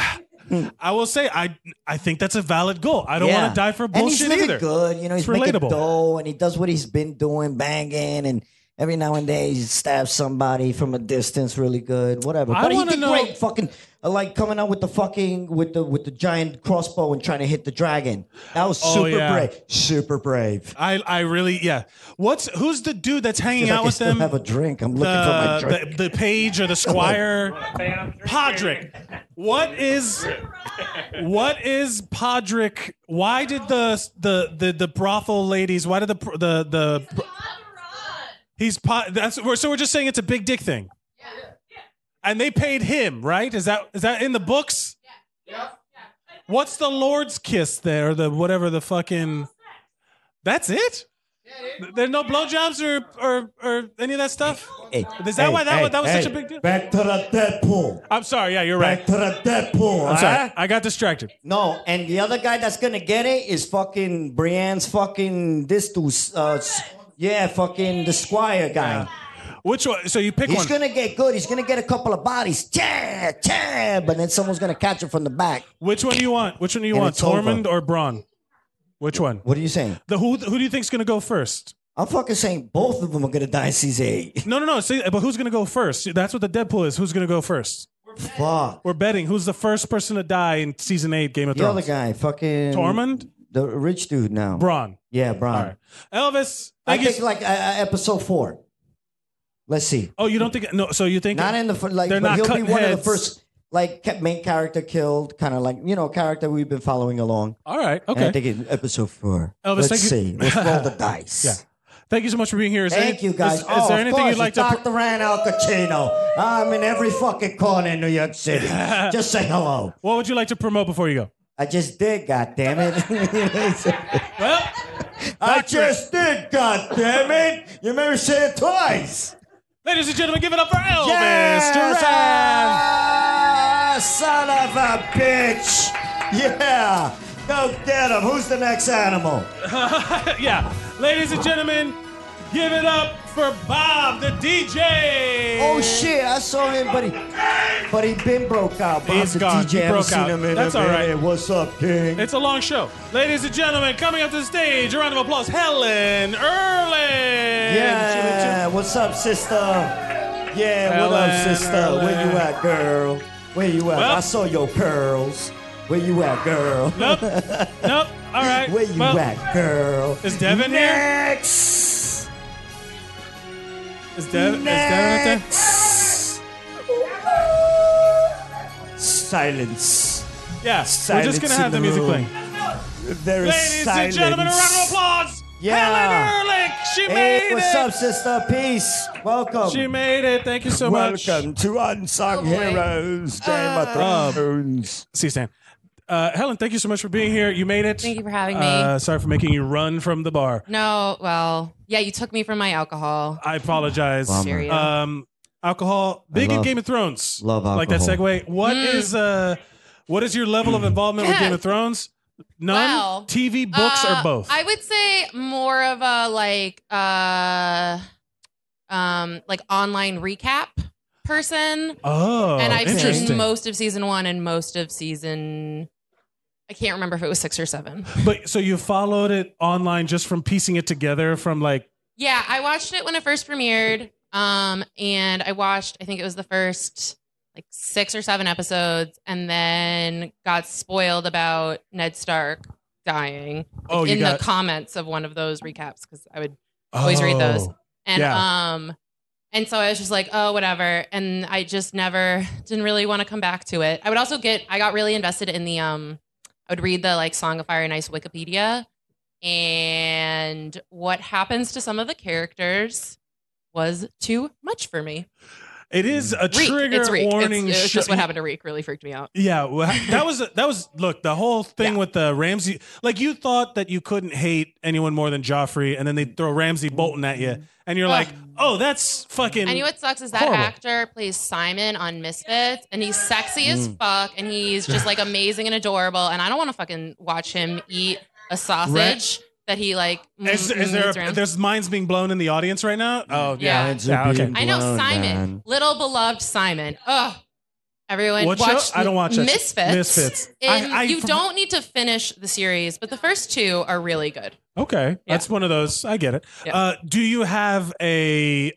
I will say, I think that's a valid goal. I don't want to die for bullshit and he's either. Good, he's it's making relatable. dough, and he does what he's been doing, banging, and every now and then he stabs somebody from a distance, really good, whatever. But he did great, fucking like coming out with the fucking with the giant crossbow and trying to hit the dragon. That was super brave. I really who's the dude that's hanging out with them? Have a drink. I'm looking for my drink. The page or the squire, Podrick. What is Podrick? Why did the brothel ladies? Why did the so we're just saying it's a big dick thing. And they paid him, right? Is that in the books? Yeah. What's the Lord's kiss there? The whatever the fucking. That's it. There's no blowjobs or any of that stuff. Is that why that was such a big deal? Back to the Deadpool. I'm sorry. Yeah, you're right. Back to the Deadpool. I'm sorry. I got distracted. No, and the other guy that's gonna get it is fucking Brienne's fucking this dude. Fucking the Squire guy. Yeah. Which one? So you pick one. He's gonna get good. He's gonna get a couple of bodies. But then someone's gonna catch him from the back. Which one do you want? Tormund or Bronn? Which one? What are you saying? Who do you think's gonna go first? I'm fucking saying both of them are gonna die in season 8. No. See, but who's gonna go first? That's what the Deadpool is. Who's gonna go first? Fuck. We're betting who's the first person to die in season 8 Game of the Thrones. The other guy, fucking Tormund. The rich dude now. Bronn. Yeah, Bronn. All right. Elvis. I think like episode 4. Let's see. Oh, you don't think? No. So you think not in the like? They're but not he'll cutting be one heads. of the first like main character killed, kind of like character we've been following along. All right. Okay. And I think in episode 4. Elvis, let's see. Let's roll the dice. Yeah. Thank you so much for being here. Thank you, guys. Is there anything you'd like to? Dr. Rand Al Pacino. I'm in every fucking corner in New York City. Just say hello. What would you like to promote before you go? I just did, goddammit. Well, I just did, goddammit. You made me say it twice. Ladies and gentlemen, give it up for Elvis Yes! Duran. Son of a bitch. Yeah. Go get him. Who's the next animal? Yeah. Ladies and gentlemen, give it up for Bob, the DJ. Oh, shit. I saw him, but he been broke out. Bob's the gone. DJ. He I haven't broke seen out. him in That's a all right. minute. What's up, King? It's a long show. Ladies and gentlemen, coming up to the stage, a round of applause, Helen Erlin. Yeah. What's up, sister? Yeah, Helen, what up, sister? Helen. Where you at, girl? Where you at? Well, I saw your pearls. Where you at, girl? Nope. All right. Where you at, girl? Is Devin Next. here? Is Devin up there? Silence. Yeah. Silence we're just going to have the music playing. There is Ladies silence. and gentlemen, a round of applause Yeah. Helen Ehrlich, she Hey, made what's it. up, sister? Peace. Welcome. She made it. Thank you so much. Welcome to Unsung Heroes, Game of Thrones. See, Stan. Helen, thank you so much for being here. You made it. Thank you for having me. Sorry for making you run from the bar. No, well, yeah, you took me from my alcohol. I apologize. Bummer. Alcohol, big in Game of Thrones. Love alcohol. Like that segue. What is your level of involvement with Game of Thrones? None? Well, TV, books, or both? I would say more of a like online recap person. Oh, and I've interesting. seen most of season 1 and most of season. I can't remember if it was 6 or 7. But so you followed it online just from piecing it together from like. Yeah, I watched it when it first premiered. And I watched, I think it was the first like 6 or 7 episodes, and then got spoiled about Ned Stark dying in the comments of one of those recaps, because I would always read those. And and so I was just like, oh, whatever. And I just never didn't really want to come back to it. I would also I got really invested in the I would read the like Song of Fire and Ice Wikipedia, and what happens to some of the characters was too much for me. It is a trigger warning. It's just what happened to Reek really freaked me out. Yeah, well, that was look, the whole thing with the Ramsay, like you thought that you couldn't hate anyone more than Joffrey, and then they throw Ramsay Bolton at you, and you're like, oh, that's fucking. And you know what sucks is that horrible. actor plays Simon on Misfits, and he's sexy as fuck, and he's just like amazing and adorable, and I don't want to fucking watch him eat a sausage that he like. Is there? There's minds being blown in the audience right now. Oh Yeah. okay. I know Simon, little beloved Simon. Ugh. Everyone What watch show? I don't watch it. Misfits. Misfits. And you don't need to finish the series, but the first 2 are really good. Okay, that's one of those. I get it. Yeah. Do you have a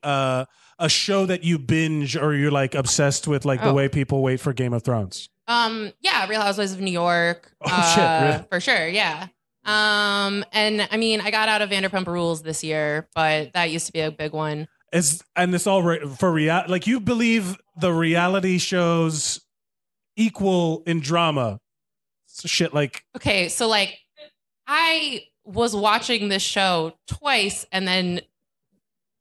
show that you binge or you're like obsessed with, like the way people wait for Game of Thrones? Yeah, Real Housewives of New York. Oh shit, really? For sure, yeah. And I mean, I got out of Vanderpump Rules this year, but that used to be a big one. And it's all for real. Like you believe the reality shows equal in drama. So shit like. Okay, so like I was watching this show twice, and then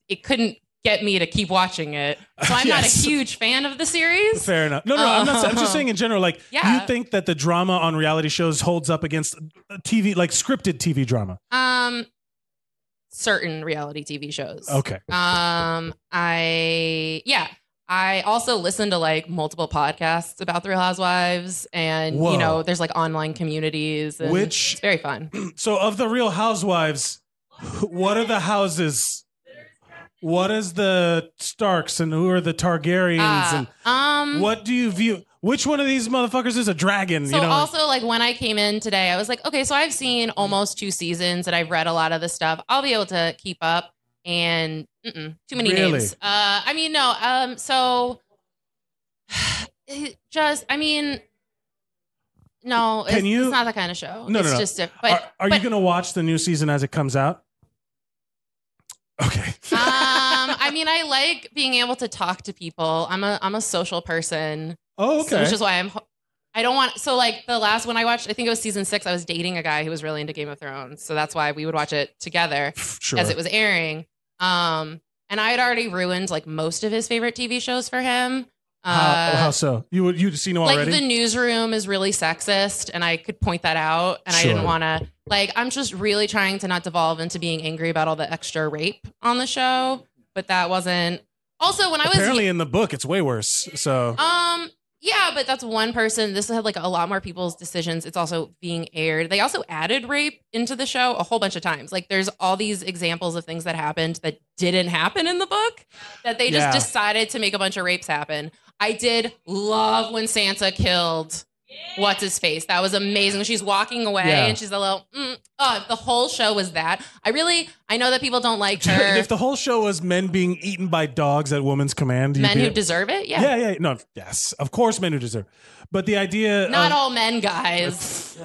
it couldn't get me to keep watching it. So I'm not a huge fan of the series. Fair enough. No, I'm not. I'm just saying in general. Like, you think that the drama on reality shows holds up against TV, like scripted TV drama? Certain reality TV shows. Okay. I also listen to like multiple podcasts about the Real Housewives, and Whoa. you know, there's like online communities, and it's very fun. So, of the Real Housewives, what are the houses? What is the Starks and who are the Targaryens? And what do you view? Which one of these motherfuckers is a dragon? So you know? also like when I came in today, I was like, okay, so I've seen almost 2 seasons and I've read a lot of the stuff. I'll be able to keep up. And too many Really? names. I mean, no. So it just, I mean, no, it's not that kind of show. No, it's no. just but are you going to watch the new season as it comes out? Okay. I mean, I like being able to talk to people. I'm a social person. Oh, okay. So, which is why I don't want. So like the last one I watched, I think it was season 6. I was dating a guy who was really into Game of Thrones, so that's why we would watch it together as it was airing. And I had already ruined like most of his favorite TV shows for him. How so? You'd seen him already? Like The Newsroom is really sexist, and I could point that out, and I didn't want to. Like, I'm just really trying to not devolve into being angry about all the extra rape on the show, but that wasn't. Also, when I was apparently in the book, it's way worse. So yeah, but that's one person. This had like a lot more people's decisions. It's also being aired. They also added rape into the show a whole bunch of times. Like there's all these examples of things that happened that didn't happen in the book that they just decided to make a bunch of rapes happen. I did love when Sansa killed what's his face. That was amazing. When she's walking away and she's a little, the whole show was that. I know that people don't like her. If the whole show was men being eaten by dogs at woman's command, Men who deserve it? Yeah. Yeah. No, yes, of course, men who deserve. But the idea, not all men, guys.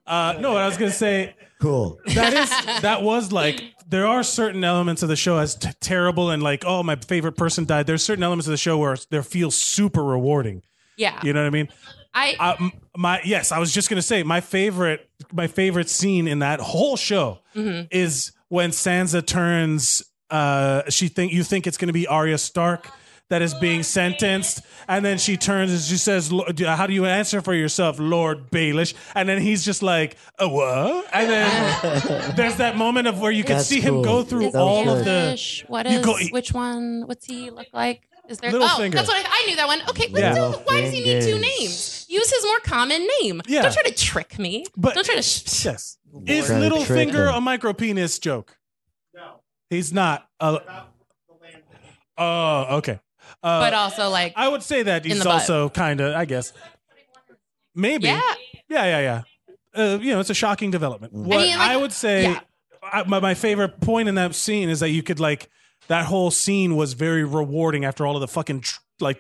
No, what I was gonna say. Cool. That was like, there are certain elements of the show as terrible and like, oh, my favorite person died. There's certain elements of the show where they feel super rewarding. Yeah. You know what I mean? I was just gonna say my favorite scene in that whole show is when Sansa turns. You think it's gonna be Arya Stark that is being sentenced, and then she turns and she says, "How do you answer for yourself, Lord Baelish?" And then he's just like, "What?" And then there's that moment of where you can see him go through all of the. Which one? What's he look like? Is there? Littlefinger. That's what I knew that one. Okay, why does he need two names? Use his more common name. Yeah. Don't try to trick me. But don't try to. Yes. Is Littlefinger a micro penis joke? No, he's not. Oh, okay. But also, like, I would say that he's also kind of, I guess, maybe. Yeah. It's a shocking development. What I would say, my favorite point in that scene is that you could that whole scene was very rewarding after all of the fucking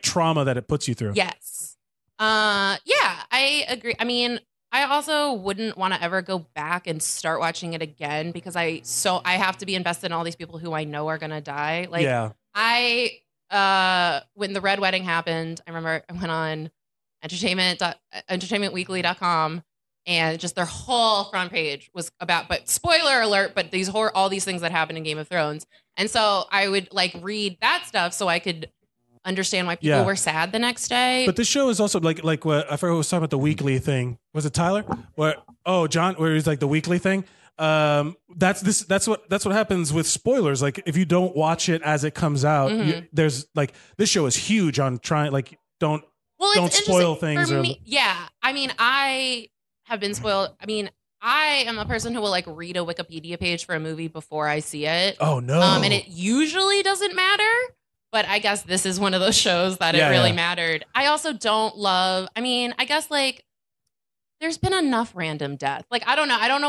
trauma that it puts you through. Yes. I agree. I mean, I also wouldn't want to ever go back and start watching it again because I have to be invested in all these people who I know are gonna die. When the Red Wedding happened, I remember I went on entertainmentweekly.com and just their whole front page was about, but spoiler alert, but all these things that happened in Game of Thrones. And so I would read that stuff so I could understand why people were sad the next day. But this show is also like what I forgot who was talking about the weekly thing. Was it Tyler? John, where he's the weekly thing. That's what happens with spoilers. If you don't watch it as it comes out, there's this show is huge on trying don't spoil things. For me, I mean, I have been spoiled. I mean, I am a person who will read a Wikipedia page for a movie before I see it. Oh no. And it usually doesn't matter. But I guess this is one of those shows that it really mattered. I also don't love. I mean, I guess there's been enough random death. I don't know. I don't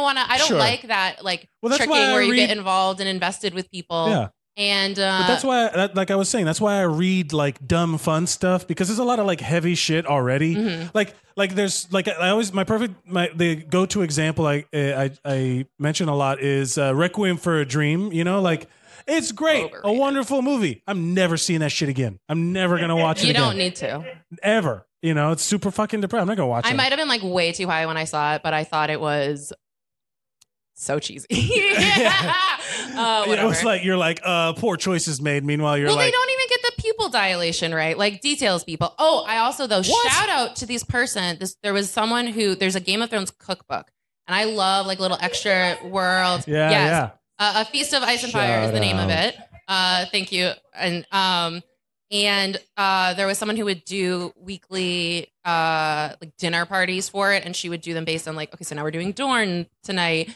like that tricking where you get involved and invested with people. Yeah. And but that's why, I was saying, that's why I read dumb fun stuff because there's a lot of heavy shit already. There's the go-to example I mention a lot is Requiem for a Dream. It's great, a wonderful movie. I'm never seeing that shit again. I'm never gonna watch it again. You don't need to ever. It's super fucking depressing. I'm not gonna watch it. I might have been way too high when I saw it, but I thought it was so cheesy. It was you're poor choices made. Meanwhile, you're they don't even get the pupil dilation right. Details people. Oh, I also shout out to these person. There was someone there's a Game of Thrones cookbook, and I love little extra world. Yeah. Yes. Yeah. A Feast of Ice and Fire is the name of it. Thank you. And there was someone who would do weekly dinner parties for it, and she would do them based on okay, so now we're doing Dorne tonight.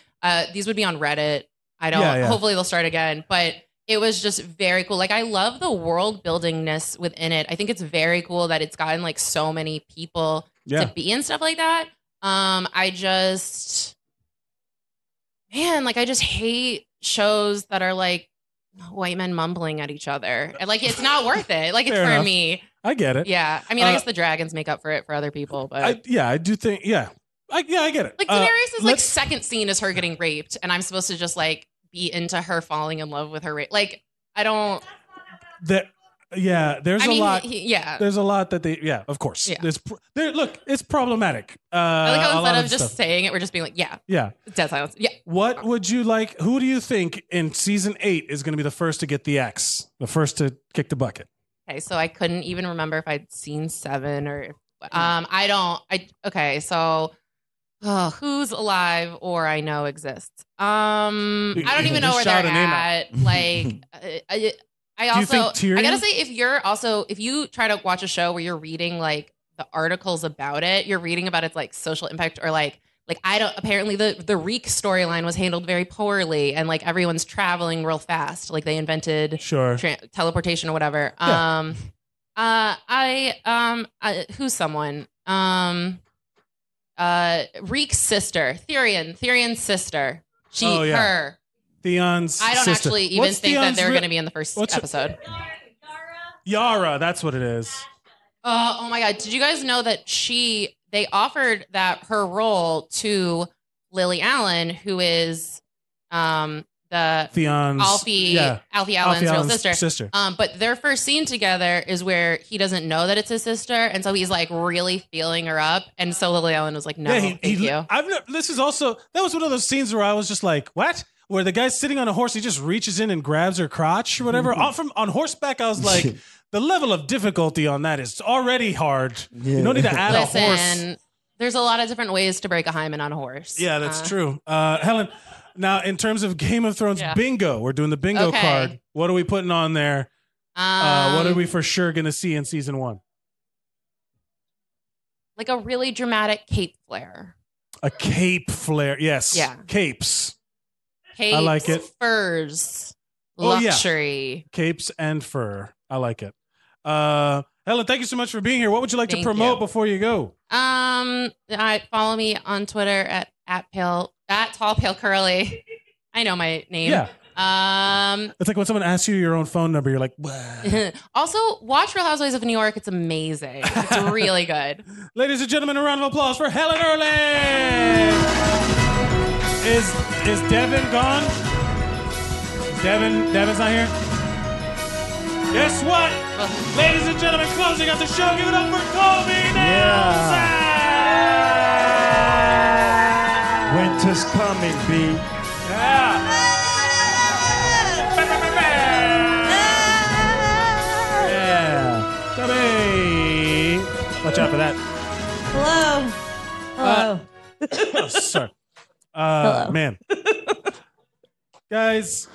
These would be on Reddit. Hopefully they'll start again, but it was just very cool. I love the world buildingness within it. I think it's very cool that it's gotten so many people to be and stuff like that. I just hate shows that are white men mumbling at each other. It's not worth it. It's Fair for enough. me. I get it. Yeah. I mean, I guess the dragons make up for it for other people, but I do think, I get it. Daenerys' second scene is her getting raped, and I'm supposed to just be into her falling in love with her rape. I don't. There's a lot. There's a lot that they. Yeah, of course. Yeah. Look, it's problematic. I like how instead of just saying it, we're just being yeah. Dead silence. Yeah. What would you like? Who do you think in season 8 is going to be the first to get the X, the first to kick the bucket? Okay, so I couldn't even remember if I'd seen 7 or. Okay, so. Who's alive or I know exists? I don't even know where they're at. I gotta say, if you try to watch a show where you're reading the articles about it, you're reading about its social impact or apparently the Reek storyline was handled very poorly and everyone's traveling real fast. They invented teleportation or whatever. Who's someone? Reek's sister, Tyrion's sister. Her. Theon's I don't sister. actually even think that they're going to be in the first episode. Yara, that's what it is. Oh my God. Did you guys know that they offered her role to Lily Allen, who is the Theon's Alfie Allen's real Allen's sister. But their first scene together is where he doesn't know that it's his sister, and so he's like really feeling her up. And so Lily Allen was like, "No, thank you." That was one of those scenes where I was just like, "What?" Where the guy's sitting on a horse, he just reaches in and grabs her crotch or whatever. on horseback, I was like, the level of difficulty on that is already hard. You don't need to add a horse. There's a lot of different ways to break a hymen on a horse. Yeah, that's true. Helen, now in terms of Game of Thrones bingo, we're doing the bingo card. What are we putting on there? What are we for sure going to see in season 1? Like a really dramatic cape flare. A cape flare, yes. Yeah. Capes. Capes, I like it. Furs, luxury. Capes and fur. I like it. Helen, thank you so much for being here. What would you like to promote before you go? Follow me on Twitter at Tall Pale Curly. I know my name. Yeah. It's like when someone asks you your own phone number, you're like, what? Also, watch Real Housewives of New York. It's amazing. It's really good. Ladies and gentlemen, a round of applause for Helen Erling. Is Devin gone? Devin's not here? Guess what? Ladies and gentlemen, closing out the show, give it up for Kobe Nelson! Winter's coming, B. Yeah. Kobe! Watch out for that. Hello. Oh, sorry. Man. Guys,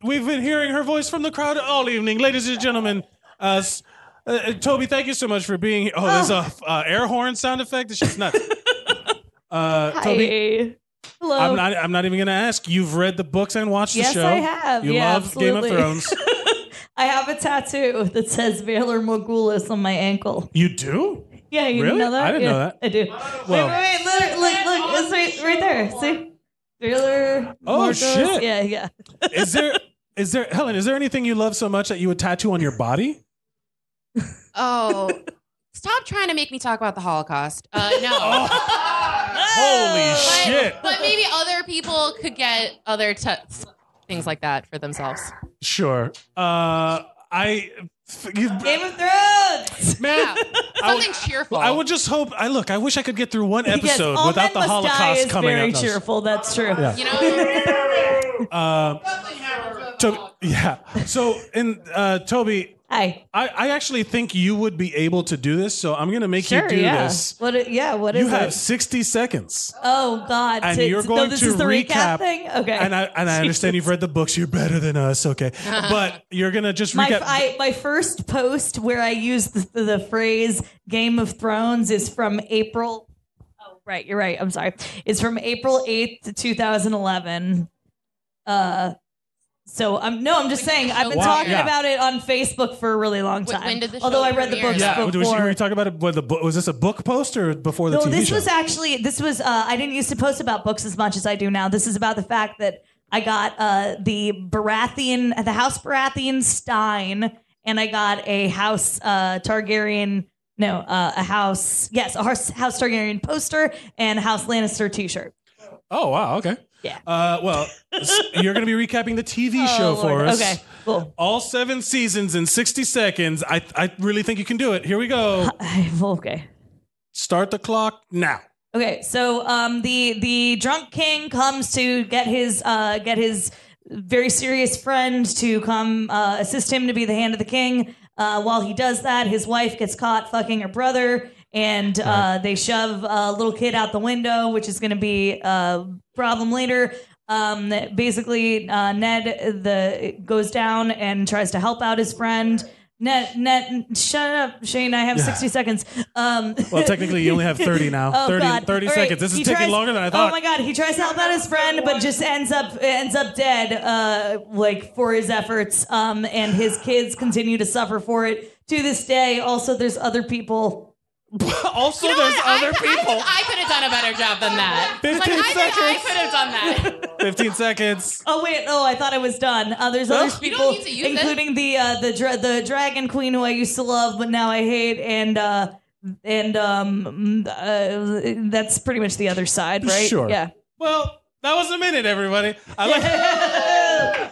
we've been hearing her voice from the crowd all evening. Ladies and gentlemen, Toby, thank you so much for being here. Oh, there's a air horn sound effect. It's just nuts. Toby, hello. I'm not even going to ask. You've read the books and watched the show. Yes, I have. You love absolutely. Game of Thrones. I have a tattoo that says Baylor Morgulis on my ankle. You do? Yeah, you Really? didn't know that? I didn't know that. I do. Well- wait, look, it's right there. See? Baylor Oh, Morgulis. shit. Yeah. Is there, Helen, is there anything you love so much that you would tattoo on your body? Oh, stop trying to make me talk about the Holocaust. No. Holy shit. But maybe other people could get other things like that for themselves. Sure. Game of Thrones. Man, something cheerful. I would just hope. I wish I could get through one Yes, episode All without Men the Must Die Holocaust is coming very out. No. cheerful. That's true. Yeah. You know. Yeah. So, Toby, Hi. I actually think you would be able to do this. So I'm going to make you do this. What is You it? have 60 seconds. Oh God! And you're going this to is the recap recap thing. Okay. And I understand you've read the books. You're better than us. Okay. But you're going to just recap. My first post where I used the phrase "Game of Thrones" is from April. Oh, right. You're right. I'm sorry. It's from April 8th, 2011. So I'm just saying I've been talking about it on Facebook for a really long time. When did the show Although I read the premiere? books Yeah, before. were you talking about it? Was this a book post or before the No, TV this show? was I didn't used to post about books as much as I do now. This is about the fact that I got the House Baratheon Stein, and I got a House Targaryen. No, a House Targaryen poster and a House Lannister T-shirt. Oh wow, okay. Yeah. Well, you're going to be recapping the TV show for Lord. us. Okay, cool. All 7 seasons in 60 seconds. I really think you can do it. Here we go. Okay. Start the clock now. Okay, so the drunk king comes to get his very serious friend to come assist him to be the hand of the king. While he does that, his wife gets caught fucking her brother, and they shove a little kid out the window, which is going to be a problem later. Basically, Ned goes down and tries to help out his friend. Ned, shut up, Shane. I have 60 seconds. Well, technically, you only have 30 now. Oh, 30 God. 30 All right, seconds. This is he taking tries- longer than I thought. Oh my God, he tries to help out his friend, but just ends up dead, for his efforts. And his kids continue to suffer for it to this day. Also, there's other people. Also, You know there's what? other people. I could have done a better job than that. 15 I think I seconds. could have done that. 15 seconds. Oh wait, no, I thought I was done. There's other You don't people, need to use it. including the dragon queen who I used to love, but now I hate, and that's pretty much the other side, right? Sure. Yeah. Well, that was a minute, everybody. I like.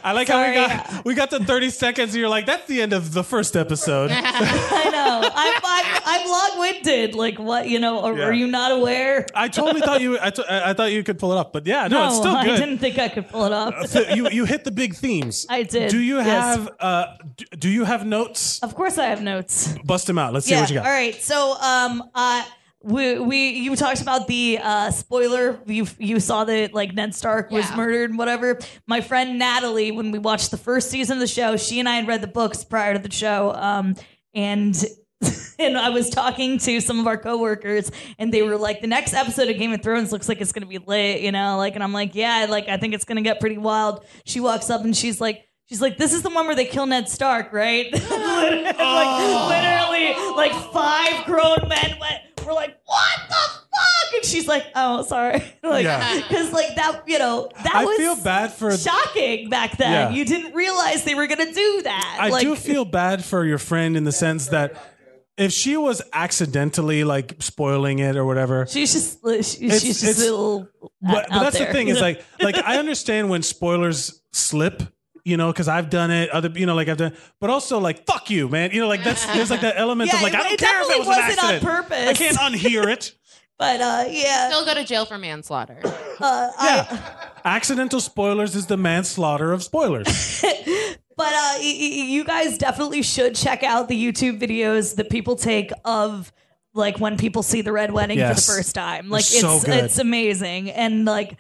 I like Sorry. how we got to 30 seconds and you're like, that's the end of the first episode. I know. I'm long-winded. Like what? Are you not aware? I totally thought I thought you could pull it up, but yeah, no, it's still good. I didn't think I could pull it off. So you hit the big themes. I did. Do you yes. have do you have notes? Of course, I have notes. Bust them out. Let's see what you got. All right. So, you talked about the spoiler. You saw that like Ned Stark was murdered and whatever. My friend Natalie, when we watched the first season of the show, she and I had read the books prior to the show, and I was talking to some of our coworkers, and they were like, "The next episode of Game of Thrones looks like it's gonna be lit," and I'm like, "Yeah, I think it's gonna get pretty wild." She walks up and she's like, "This is the one where they kill Ned Stark, right?" Literally, like 5 grown men were like, "What the fuck?" And she's like, "Oh, sorry," because that I was feel bad for shocking back then. Yeah. You didn't realize they were gonna do that. I do feel bad for your friend in the sense that if she was accidentally like spoiling it or whatever, she's just a little. But that's the thing is like I understand when spoilers slip. Because I've done it. I've done, but also like fuck you, man. There's like that element of like I don't care if it was an accident. On purpose. I can't unhear it. But Still go to jail for manslaughter. Accidental spoilers is the manslaughter of spoilers. But you guys definitely should check out the YouTube videos that people take of like when people see the Red Wedding for the first time. Like it's amazing. And like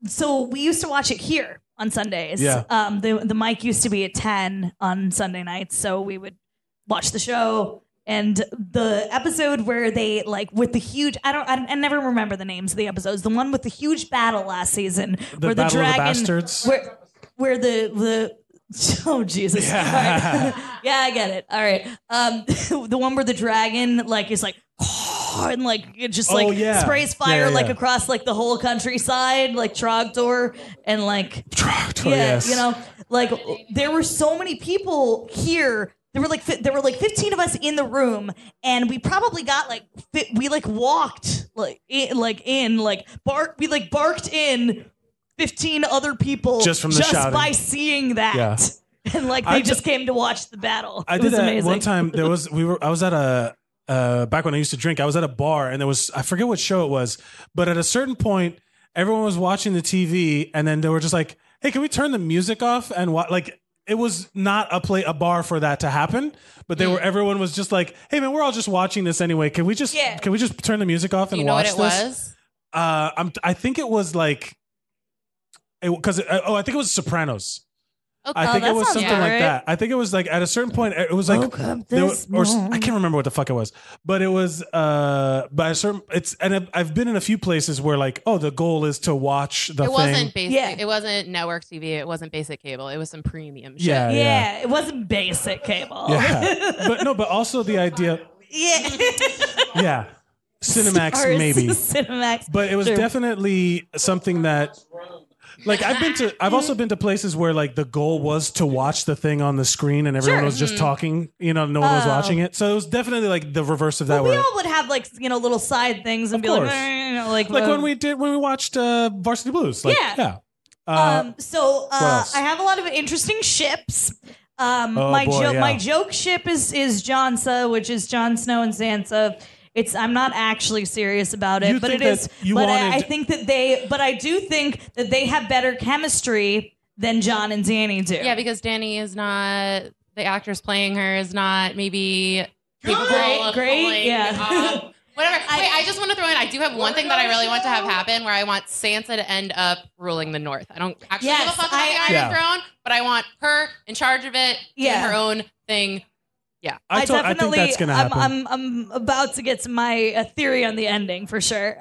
so we used to watch it here on Sundays. Yeah. The mic used to be at 10 on Sunday nights, so we would watch the show. And the episode where they like with the huge I never remember the names of the episodes. The one with the huge battle last season where the Battle of the dragon Bastards? where the oh Jesus. Yeah. All right. Yeah, I get it. All right. The one where the dragon like is like and like it just like sprays fire like across like the whole countryside, like Trogdor and like Trogdor, like there were so many people here. There were like 15 of us in the room, and we probably got we walked barked in 15 other people just by seeing that. Yeah. And they just came to watch the battle. I did that amazing. One time. I was at a back when I used to drink. I was at a bar, and I forget what show it was, but at a certain point, everyone was watching the TV, and then they were just like, "Hey, can we turn the music off?" And it was not a bar for that to happen, but everyone was just like, "Hey, man, we're all just watching this anyway. Can we just turn the music off and watch this?" You know what it was? I think it was I think it was Sopranos. Okay. I think it was something like right. that. I think it was like at a certain point, it was like, I can't remember what the fuck it was, but it was, by a certain, I've been in a few places where the goal is to watch the thing. It wasn't basic. It wasn't network TV. It wasn't basic cable. It was some premium shit. Yeah. It wasn't basic cable. Yeah. But also the idea. Yeah. Cinemax, Stars, maybe. Cinemax. But it was definitely something that, I've also been to places where the goal was to watch the thing on the screen and everyone was just talking, no one was watching it. So it was definitely the reverse of that. We all would have little side things and be course. like when we watched Varsity Blues. So I have a lot of interesting ships. My joke ship is Jansa, which is Jon Snow and Sansa. I'm not actually serious about it, but it is. I think that I do think that they have better chemistry than Jon and Dany do. Yeah, because Dany is not, the actress playing her is not maybe capable of pulling off whatever. Wait, I just want to throw in, I do have one thing that I really want to have happen where I want Sansa to end up ruling the North. I don't actually give a fuck about the Iron Throne, but I want her in charge of it, doing her own thing. Yeah, I think that's gonna happen. I'm about to get to my theory on the ending for sure.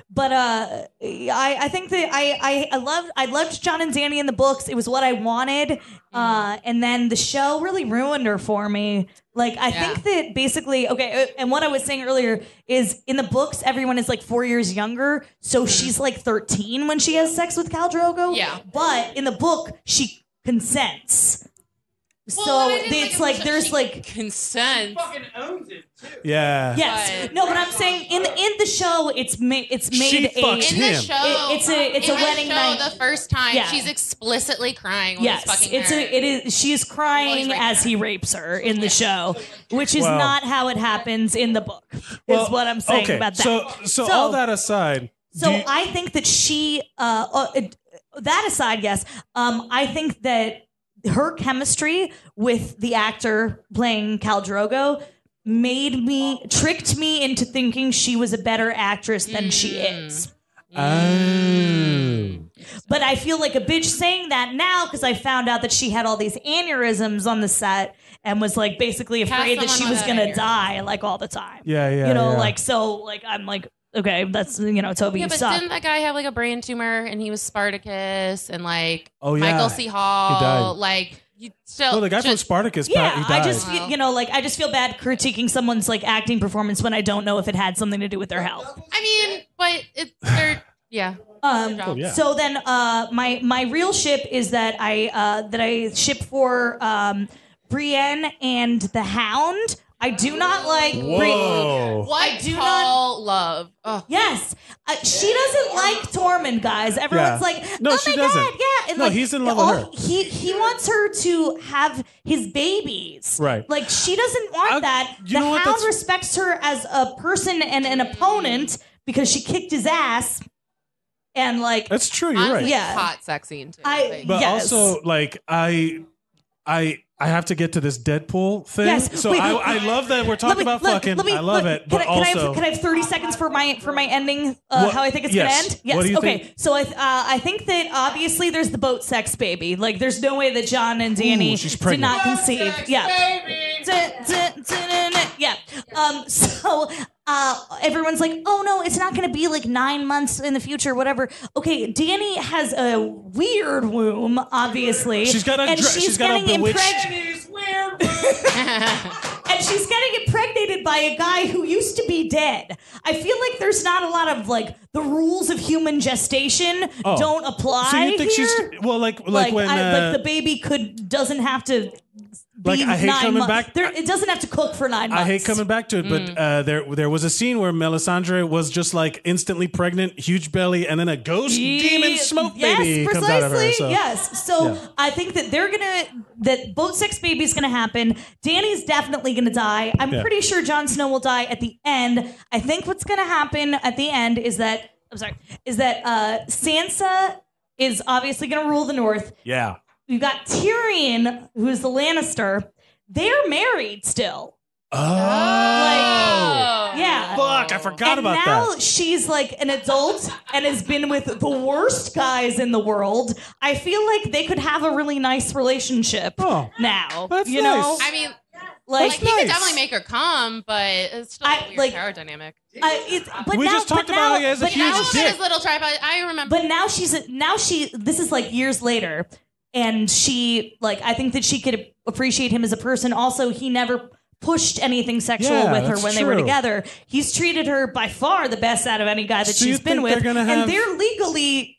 But I think that I loved Jon and Dany in the books. It was what I wanted, and then the show really ruined her for me. I think that basically, and what I was saying earlier is in the books everyone is 4 years younger, so she's 13 when she has sex with Khal Drogo. Yeah, but in the book she consents. So it's like there's like consent. Yeah. Yes. No, but I'm saying in the show it's made She fucks In the him. show, it's a in wedding the show, night. The first time, Yeah. she's explicitly crying. When Yes, he's fucking it's her. it is. She's crying as he rapes her in the show, which is Wow. not how it happens in the book. Well, is what I'm saying okay, about that. So all that aside, So do you- I think that she, that aside, yes, I think that her chemistry with the actor playing Khal Drogo tricked me into thinking she was a better actress than she is. Oh. But I feel like a bitch saying that now because I found out that she had all these aneurysms on the set and was like basically afraid that she someone was with gonna an aneurysm. die like all the time. Yeah, yeah, You know, yeah. like so, like I'm like, okay, that's Toby, Yeah, you but suck. didn't that guy have like a brain tumor and he was Spartacus and like Oh, yeah. Michael C. Hall? He died. Like you still. Well, the guy from just- Spartacus, Yeah, he died. I just like I just feel bad critiquing someone's like acting performance when I don't know if it had something to do with their health. I mean, but they're yeah. yeah. So then, my real ship is that I ship for Brienne and the Hound. I do not like. Whoa. What I do tall love? Ugh. Yes, she doesn't like Tormund, guys. Everyone's Yeah. like, No, oh she my doesn't. god, yeah. And No, like, he's in love with her. He wants her to have his babies. Right. Like she doesn't want that. you The know what, Hound that's- respects her as a person and an opponent because she kicked his ass. And like That's true. You're Honestly, right. Yeah. hot sex scene too. But yes. also, like, I have to get to this Deadpool thing. Yes, So wait. I love that we're talking about fucking. I love it. But also, can I have 30 seconds for my ending? What- How I think it's yes. gonna end? Yes. What do you okay. think? So I think that obviously there's the boat sex baby. Like there's no way that John and Danny she's did pregnant. not conceive. Yeah. Yeah. So everyone's like, oh no, it's not going to be like 9 months in the future, whatever. Okay, Danny has a weird womb, obviously. She's got a and dre- she's she's got a getting bewitched- and she's getting impregnated by a guy who used to be dead. I feel like there's not a lot of like the rules of human gestation Oh. don't apply. So you think here. she's like when like the baby doesn't have to. Like, I hate 9 coming months. back- It doesn't have to cook for 9 months. I hate coming back to it, but there was a scene where Melisandre was just like instantly pregnant, huge belly, and then a ghost demon smoke baby yes, comes out of her. precisely, So. Yes. So Yeah. I think that that boat sex baby's gonna happen. Danny's definitely gonna die. I'm Yeah. pretty sure Jon Snow will die at the end. I think what's gonna happen at the end is that Sansa is obviously gonna rule the North. Yeah. We've got Tyrion, who's the Lannister. They're married still. Oh. Yeah. Fuck, I forgot and about now that. she's like an adult and has been with the worst guys in the world. I feel like they could have a really nice relationship now. that's you nice. know? I mean, Like, he could definitely make her come, but it's still a weird power dynamic. but We now, just talked but about now, it as a but huge now, dick. His little tripod. I remember. But now this is like years later, and she like I think that she could appreciate him as a person. Also, he never pushed anything sexual Yeah, with her that's when they were true. together. He's treated her by far the best out of any guy that So you she's been think with, they're gonna have- and they're legally,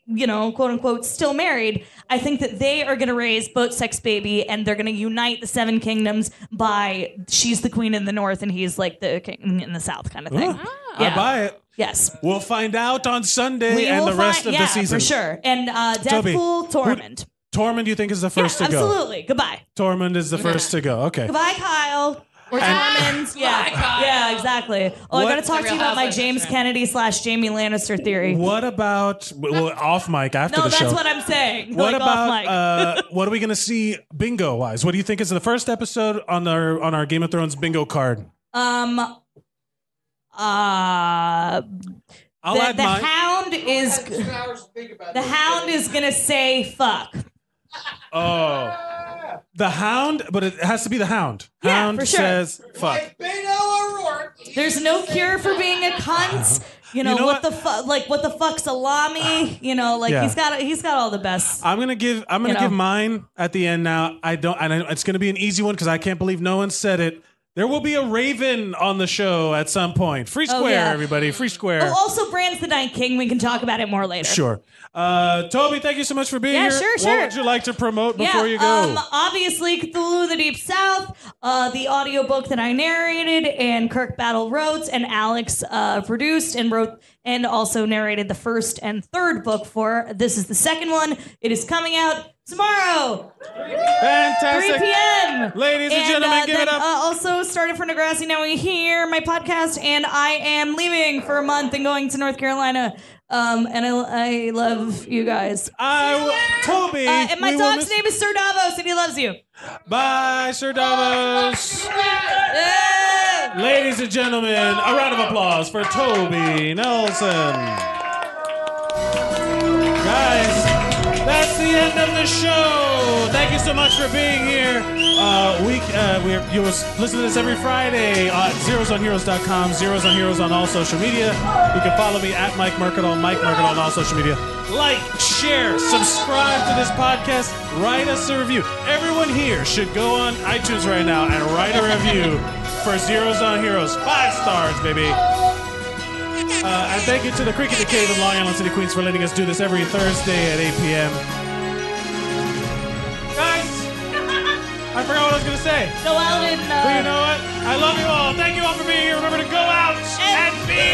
quote unquote, still married. I think that they are going to raise boat sex baby, and they're going to unite the Seven Kingdoms by she's the queen in the north and he's like the king in the south, kind of thing. I buy it. Yes. We'll find out on Sunday We and will the rest find- of the season. for sure. And Toby, Deadpool, Tormund. Tormund, you think is the first yeah, to go? absolutely. Goodbye. Tormund is the first to go. Okay. Goodbye, Kyle. Or Tormund. Yeah, exactly. Oh, I What- got to talk to you about my James Kennedy / Jamie Lannister theory. What about off mic after No, the that's show? what I'm saying. What Like, off about mic. what are we going to see bingo wise? What do you think is the first episode on our Game of Thrones bingo card? I'll add the mine. Hound is gonna say fuck. Oh, the Hound, but it has to be the Hound. Yeah, Hound for sure. says fuck. There's no cure for being a cunt. You know, You know what the fuck? Like what the fuck salami? You know, like Yeah. he's got all the best. I'm gonna give know? mine at the end now. I know it's gonna be an easy one because I can't believe no one said it. There will be a Raven on the show at some point. Free square, yeah. everybody. Free square. Oh, also, Bran's the Night King. We can talk about it more later. Sure. Toby, thank you so much for being here. Sure. What would you like to promote before you go? Obviously, Cthulhu in the Deep South, the audiobook that I narrated, and Kirk Battle wrote, and Alex produced and wrote, and also narrated the first and third book for. This is the second one. It is coming out tomorrow. Fantastic. 3 p.m. Ladies and gentlemen, give it up. Also started for Negrassi Now We Hear, my podcast, and I am leaving for a month and going to North Carolina. And I love you guys. Toby. And my dog's name is Sir Davos, and he loves you. Bye, Sir Davos. Ladies and gentlemen, a round of applause for Toby Nelson. Guys, that's the end of the show. Thank you so much for being here. You listen to this every Friday at zerosonheroes.com, Zeros on Heroes on all social media. You can follow me at Mike Mercadal on all social media. Like, share, subscribe to this podcast, write us a review. Everyone here should go on iTunes right now and write a review for Zeros on Heroes. 5 stars, baby. And thank you to the Creek in the Cave in Long Island City, Queens for letting us do this every Thursday at 8 p.m. Guys, I forgot what I was going to say. Go out and... But you know what? I love you all. Thank you all for being here. Remember to go out and be